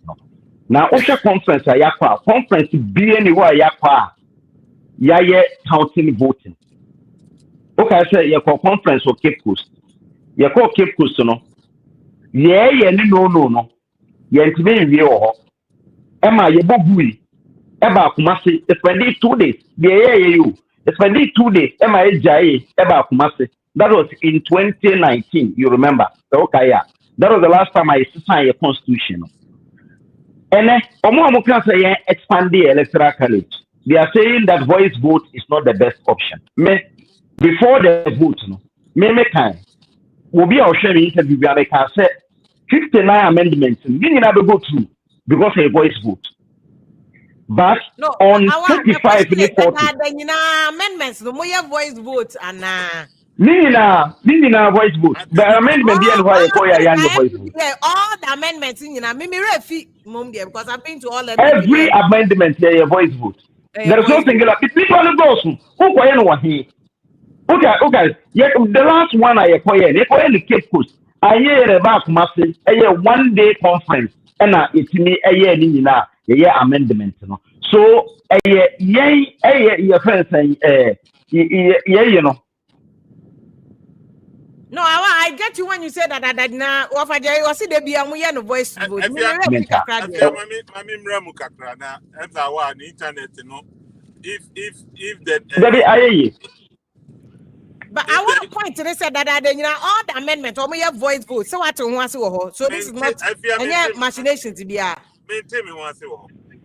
Now, OSHA conference, a conference be anywhere yaye counting voting. Okay, I say your conference or Cape Coast. Your call Cape Coast, no. Yeah, no. Yentime yo. Emma, ye bobui. Eba kumasi. Spend 2 days. Yeah, you. Spend 2 days. Emma ejaye. Eba kumasi. That was in 2019. You remember? Okay, yeah. That was the last time I signed a constitution. And omo can say expand the electoral college. They are saying that voice vote is not the best option. Before the vote, no. Me kind. Will be our sharing interview. I can say 59 amendments. You never go through because of a voice vote. But no, on 35 amendments, no more voice vote and Nina voice vote. The amendment being why I call your voice vote. Yeah, all the amendments in me refi mum there because I've been to all of every amendment here voice vote. There is no singular. People goes who go here. Okay. Yeah, the last one I acquired, they call the Cape Coast. I hear about massive a 1 day conference, and it's me a year amendment. So a your friends saying, you know. No, I get you when you say that now. Of a day, or see there be a no voice vote. If that. But I want to point to this that all the amendments or your voice vote. So what to want to so this is not any machination to be a maintain me once.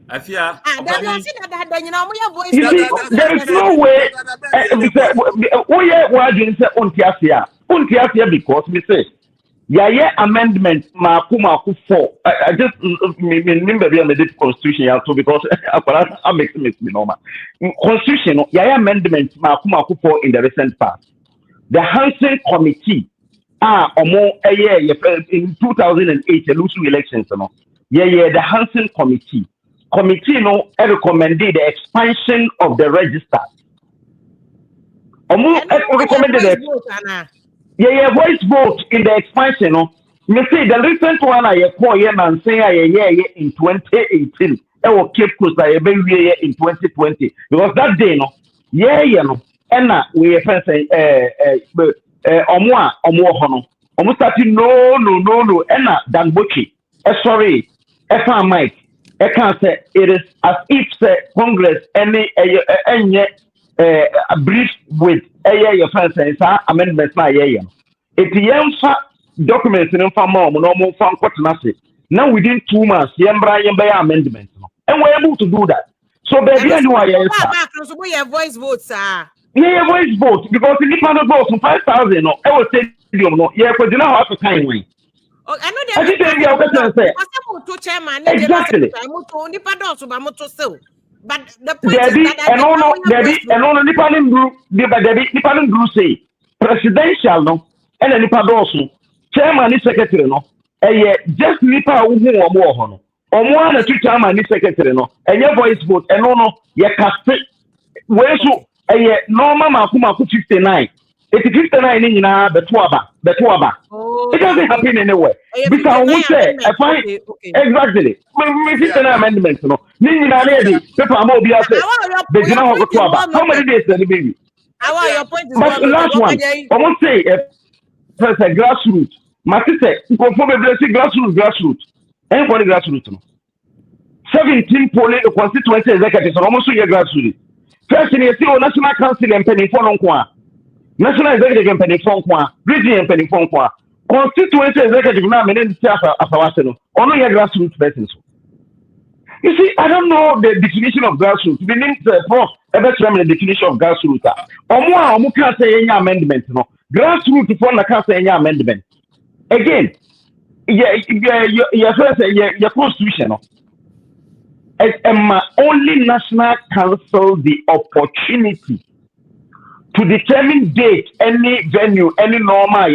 I fear there is no way. Because me say amendment makumaku 4. I just remember the constitution also because I make me normal. Constitution amendment makumaku 4 in the recent past. The Hansen Committee in 2008 local elections the Hansen Committee recommended the expansion of the register. Recommended it. Voice vote in the expansion. Me say the recent one I call and say in 2018. Cape Coast in 2020 because that day and we say omo starting no Dan Bochi sorry Mike I can't say it is as if Congress any brief with your friends say amendments na it documents in normal fan now within 2 months amendment and we're able to do that. So baby voice votes voice vote because if you vote from 5,000 I will say because you know how to kind way. I know exactly. But the point is that say presidential no and nipa chairman and secretary no just nipa who omo na chairman and secretary no voice vote cast we so normal makumaku 59 59 in betuaba. It doesn't happen anywhere. Because we say, exactly. 59 amendments, no. People are more be how many days the baby? But the last one, I won't say first a grassroots. My sister, grassroots. Anybody grassroots, no. 17 polling constituency executives are almost your grassroots. First, you see, National Council and Penny for National Executive and Penny Fonqua, Region and Penny Fonqua, Constituency Executive now, and then only your grassroots persons. You see, I don't know the definition of grassroots. Meaning, prof, ever tell me the definition of grassroots. Omu can't say any amendment. No, grassroots for na can't say any amendment. Again, your constitution. No, only National Council the opportunity to determine date, any venue, any normal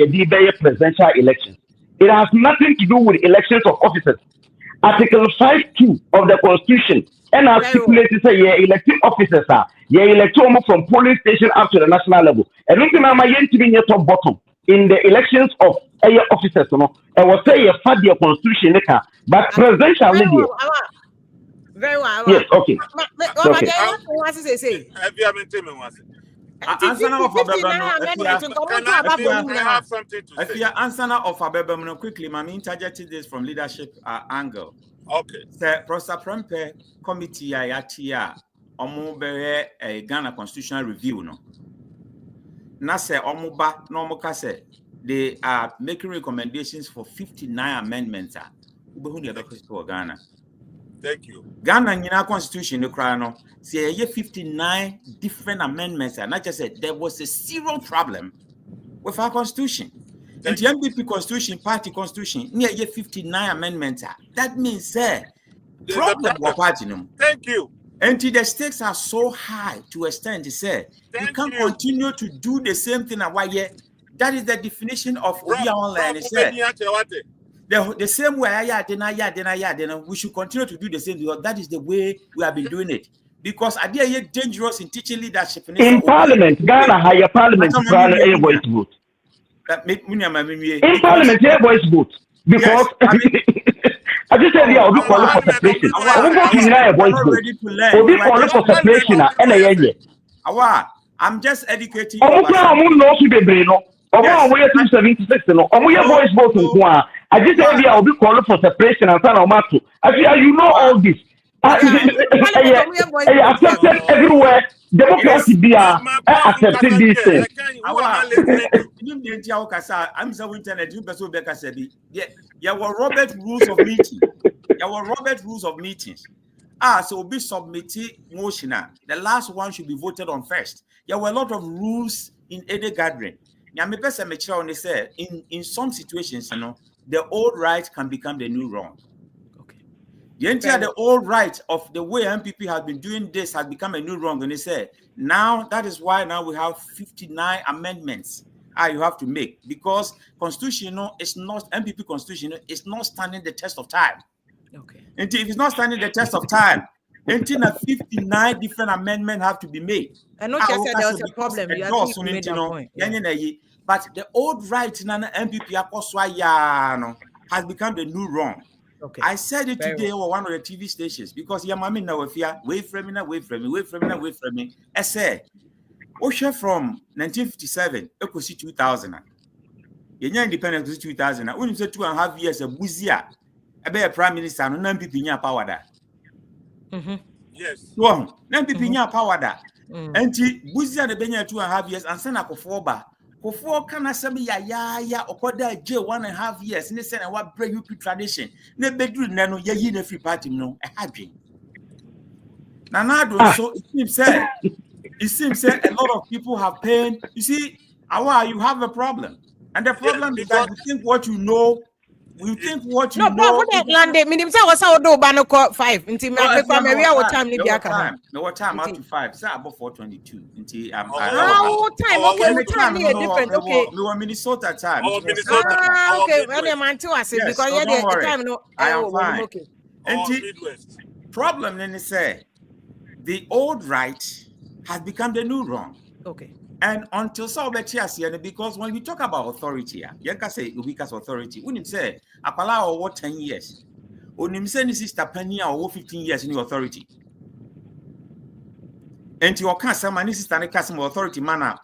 presidential elections. It has nothing to do with elections of officers. Article 5(2) of the Constitution and articulated say elected officers are elected from polling station up to the national level. And looking at my to top bottom in the elections of officers, I will say a the Constitution, but presidential media. Very well. Yes, okay. Okay. Answer of Abebam quickly, I interjected this from leadership angle. Okay. The Professor Prempe committee ayatia omubere a Ghana constitutional review no. Nase omuba no mokase they are making recommendations for 59 amendments. Ghana. Thank you. Ghana Nina Constitution the crown say 59 different amendments and not just said there was a serious problem with our constitution. And the NPP constitution, party constitution, near 59 amendments. That means problem. Thank you. And the stakes are so high to extend to say you can't continue to do the same thing at why that is the definition of online. The same way we should continue to do the same because that is the way we have been doing it. Because I dare dangerous in teaching leadership in Parliament, Ghana higher Parliament a voice vote. In Parliament, a voice vote. Because I just said I'll be calling for separation. I'm going to deny a voice vote. I'll be calling for separation I'm just educating you. Yes. 276 no. Voice vote I just said I'll be calling for separation and yaamutu. Actually, you know all this. I accepted everywhere. Democracy be accepted these things. I'm so internet. You were Robert rules of meeting. There were Robert rules of meetings. So be submitted motion. The last one should be voted on first. There were a lot of rules in any gathering. In some situations, the old right can become the new wrong. The old right of the way NPP has been doing this has become a new wrong. And they say, now that is why now we have 59 amendments you have to make because constitutional is not NPP constitution is not standing the test of time. Okay. And if it's not standing the test of time, until 59 different amendments have to be made. And not just there was a problem. You made that point. But the old right in NPP has become the new wrong. Okay. I said it today on one of the TV stations because Yamami now wait for me. I said, Osha from 1957, Ekosi 2000. Yenya independence 2000. When you say 2.5 years of Buzia, a prime minister, no NPP power that. Yes. So, NPP power that. And Buzia the Benya 2.5 years and Sana Kofoba. Before can I say ya okoda J 1.5 years in the sense what break you tradition. Ne bedroom nano ya yin free party no a happy. Nanado so it seems a lot of people have pain. You see, you have a problem. And the problem is that you think what you know. You think what you know. No, but Lande, minim say was how do banoko 5. Until me what time ni biaka. No what time up to 5. Say about 4:22. Until time. Okay, what time is different. Okay. We were Minnesota time. Oh, Minnesota. Okay. When the man too because the time no. I am fine. Okay. Midwest. Problem then say the old right has become the new wrong. Okay. And until so because when we talk about authority, you can say Ubika's authority. When you say Apala or 10 years, when you say this is Tapania or 15 years in your authority. And you can't say this is the authority manner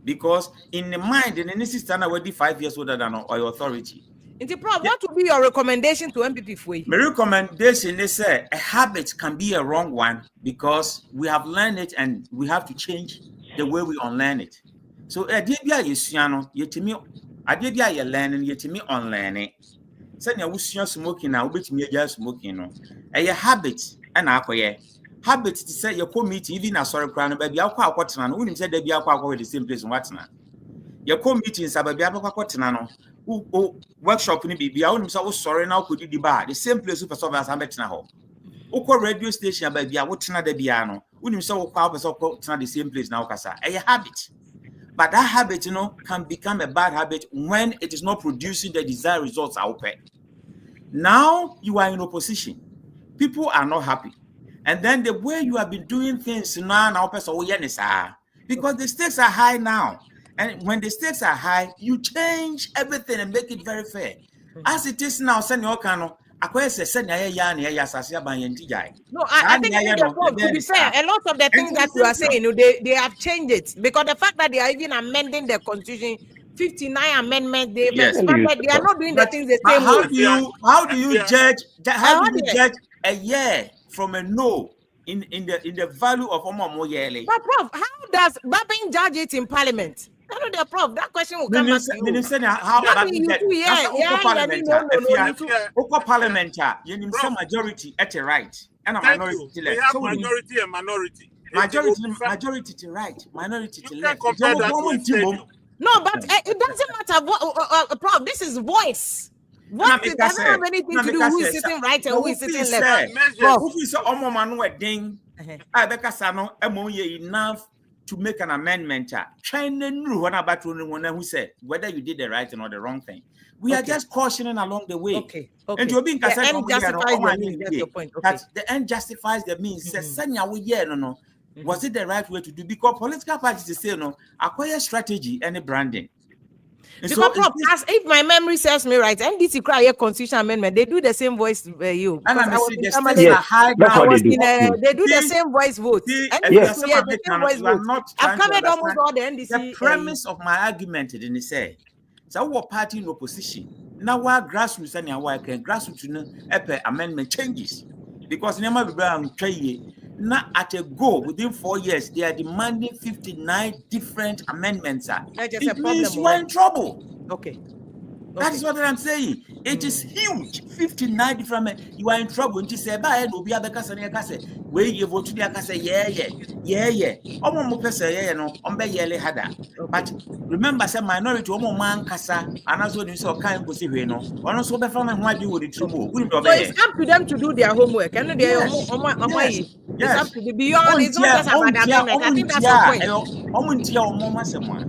because in the mind, in this is already 5 years older than your authority. What would be your recommendation to NPP for you? My recommendation is a habit can be a wrong one because we have learned it and we have to change the way we unlearn it. So, a DBI is yetimi, a DBI learning, yetimi unlearning. Send your wishing smoking now, which me just smoking. No, a habit and acquire. Habit to say your committee, even a sorry crown, baby, I'll call what and wouldn't say they be alcohol the same place in what's now. Your committee is about Biabaquatinano, who workshop in be out himself sorry now could you debar the same place super service I'm at now. Oko radio station about Biawatina de Biano, wouldn't so call the same place now, Casa, a habit. But that habit, can become a bad habit when it is not producing the desired results out there. Now you are in opposition. People are not happy. And then the way you have been doing things now, because the stakes are high now. And when the stakes are high, you change everything and make it very fair. As it is now, send your cano. No, I think to be fair, a lot of the things that you are saying, they have changed it because the fact that they are even amending the constitution, 59 amendments, they've expanded. They are not doing the things the same way. How do you judge a year from a no in the value of Omo Yele? But Prof, how does Babin judge it in Parliament? I know the Prof. That question will come back to you. How parliament, you need some majority at the right and a minority to left. So majority and minority. Majority to right, minority to left. No, but it doesn't matter what, Prof. This is voice. What it doesn't have anything to do who is sitting right and who is sitting left. Who is enough to make an amendment? Who said whether you did the right or the wrong thing. We are just cautioning along the way. Okay. And to be the end justifies the means. That's your point. Okay. That the end justifies the means. Was it the right way to do? Because political parties say no, acquire strategy and branding. And because so as if my memory serves me right, NDC cry a constitution amendment, they do the same voice you. And I they do the same voice vote. I've covered almost all the NDC. The premise of my argument didn't say so what party in opposition. Now our grassroots and our grassroots amendment changes. Because never be not at a go within 4 years, they are demanding 59 different amendments. It means you are in trouble. Okay. That is what I'm saying. It is huge. 59 different. You are in trouble. And you say, "Bye, no be abeka sani akase." Where you vote to the akase, yeah. Omo mo pese yeah no. Ombe yele hada. But remember, say minority omo man kasa. Anazo ni so kind go see we no. Ono so be from who do with the trouble. So it's up to them to do their homework. And they it's up to the beyond. It's not just about that. I think that's the point. Omo ntia omo masema.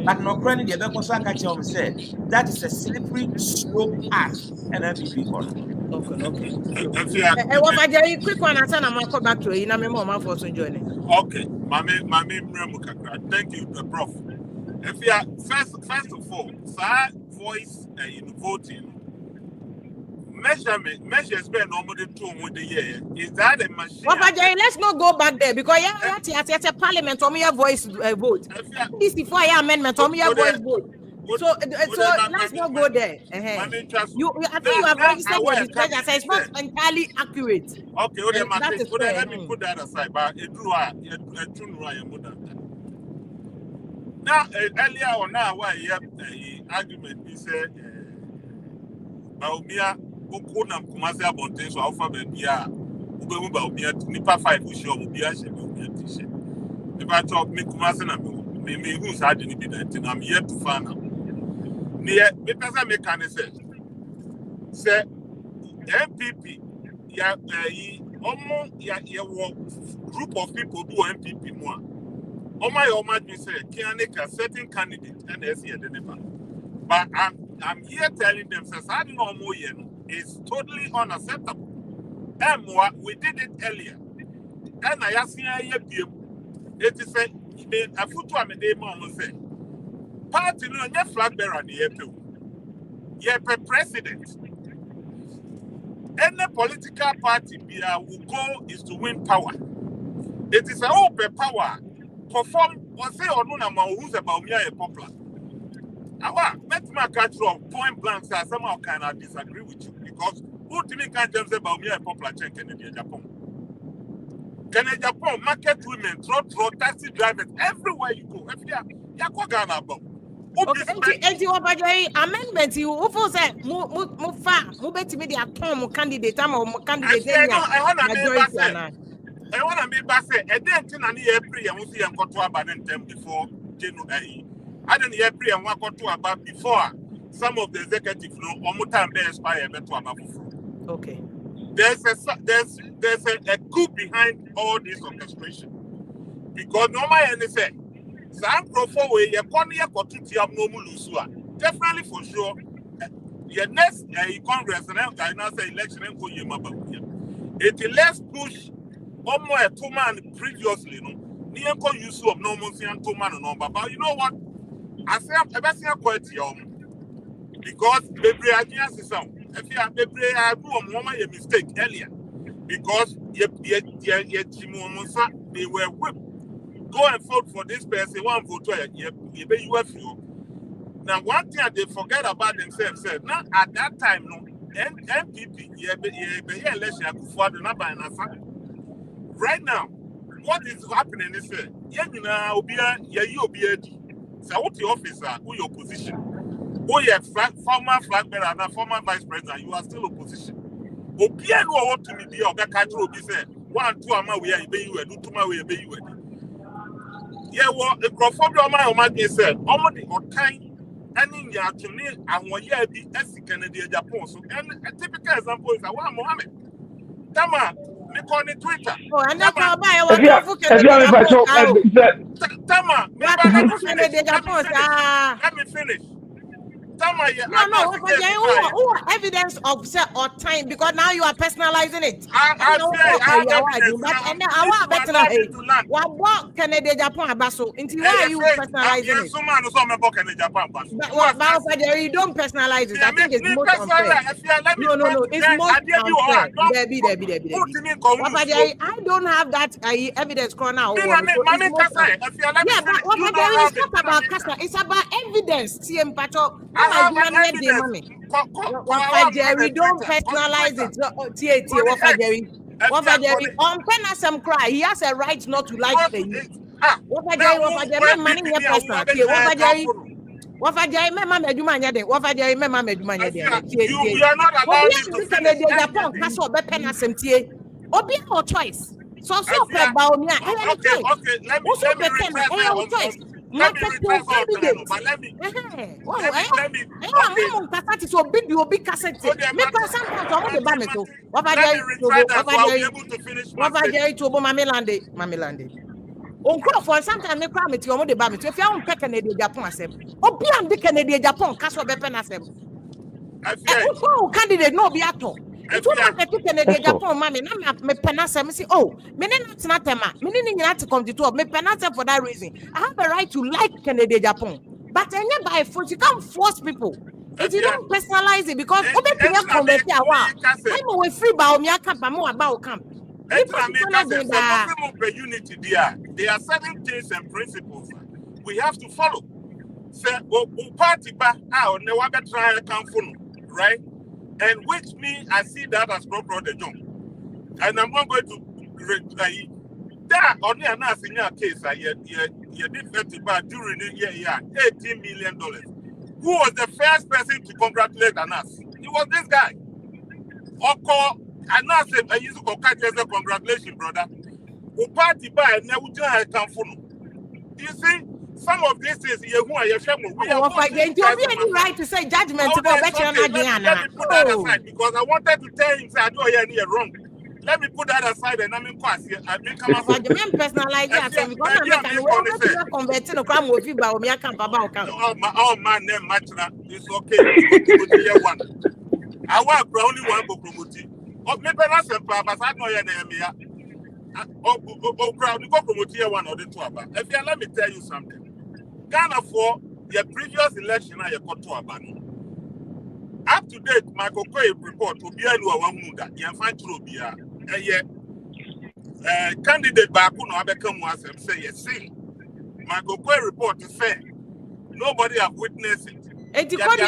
But no credit the Bekosa catch say that is a slippery slope path and NPP corner. Okay. What I just quick one and I'm gonna come back to you. I'm more for to join it. Okay, Mami Mukakra. Thank you, Prof. If you are first of all, sir, voice in voting measures be normally two with the year. Is that a machine? Let's not go back there because it's a parliament or me a voice vote. This before amendment or me a voice vote. So let's not go there. I think you have registered with the treasurer, so it's not entirely accurate. Okay, let me put that aside. But it drew now earlier on now why argument we said Ukuna Kumasi Abonte, so Alpha Bia, Uba Bia, Nipa 5, who show Bia, t-shirt. If I talk me Kumasana, me who's had any bit, and I'm yet to find out. Near Mipasa mechanism say NPP, group of people do NPP more. Oma me say, can make a certain candidate and SC at the Nepal. But I'm here telling them, says, I don't know more yet. It's totally unacceptable. And we did it earlier. And I asked you, it is a foot to a day mom say, party no your flag bearer the April. You're president. Any political party will go is to win power. It is a open power. Perform or say or no who's about me a popular. Let me catch you point blank say somehow can I disagree with you because who to me can't say about me a popular chain Canadian Japan. Canadian Japan market women, taxi drivers everywhere you go. If you go Ghana about Okay, amendment you also say mo fa mo betimi dey atom mo candidate am mo candidate majority ana. I want to be say I didn't na near pre and we see and got to about them before January. I didn't hear pre and what got to about before some of the executive no one time they expire to about. Okay. There's a coup behind all this orchestration. Because normal and say some profile way you come here for 2 years no mulusua. Definitely for sure. Your next Congress and I say election and go it let's push almost 2 man previously, no. Nianko use of no Monsian 2 man no, but you know what? I say I'm ever seen quite young because baby I see some. If you have baby, I do a mistake earlier because they were whipped. Go and vote for this person. One vote, you pay you. Now one thing they forget about themselves. Now at that time, no NPP, right now, what is happening is so what the officer, who your position, who your former flag bearer and former vice president, you are still opposition. Obia no what to be or Cathedral be said 1 2 ama we are you do 2 ma we be you. Yeah, what the Grassroots my said, almost the time and ya to me and 1 year be Canadian Japan. So and a typical example is one Mohammed. Tama me call it Twitter. Oh, and now buy Tama, let me finish. Tama, no, who evidence of or time because now you are personalizing it. I Canada Japan abaso. Into why are you personalizing it? You don't personalize it. I think it's most unfair. No, it's most unfair. I don't have that evidence now. Yeah, but it's not about Casa. It's about evidence. TM Pacho. Jerry, don't personalize it. Jerry. On Penasam cry, he has a right not to like the Jerry, choice. So about me. Let me for sometimes me cry me to the bammy. If you don't pick Canadian Japan, be on the Canadian Japan, Castle Bepenasem. Candidate no be at all. It won't matter Canadian Japan, mammy. I'm me penasem. Say, oh, me not tema. Me not to come to talk. Me penasem for that reason. I have a right to like Canadian Japan, but I never force. You can't force people. If you don't personalize it, because I'm away free by me. I can't more about camp. Unity there. There are certain things and principles we have to follow. Say, party back out, never try to come right? And which means I see that as proper job. And I'm not going to that only an senior case. You did 50 baht during the year, $18 million. Who was the first person to congratulate Anas? It was this guy. Oko Anas I used to congratulations, brother. Who party by now come for. You see? Some of these things we have any right to say judgment about better let me put that aside because I wanted to tell him I do here wrong. Let me put that aside and I'm in class here. I mean, come on. Personalize because I'm converting to come with you, but me I can't about count. Oh man, name match that. It's okay. One. I want only one book promoting. Oh, maybe that's a purpose. I know your name here. Oh, crowd, you go promote here 1 or the 2 about. If you let me tell you something. Ghana for your previous election, I got to abandon. Up to date, my Kokoe report to be a new one that you find through Bia. Candidate Bakuno Abekam was and say, yes, see. My Kokoe report is fair. Nobody have witnessed it. And you report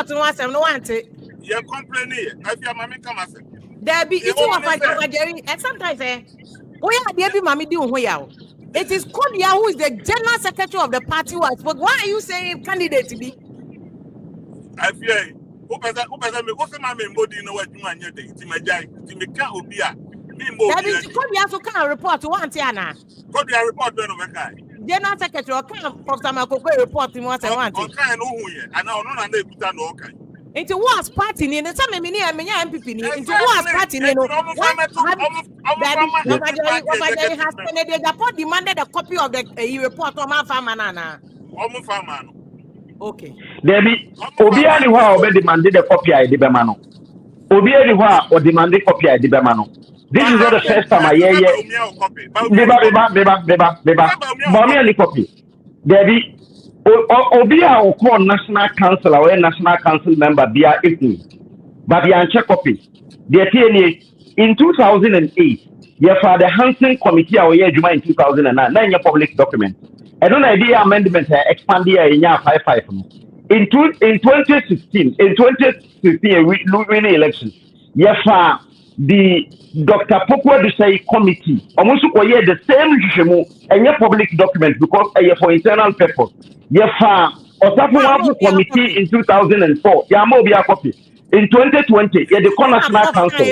to us and no one say, you're complaining. I feel Mammy come as there be it's Jerry, and sometimes we are the mammy doing well. It is Kodia who is the general secretary of the party who has spoken. Why are you saying candidate to be? I fear. Who person me? Who say my body no what you man yet? It's my guy. It's me can't obia. Me That body. means Kodia so can report to one Tiana. Kodia report no me kai. General secretary or can Professor Makoko report in once and one thing. Okay, no who ye. And now no na ekuta no okay. Into was party ni the same mini and NPP ni into was party ni no. That has demanded a copy of the report on my farmer nana. Omo farmer. Okay. Debbie, Obia ni wa obe demanded a copy I debemano. Obia ni wa or demanded copy I debemano. This is not the first time I hear Beba. Bami copy. Debbie, Obia or call National Council or National Council member Bia Equal. But the check copy. The in 2008, your father Hansen Committee or year Juma in 2009, 9 year public document. I don't idea amendment expanded in year 55. In 2016, we win election. Yes, the Dr. Popo Desai committee almost acquired the same issue and your public document because for internal purpose. Yes, Osafu committee in 2004. Yamobia copy. In 2020, the National Council.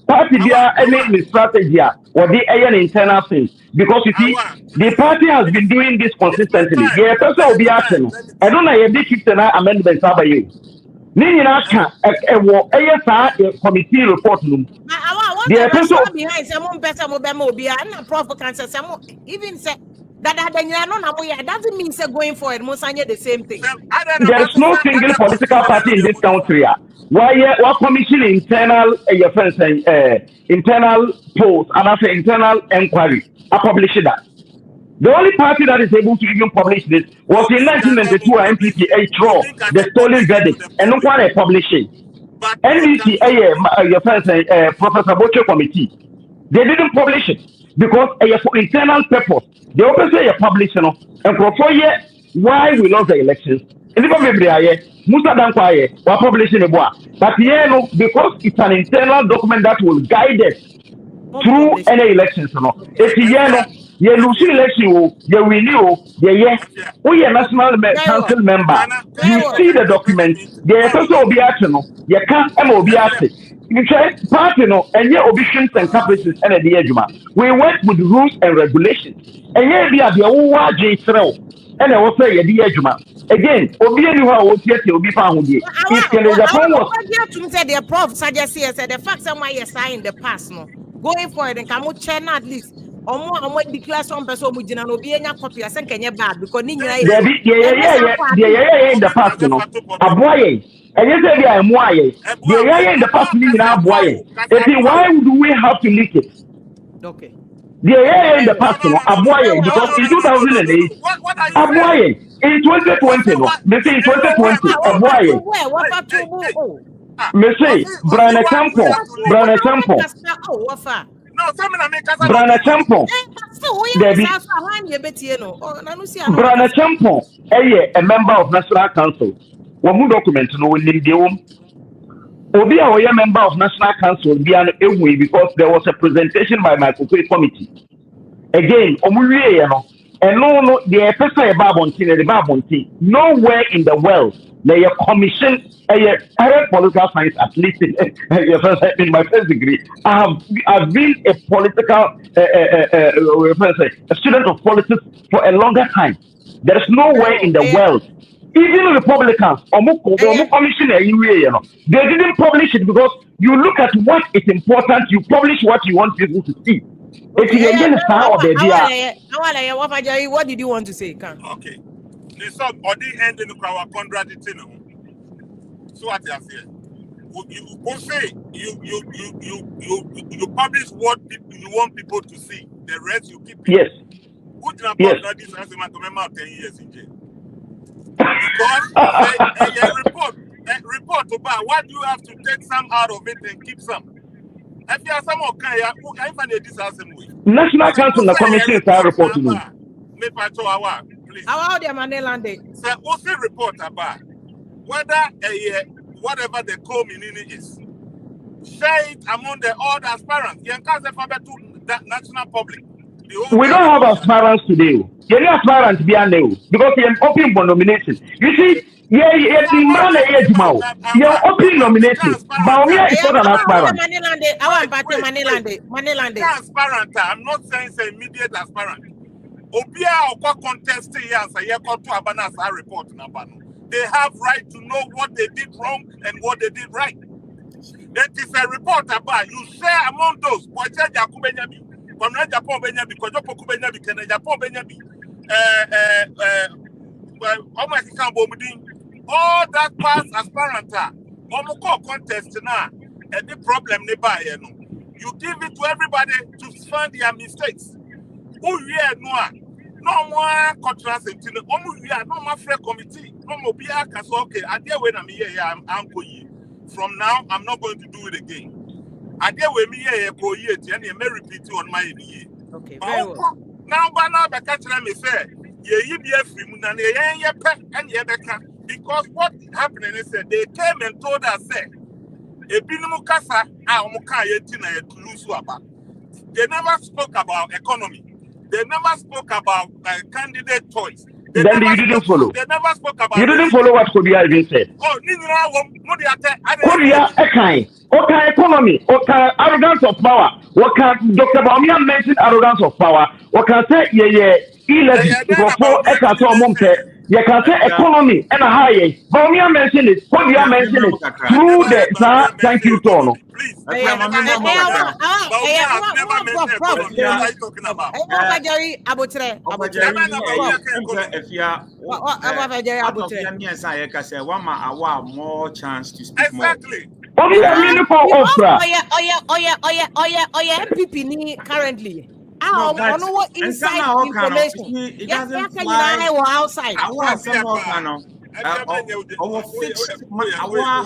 Party any strategy or the internal things because you see the party has been doing this consistently. The person will be asking. I don't know if this amendments are by you. Nina committee report. The person behind some person will be a prof cancer. Even say that doesn't mean say going forward Mosanya the same thing. There is no single political party in this country. What commission internal internal polls and after internal inquiry I publish that. The only party that is able to even publish this was in 1992 NPP draw the stolen verdict and no one publish it. NPP your friends Professor Boche committee they didn't publish it because for internal purpose they also say you publish and for 4 years why we lost the elections. In the Musa Dankwaye were publishing a book. But because it's an internal document that will guide us through any elections. If you lose election, you renew, we are national council member. You see the document, the person will be action, you can't be action. You try party and your obligations and capacities and the edgema. We work with rules and regulations. And here we are the OWA J3. And I will say the edgema. Again, the prof suggest the fact that why you in the past no going forward and come China at least or declare some person who didn't be any copy. I think bad because in the past no a boy and you say I am why in the past boy why do we have to leak it? Okay. In the past no a boy because in 2008 a boy in 2020, they say in 2020, a boy. Me say, Brana Campo. Brana Campo, a member of National Council. One document no in the Obi a member of National Council be an away because there was a presentation by my committee. Again, and no, the person about the nowhere in the world they commission a political science at least in my first degree. I've been a political a student of politics for a longer time. There is nowhere in the world. Even Republicans, they didn't publish it because you look at what is important, you publish what you want people to see. What did you want to say? Okay. The sub or the end in the crowd contradicting. So what you say? You say you publish what you want people to see. The rest you keep. Yes. Yes. This has been 10 years in jail. Because a report about what do you have to take some out of it and keep some. If you have some okay, who can find this assembly? National Council the commission is report to me. Please. How the Manelande? So also report about whether whatever the co meaning is. share it among all the aspirants. You can't say for the national public. We don't have aspirants today. You need aspirants be because you're open for nomination. You see, you're open nomination. Baumia is not an aspirant. Transparent. I'm not saying it's immediate aspirant. Obia or contest report. They have right to know what they did wrong and what they did right. That is a report about you share among those. All that past aspirant contest now, and the problem you give it to everybody to find their mistakes. No more contrast no more free committee. No more be okay. From now, I'm not going to do it again. I may repeat it on my year. Okay, very well. Now, the catcher may say, because what happened is that they came and told us, they never spoke about economy. They never spoke about candidate choice. Then you didn't follow. They never spoke about. You didn't follow what Kodia even said. Oh, Kodia, okay, economy, okay, arrogance of power. What can Dr. Baumia mention arrogance of power? What can say, you can say economy and a high. Baumia mentioned it. Kodia mentioned it through the thank you, Tono. Please. More chance to speak exactly. MPP currently. I don't know what inside information. It doesn't fly outside. Our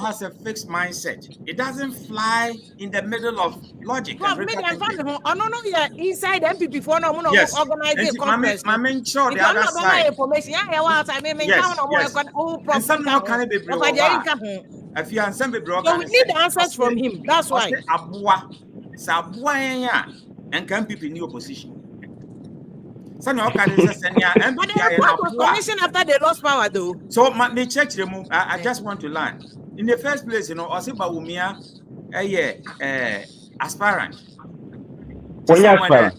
has a fixed mindset. It doesn't fly in the middle of logic. I don't know inside MPP for no organizing conference. My main show the other side. Information. If you answer me, so we need answers from him. That's why. And can people in the opposition. So but they report was commission after they lost power, though. So me check them. I just want to learn. In the first place, Osiba Umia, aspirant. Aspirant.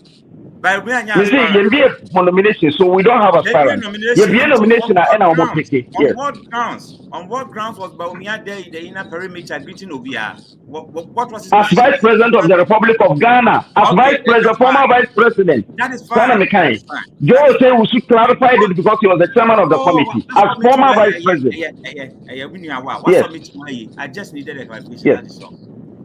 You see, you be for nomination, so we don't have aspirant. You be a nomination and I will pick it. Yes. On what grounds was Baumia there in the inner perimeter greeting Obia? What was his as Vice President of the Republic of Ghana, as Vice President, former Vice President. That is fine. Joe said we should clarify it because he was the chairman of the committee. As former Vice President. Yes. I just needed a clarification. Yes.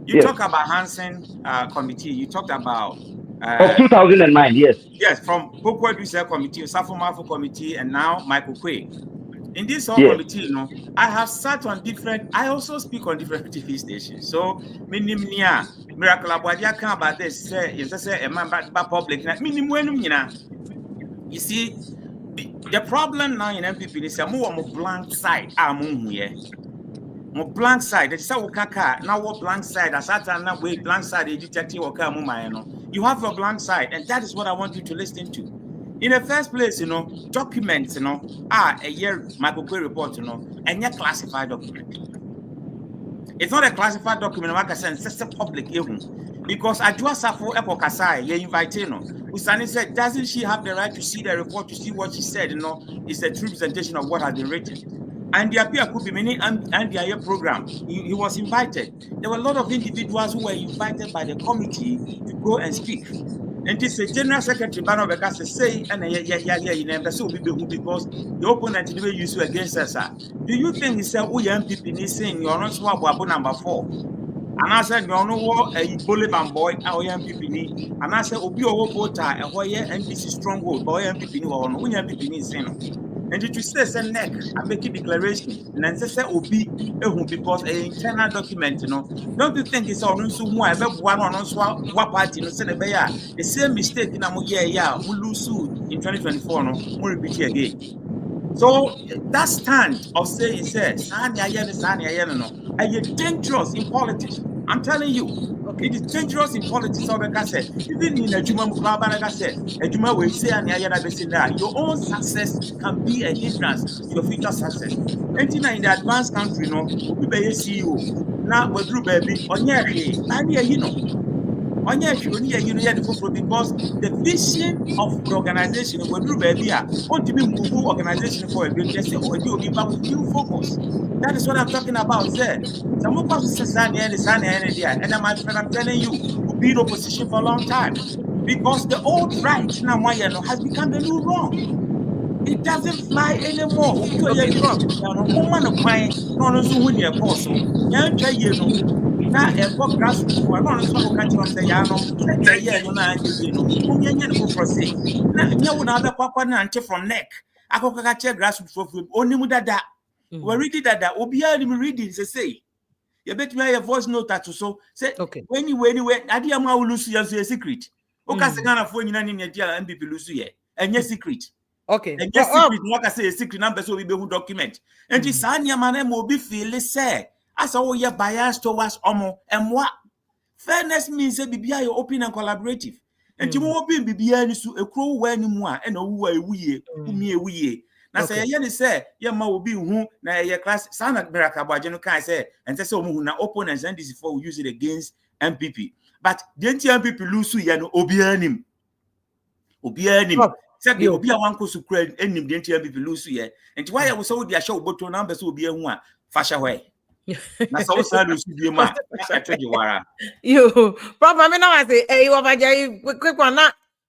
You talk about Hansen committee. You talked about of 2009, yes. Yes, from Boko Research Committee, Safo Mafo Committee, and now Michael Quay. In this whole committee, I have sat on I also speak on different TV stations. So, Minimnia, Miracle Abadia can about this, say, a man back public. You see, the problem now in MPP is a more blank side. More blank side. That's how now what blank side? As that now wait blank side. You have a blank side, and that is what I want you to listen to. In the first place, documents, a year Michael Quay report, and yet classified document. It's not a classified document. Like I said, it's a public because Ajua Safo Epo Kasai, you invite Usani said, doesn't she have the right to see the report, to see what she said? It's a true presentation of what has been written. And the appear could be many and the program. He was invited. There were a lot of individuals who were invited by the committee to go and speak. And this is General Secretary Bano Bekase say, and because the opponent didn't use you against us. Do you think he said, MPP is saying you're not swab number 4? And I said, you know what, a Bolivan boy, our MPP. And I said, Obi Owota, and NPC stronghold, boy MPP, or no MPP is saying. And it say neck and make a declaration and then say Obi because an internal document, Don't you think it's on one party say the same mistake in we lose in 2024, we'll repeat it again. So that stand of saying dangerous in politics. I'm telling you. Okay. It is dangerous in politics. Even in a Juma Mukrabanaga said, a Juma will say, and your own success can be a hindrance to your future success. And in the advanced country, will be a CEO. Now, we drew baby on your hay. Because the vision of the organization we drew baby want to be move organization for a bit. They say, oh, you'll be back with new focus. That is what I'm talking about, sir. And my friend, I'm telling you, we'll be in opposition for a long time because the old right now has become the new wrong. It doesn't fly anymore. Okay, Prof. Now, grassroots one, no, so I catch say, from neck. I go catch grassroots for only mudada. We read that Obiya reading say. You bet me a voice note that so say Okay. when Adiama will lose your secret. Okay, Sagana for you in NPP lose ye. And your secret. Okay. And your secret, like I say, a secret number so we be who document. And this Sanya man will be feel say. As all your bias towards Omo and what fairness means a BBI open and collaborative. And you won't be BBI to a crow when more and a we now say yen say your ma will be who na your class sana beraka bajeno can say and say so na opponents and this before we use it against MPP. But the MPP lose ya no obianim. Said the Obia one course to create any the MPP lose ya. And why I was so the show but numbers will be a one fashion way. That's all sad to be a man. You, Prof. I mean, I say, hey, what I quick one,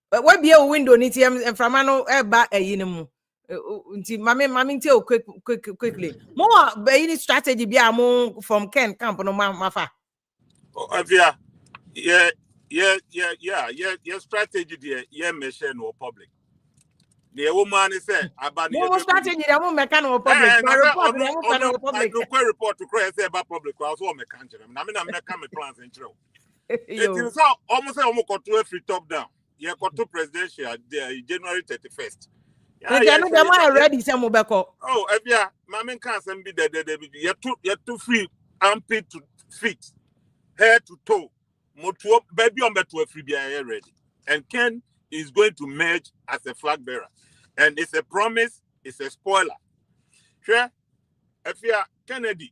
but what be a window, Nitium and Framano, eba a yinum. Mammy, tell quickly. More any strategy be among from Ken Camp no Mafa. Yeah, strategy there, yeah, mission or public. The woman is said about the strategy, I won't mechanical public. No report to cry about public. I was all mechanical. I mean, I'm mechanical plans in Joe. It is almost to free top down. Yeah, got to presidential January 31st. Yeah, ready, some Mobeko. Oh, yeah, my man can't be there. You're too free, armpit to feet, head to toe. Motu baby on better to free ready. And Ken is going to merge as a flag bearer. And it's a promise, it's a spoiler. Sure, if you are Kennedy,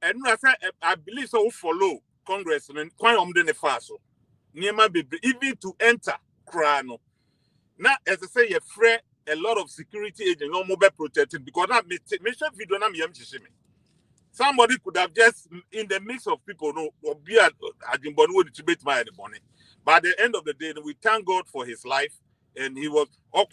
and I believe so follow Congress and quite the faso. Even to enter Krano. Now, as I say, you free a lot of security agents, no mobile protected because that mission video na somebody could have just in the mix of people no be at Jimbonu to beat my money. But at the end of the day, we thank God for his life. And he was no.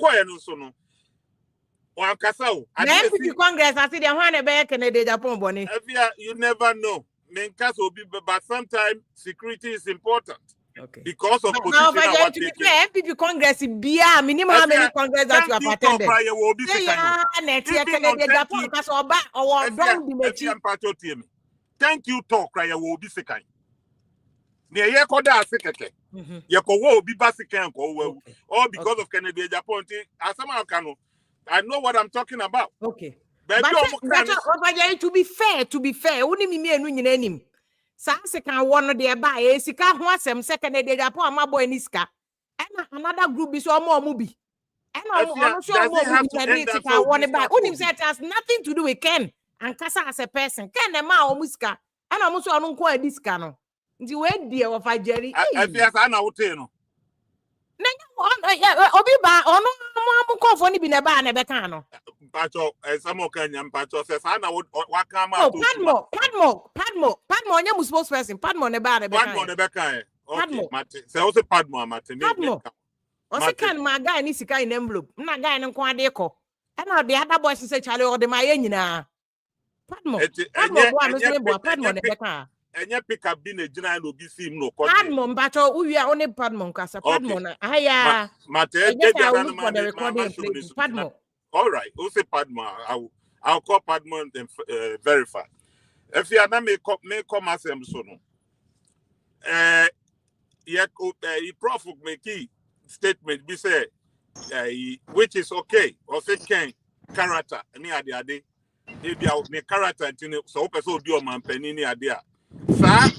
Congress, I see the one back and they Japan bonnie. You never know. But sometimes security is important. Okay. Because of now, MPP Congress be minimum how many Congress that you have attended. Thank you, talk. Will be second. Near Yakoda Secretary. Yako be basic all because of Kennedy Japan. I know what I'm talking about. Okay. But to be fair, only me and him. Sanse can one there by Sika Huasem, second day Japan, my boy Niska. And another group is all more movie. And I'm sure more it has nothing to do with Ken and Casa as a person. Ken and Ma or Muska. And I'm also on quite this cano. The way dear of I Jerry. I know. Obiba, or no, call for any bar and a becano. Pacho, some Kenyan Pacho says, I know what come out. Padmo, you supposed person, Padmo, the bar, Padmo, the Becca. Okay, so also Padmo, Martin. Also, can my guy needs to kind envelope, not guy and Quadeco. And now the other boys say, Charlie, or the Mayena. Padmo, Padmo, the Becca. And you pick up being a general will be seen no Padmon, but we are only Padmon, Casa Padmon. I for the recording Padmo. All right, we'll say Padma. I'll call Padma and verify. If you are not may come as him soon. Yet, Prof make key statement be said, which is okay, or say can character, any idea. Maybe I'll make character, so person do man penny idea. Sir,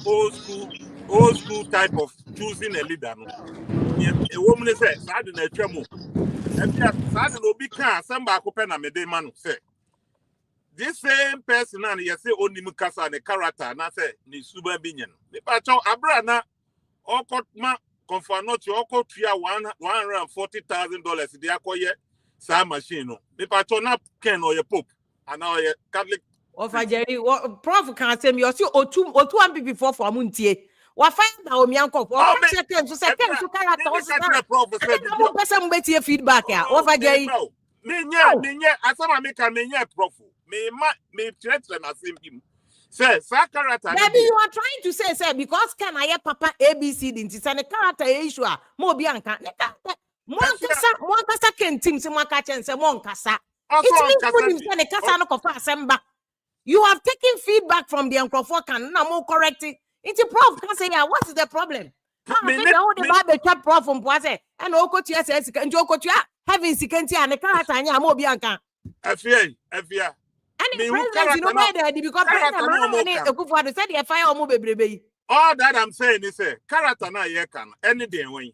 old school type of choosing a leader. No, a woman says, "Sir, the nature mo." Sir, no be can somebody open a mede man say. This same person and you say only mukasa the character na say ni suba binyan. The pacho abrana okot ma confanoti okot tria $140,000 the akoye sa machine no. The pacho na ken or your pope and now your Catholic. Ofa Jerry, Prof can say me also otu NPP for muntie. Wa find out me anko. O ka check so say ken so character o say. Prof say mo person mbeti feedback ya. Ofa Jerry. Me nya asama me can me nya prof. Me threaten na same him. Say character. Maybe you are trying to say because can I papa ABCD nti say character issue a mo bi anka. Mo kasa ken team se mo ka chen say mo nkasa. It means put him say kasa no kofa asemba. You have taken feedback from the Uncle can now more correct it. It's a prof can say, yeah, what is the problem? Prof from Poise and Okotia says, and Jokotia having security and a character and Yamobianca. Afia. And the president, you know, because president said, if I move baby. All that I'm saying is a character na ye can any day when.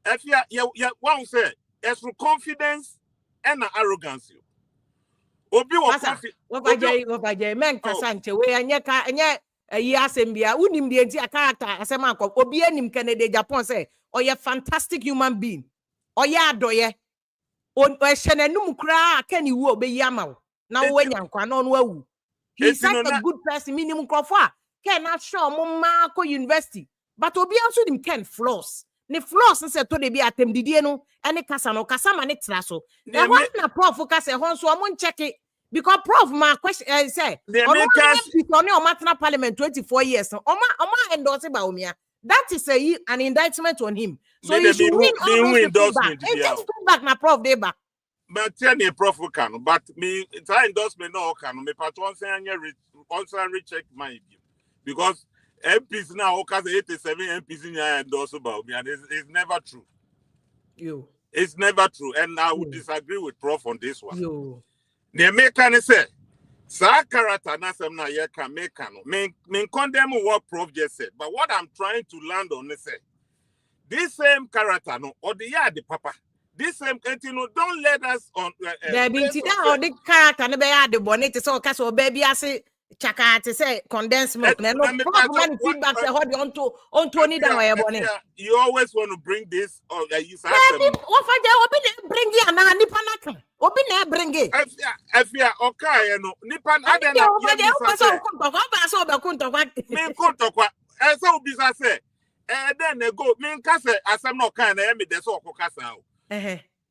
Afia, yeah, one say, as for confidence and arrogance. Obi wa Jerry, men kasante we anya yi asembia unim de nti character asema akọ obi anim Kennedy Japan say oye fantastic human being oye adoye o hyenanum kra aka ni wu obeyi amawo na wo nyankwa na onu awu. He's such a good person minimum crofo a ken na show mo ma ko university but obi also nim ken flaws ne flaws nse to de bi atem didie no ene kasa no kasa ma ne tra so e ho na prof kasa ho so mo check it. Because Prof, my question say, Omatna Parliament 24 years. Oma endorsed by Omia. That is an indictment on him. So he should win all those feedback. Feedback na Prof Deba. But tell me Prof can, but me it's endorsement no can. Me patron say also recheck my view because MPs now because 87 MPs in endorse about me and it's never true. It's never true, and I would disagree with Prof on this one. The American say, "Sa character na sem na ye can make no." Me condemn what Prof just said, but what I'm trying to land on is say, this same character no, or the papa, this same don't let us on. There be or the character no be the bonnet so case baby say chaka to say condensed milk. No Prof feedback say hold on to need that bonnet. You always want to bring this or you say. Bring it and nipa naka. Obi na bring it. Afia okay no nipa ada na me kontokwa ese obi sa say then go me nka say asem no kan na me de so okokasa o.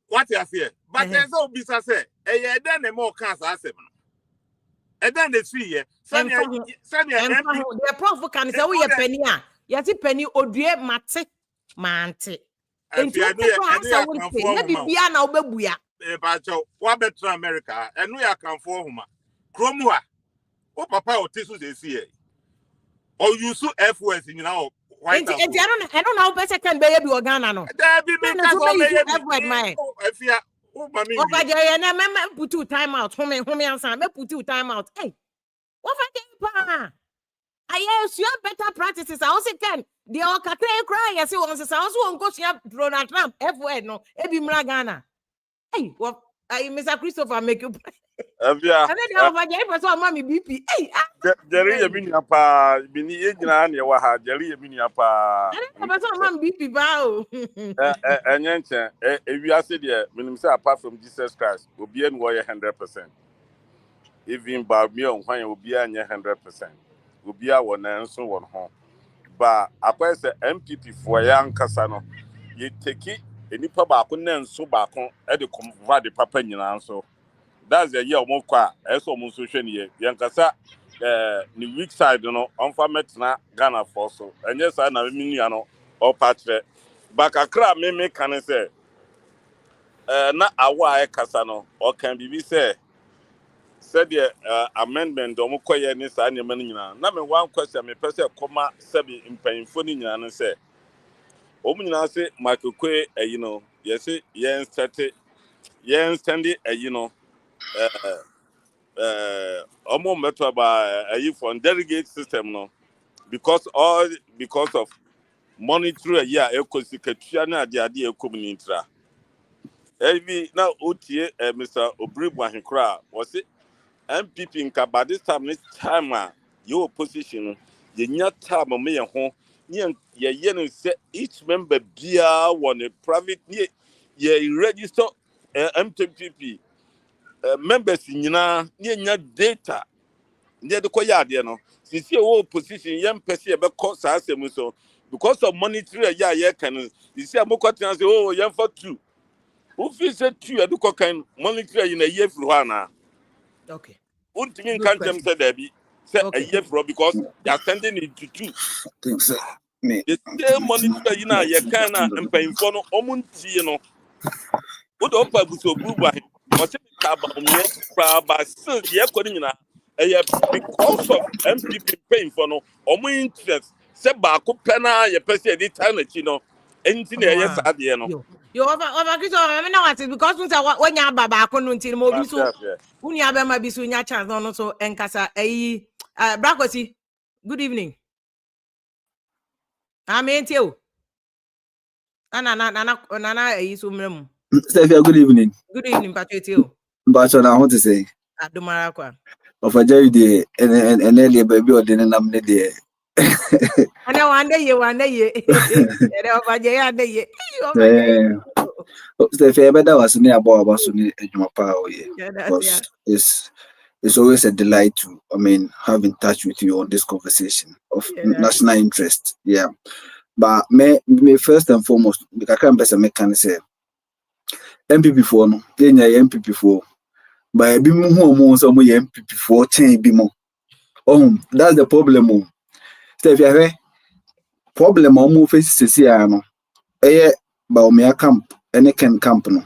What you say? But ese obi sa say then na me okasa asem no. Then they see here. Send the Prof can say we penny a. Yati penny odue mate mante. Enti asa wonte na bibia na obebuya. Bacho wa betra America enu ya kan for homa kromu a o papa o tisu dey see e o use FOS nyina o white house enti I don't know person can be bi Ghana no there be me ka so be my afia o ma me o ba je na me put time out home answer me put time out hey what for pa I you have better practices I also can the o kakra cry you say once I also won go share Donald Trump FOS no e bi mra Ghana. Hey, what? Mr. Christopher make you. Yeah. And then over there, person mommy BP. Hey, Jerry, you mean apa? Bini ejina ni waha. Jerry, you mean apa? And then person mommy BP bao. Enyenche. If you are said there, when say apart from Jesus Christ, obi en wo 100%. Even ba me on hwan obi anya 100%. Obi a won nso won ho. Ba akwa say NPP for yan kasa no. Ye take enipa baako na nso baako e de convert the papa nyina nso that's the year omo kwa eso omo so hwe ne yankasa ni weak side no onfa metna Ghana for so enye sa na me nua no o patre bakakra me kan say na awa e kasa no o kan bibi say said the amendment omo koye ni sa nyema nyina na me one question me pese koma sabi mpanyimfo ni nyina no say Omnyina say makokwe you know yes yen stand you know almost metro by a from delegate system no because of monitoring yeah ecosystem the idea community every now OTA Mr. Obribwa Hinkra was it NPP in by this time your opposition you not time me home ye say each member beer one a private ye register MPP members nyina nya data nye de koya de no sisi wo position yem pese e be ko sa asem so because of monetary ya ye kan sisi amokotena say oh yem for 2 who feel say 2 e de ko kan monetary na ye fru ha na Okay. untimi Good kan tem question. say that be say a Okay. ye fru because they are sending it to 2 Thanks, sir. Me. the same monetary na ye kan na empayinfo no omuntie no wo do pa buso buba o se ka ba omie pra ba still ye ko ni na because of MPP paying for no omo interest se ba ko pena ye pese di time na chi no enti na ye sa de no Yo over kiso me na what because when ya baba akonu nti mo bi so uni abema bi so nya chance no so enkasa ayi brakosi good evening amenti o nana ayi so mrem Stefia, good evening. good evening patriote o But I want to say, adomara kwa of a Jerry day and earlier baby or dinner nam day. ana wande ye ere over je ya de ye over je Stefia, better was near about Sunni Jumapa, yeah that's because yeah it's always a delight to, have in touch with you on this conversation of yeah national interest. Yeah. But me first and foremost, because I can't best make can say MPP for no, then MPP for. But I be more some MPP for chain be more. That's the problem. So if you have a problem or face no, Baumia camp, any camp no.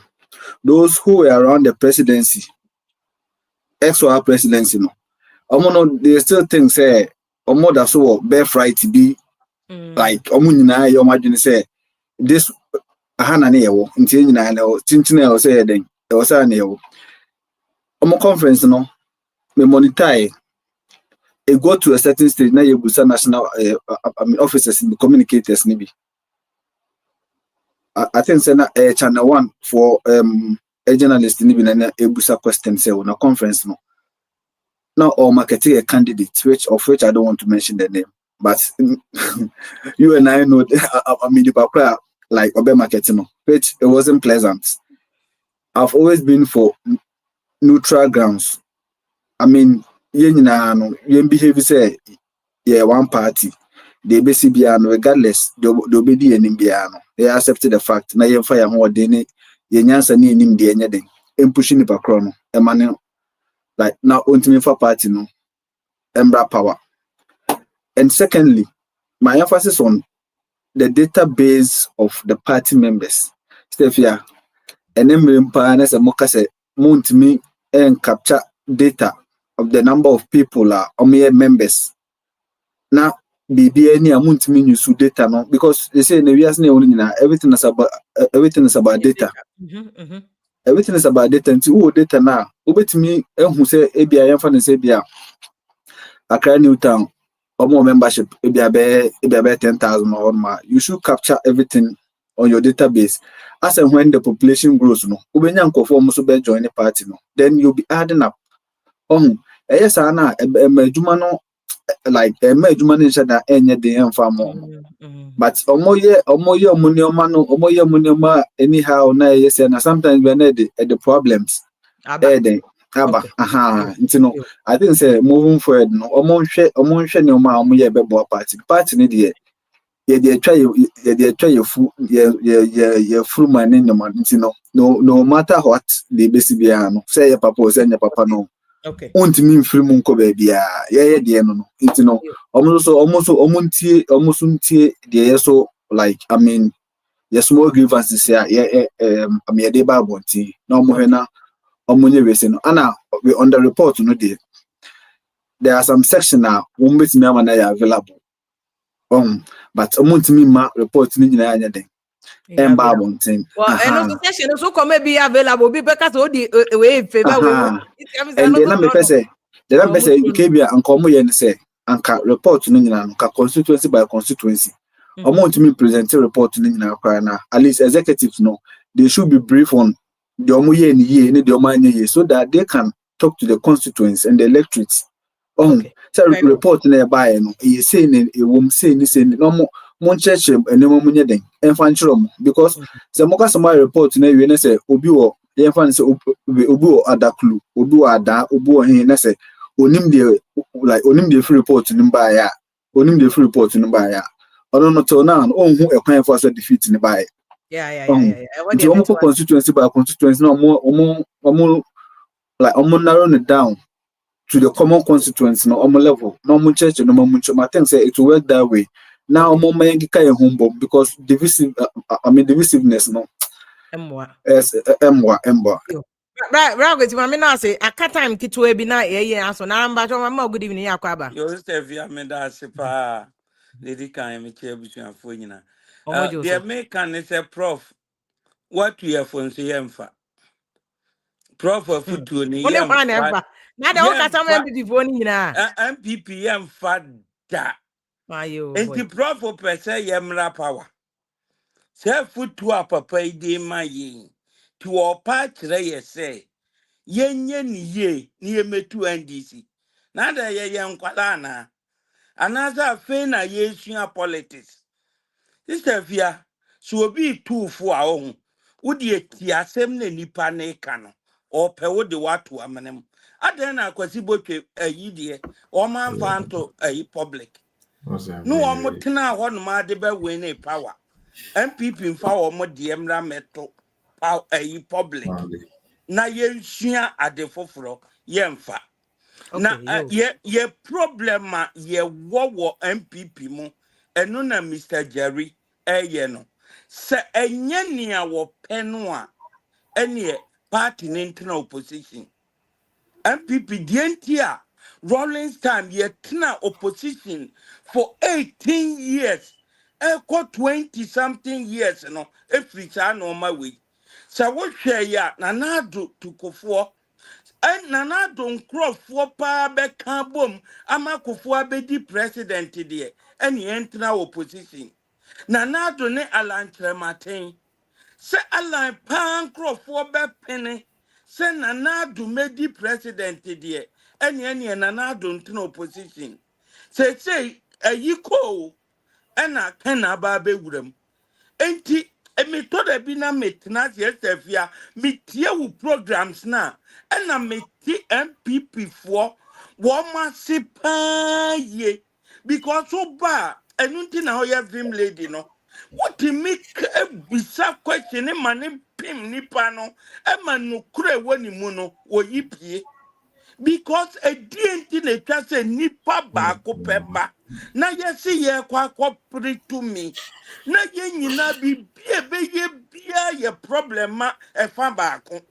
Those who were around the presidency, ex-war presidency no. No, they still think say that's so bare right to be like nyina your imagine say this ahana na yewo ntie nyina na tintin e say den e was na yewo. Conference no me monitor it go to a certain stage now you busa national officers in the communicators maybe I think say na channel 1 for a journalist maybe na ebusa question say on a conference no now or marketing a candidate which I don't want to mention the name but you and I know the background like obe marketing which it wasn't pleasant. I've always been for neutral grounds. Yen behave say one party they basically regardless they'll be the NBA. They accepted the fact na yen fire more than yen answer ni nim the anything and pushing it across a man like now ultimate for party no embra power. And secondly, my emphasis on the database of the party members. Stefia, and then as a mokase mount me and capture data of the number of people are members. Now BBN amount me use data no because they say everything is about data. Everything is about data. And who data now? Ubet me who say ABI and fan say ABI. Accra Newtown or more membership ABI 10,000 or more. You should capture everything on your database. As and when the population grows, no, Ubenya conform so be join the party no. Then you'll be adding up. Yes, Anna, no like juma ni shada enye de emfa mo but omoye anyhow na yes na sometimes we need the problems then aba I think say moving forward no omonhwe ne ma omoye bebo party ni de ye try you full man in man no matter what the basic bia no say your papa or say your papa no okay untimi mfiri mu nko ba bia ye de no nti no almost ntie de so like your small grievances here ye de ba bonti na omo na omonye wese no ana we on the report no there are some section na wo mbetimi ama na ya available but omontimi ma report ni nyina anya den and Babington. Well, and also session also come be available because all the way favor and then I'm a say, then I'm say, Kabia and Comu and say, and report to Nina, constituency by constituency. I want to me present a report to Nina Krana. At least executives know they should be brief on the Omuye and ye and the Omani so that they can talk to the constituents and the electorates. Oh, so report nearby, and he saying a woman saying this and no more. Church and no more and fan because some report na you say obi wo ye fan say obi adaklu obi ada obi hin na say onim the free report number ya onim the free report number ya ono no to now hu ekwan for say defeat ni buy what the constituency by constituency no more like narrow it down to the common constituency no level no church no more I think say it will work that way. Now, more humble because divisiveness, no. Yes, Emwa. Right, with my now say, I can't time to be now, so now I'm back on my good evening, Yakwaba. You stay via Medasipa, Lady Kayami Chabuchan Funina. The American is a prof. What we have on Siemfa. Prof of food to the young. Now, the old time before NPP and Fada. And the prof of Pesa Yamra power. Self food to a papa de my yin. To our part, they say, yen ye, near me to NDC. Nada ye young Kalana. Another fena ye politics. Sister Via, so be two for our own. Would ye tia semne nipa ne cano, or pewo de watu amanem. Adena quasiboke a yidie, or man fanto a public. No one would tell one ma deba win a power. NPP in power more diemra metal power a public. Na ye shia at the fofro, yemfa. Na ye problem ye wo NPP mo eno na Mr. Jerry ye no. Se enye nia wo penwa ene party n'intina opposition. NPP dientia Rollins time ye tina opposition for 18 years. Eko 20 something years no every time on my way. So what share ya nanado tukofo and nanado nkrofo pa be kabom ama kofo abedi president there and enter opposition. Nanado ne alantre matin. Se alan pan nkrofo be pene se nanado medi president there and nanado ntina opposition. Say yiko ena kena ba be wurem enti emetoda bi na metna yesefia metie wu programs na ena meti MPP for wo masipa ye because oba enunti na hoya dream lady no what make a bisa question e mane pim nipa no e manu kure woni mu no wo yipie because a DNT na twa se nipa ba ko peba na yesi ye kwa to me na ye nyina bi ye bia ye problem ma e fa ba ko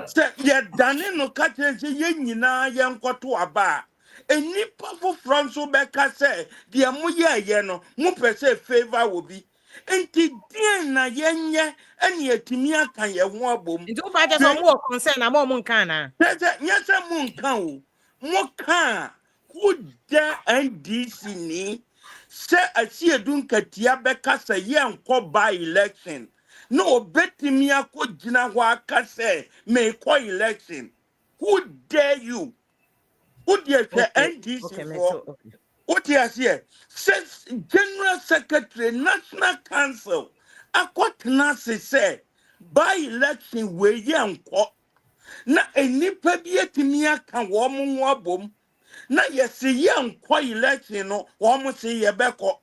se ye dane no ka se ye nyina ye nkoto aba nipa fo franso be ka se de mo ye no mo pese favor wo bi enti dien na ye nye ene atimi aka ye ho abom nti o fa je so mo concern na mo nkan na yes mo nkan o mo kan who the NDC ni se asiedun katia beka se ye nko by election no betimi akogina ho aka se me ko election who dare you who dare NDC for what you here says General Secretary National Council akotna se by election we ye nko na enipa bi etimi aka wo mo ho abom na yesi ye nko election no wo mo se ye beko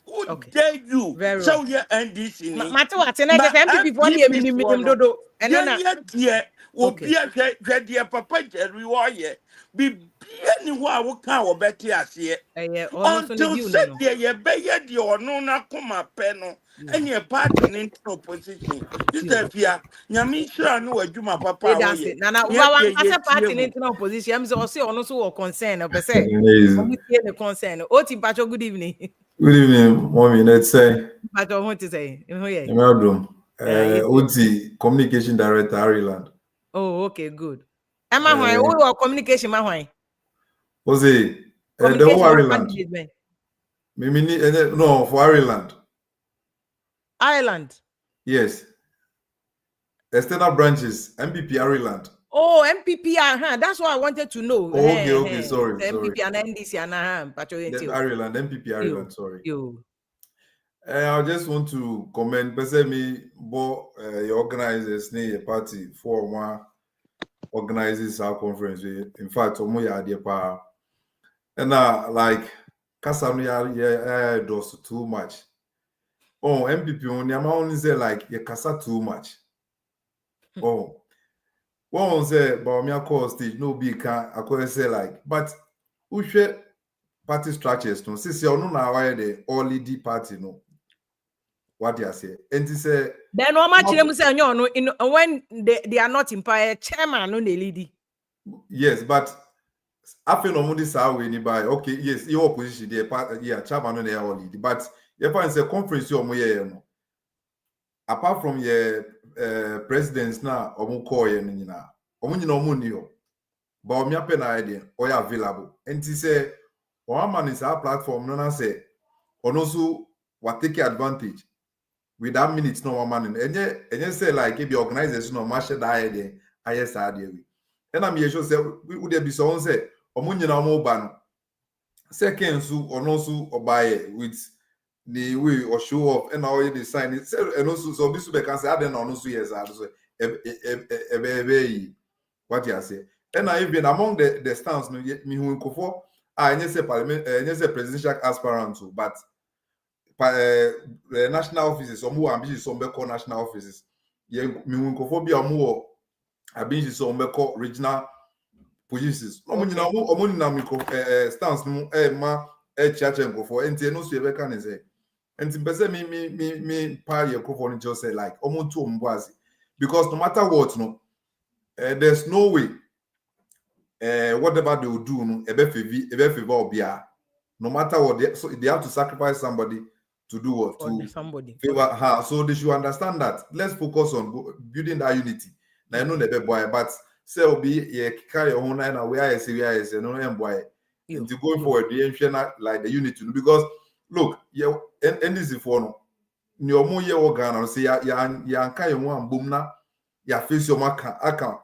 who dare you so ye NDC ni mate what na je MPP for dey minim dodo eno na ye die obi a hwe die papa Jerry wo ye bibia ni ho a wo ka wo beti ase until said ye be ye die ono na koma pe no any party in opposition this afia nyame hira no adwuma papa wo ye na wa asa party in opposition am say o say ono so wo concern o be say o mi tie the concern o ti pacho good evening Good evening, mommy. Let's say. But I want to say, Oti, communication director, Ireland. oh, okay, good. Am I who communication? My Jose, the communication. whole Ireland. No, for Ireland. Ireland. Yes. External branches, NPP Ireland. Oh, MPP, that's what I wanted to know. Oh, okay, sorry. MPP and NDC and Ireland, MPP Ireland, sorry. You. I just want to comment. Me, your organizers, your party, for one organizes our conference. In fact, and like Kasa does too much. Oh, MPP only say like you Kasa too much. Oh. One say, but me call stage no be can I say like, but who share party structures no? Since you know now why the all lead party no. What you say? And he say then no much them say no when they are not in power, chairman no the lead. Yes, but after no money say anybody. Okay, yes, your opposition the part chairman no they all lead, but if I say conference you no. Apart from your presidents now, omu call ye nina. Omu nyina omu niyo. But omu yape na idea, oya available. And he say, one man is our platform, no na say, onosu wa take advantage. With that minutes no one man. And you say like, if the organization no match that idea, I yes idea we. And I'm sure say, would there be someone say, omu nyina omu ban. Second su onosu obaye with the way or show off and how they sign it. And also, so this will be say, I don't know, so yes, I so what you say. And I even among the stands, me who for I say parliament, say presidential aspirant too, but the national offices, some who ambitious, some call national offices. Yeah, me who for be a more ambitious, some call regional positions. No, you know, stands no, ma, church and go for, and no, so you can say. And me par your cover just say like almost 2 mbwazi because no matter what no there's no way whatever they will do no favor obia no matter what so they have to sacrifice somebody to do what to somebody favor her, so they should understand that let's focus on building that unity now you know the boy but say obi carry your own line and we are no boy and to go forward the like the unity because look, and this is for no. Nyomo ye organ say ya nka ye one boom na ya face your maka aka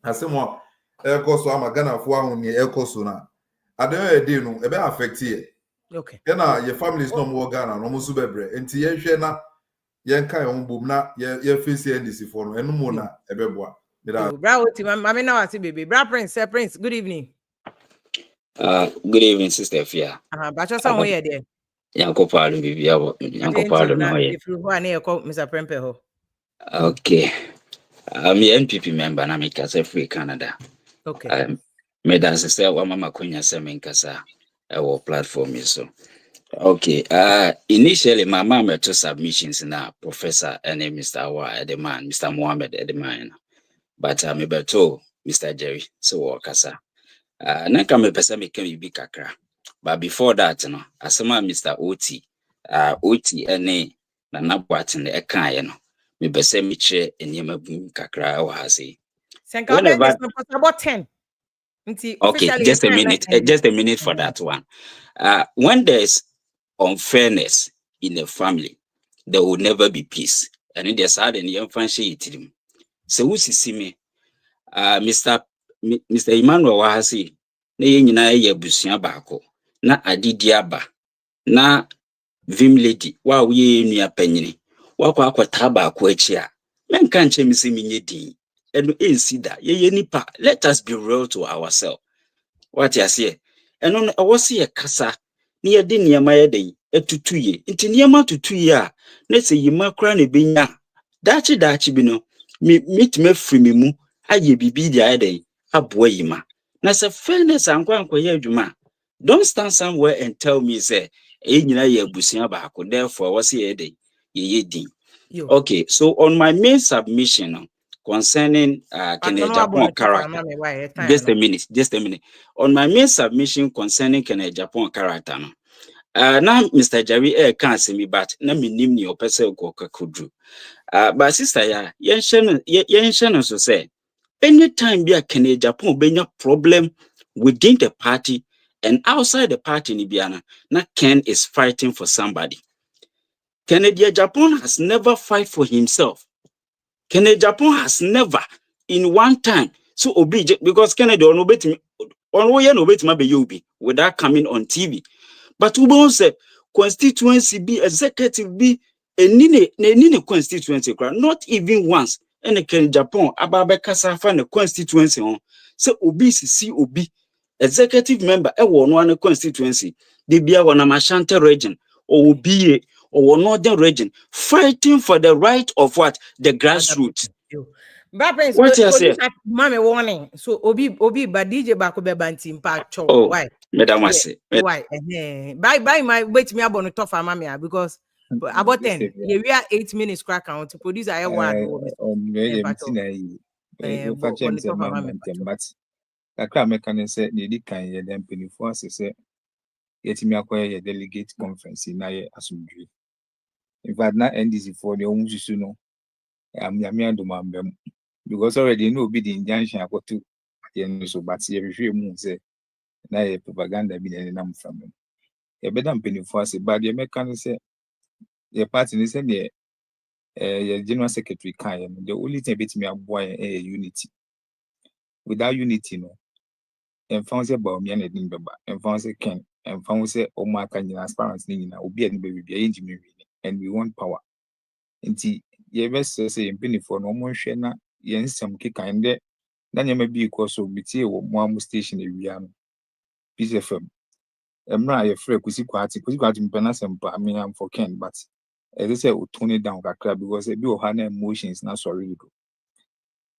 asemo ekoso amagana fo ahun ni ekoso na ade dey no e be affect ye. Okay. Na your families no more Ghana no musu bebre enti ye hwe na ye nka ye one boom na ye face ye this for no enu mo na e be boa. Bra oti mama na wase baby. Bra Prince, good evening. Good evening, Sister Fia. Bacho some here there. Yanko Palo Bibia, Yanko Palo no here. If you want to call Mr. Prempe ho. Okay. I'm an NPP member, and I'm in Free Canada. Okay. Made as I say, one Mama Kunya Semin Casa, our platform is so. Okay. Initially, my mom made 2 submissions now, Professor and Mr. Awa Edeman, Mr. Mohammed Edeman. But I'm able to Mr. Jerry, so Casa. Nanka me pesa me can be kakra. But before that, no, asema Mr. OT ene na nabwat ne ekan no. Me pesa me che enyema bum kakra wa hase. Whenever about 10. Okay, just a minute for that one. When there's unfairness in a family, there will never be peace. And in the side and young fancy it. So who see me? Mr. Emmanuel Wahasi, na yenyina ye busua baako na adidi aba na vim lady wa ye nua panyini wakwa akwata baako achi a menka nche misi minye din eno ensida ye nipa. Let us be real to ourselves. What you say eno awose ye kasa ni ye de niema ye den etutuye nti niema tutuye a na se yima kra na benya dachi bi no mitime free me mu aye bibi dia ye den aboa yima. Na say fairness ankwa ye adwuma. Don't stand somewhere and tell me say nyina ye abusia baako therefore was ye dey ye din. Okay, so on my main submission concerning Kenneth Japan character. Just a minute. On my main submission concerning Kenneth Japan character, Now Mr. Jerry can't see me, but na me nim ni opese ko kakudru. But sister ya yen so say anytime be a Kenya Japan benya problem within the party and outside the party ni biana, na Ken is fighting for somebody. Kennedy Japan has never fight for himself. Kennedy Japan has never in one time so obey because Kennedy on obey me without coming on TV. But we won't say constituency be executive be a nini constituency, not even once. And in Japan, Ababekasa find a constituency on. So obisi COB executive member one constituency. They be a one Amashante region or be or northern region fighting for the right of what the grassroots. What you say? Mama warning. So obi but DJ bako bebanti impact. Why? Madam was why? Bye my wait me about tough mama because about 10 we are 8 minutes crack count to produce a one but kakra meka ne se ne di kan ye dem penifo asese yetimi akoye ye delegate conference na ye asumdwe in fact na NDC for the own susu no am yamia do mambem because already no be the injunction akoto ye no so but ye hwe mu se na ye propaganda bi na nam from ye beda penifo ase but ye meka ne se ye party ne se ne ye general secretary kan ye no the only thing betimi aboa ye unity without unity no and found say about me and Edin Baba and found say Ken and found say Oma can transparency in obi and baby engineering and we want power. And ye best say in penny for no more shena yen some kick and then you may be because of BT or one station area. Peace FM. I'm not afraid to see quite in Penas and I'm for Ken, but as I say, we'll tone it down because a bit of her emotions not sorry.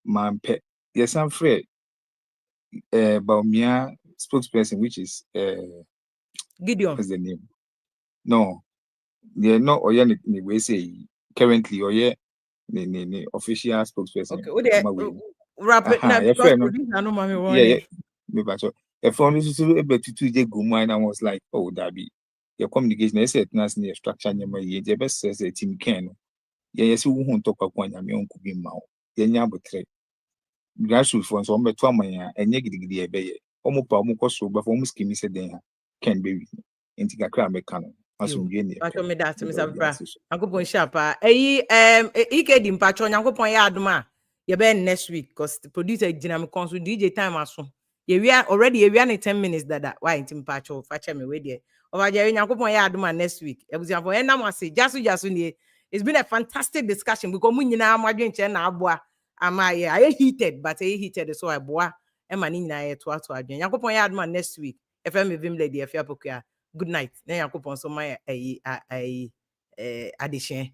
Man pet. Yes, I'm afraid. Baumia spokesperson, which is Gideon. What's the name? No, they're not or yeah, we say currently or yeah, the official spokesperson. Okay, rapid now because yeah, but so if only to able to take good mind, I was like, oh, that be your communication. I said, "Nas near structure, the best says a team can. Yes, we won't talk about one. Could be mouth. Yeah, but grassroots for some better money and negative be almost so but almost give me said then can be into Kakra Mecano. As you mean, I told me that to Mr. Bra. I'm going sharper. Ike dim patron, I'm going aduma. You ben next week because the producer dynamic console DJ time as soon. We are already 10 minutes that why in patron fetch me with there. Over there, I'm going aduma next week. It was for end I say just it's been a fantastic discussion because we na madwen che na aboa. I heated, but I heated so I boa. Emma Nina to adwen. Yakopon aduma next week. If I'm with him lady, if you good night. Then Yakopon so my addition.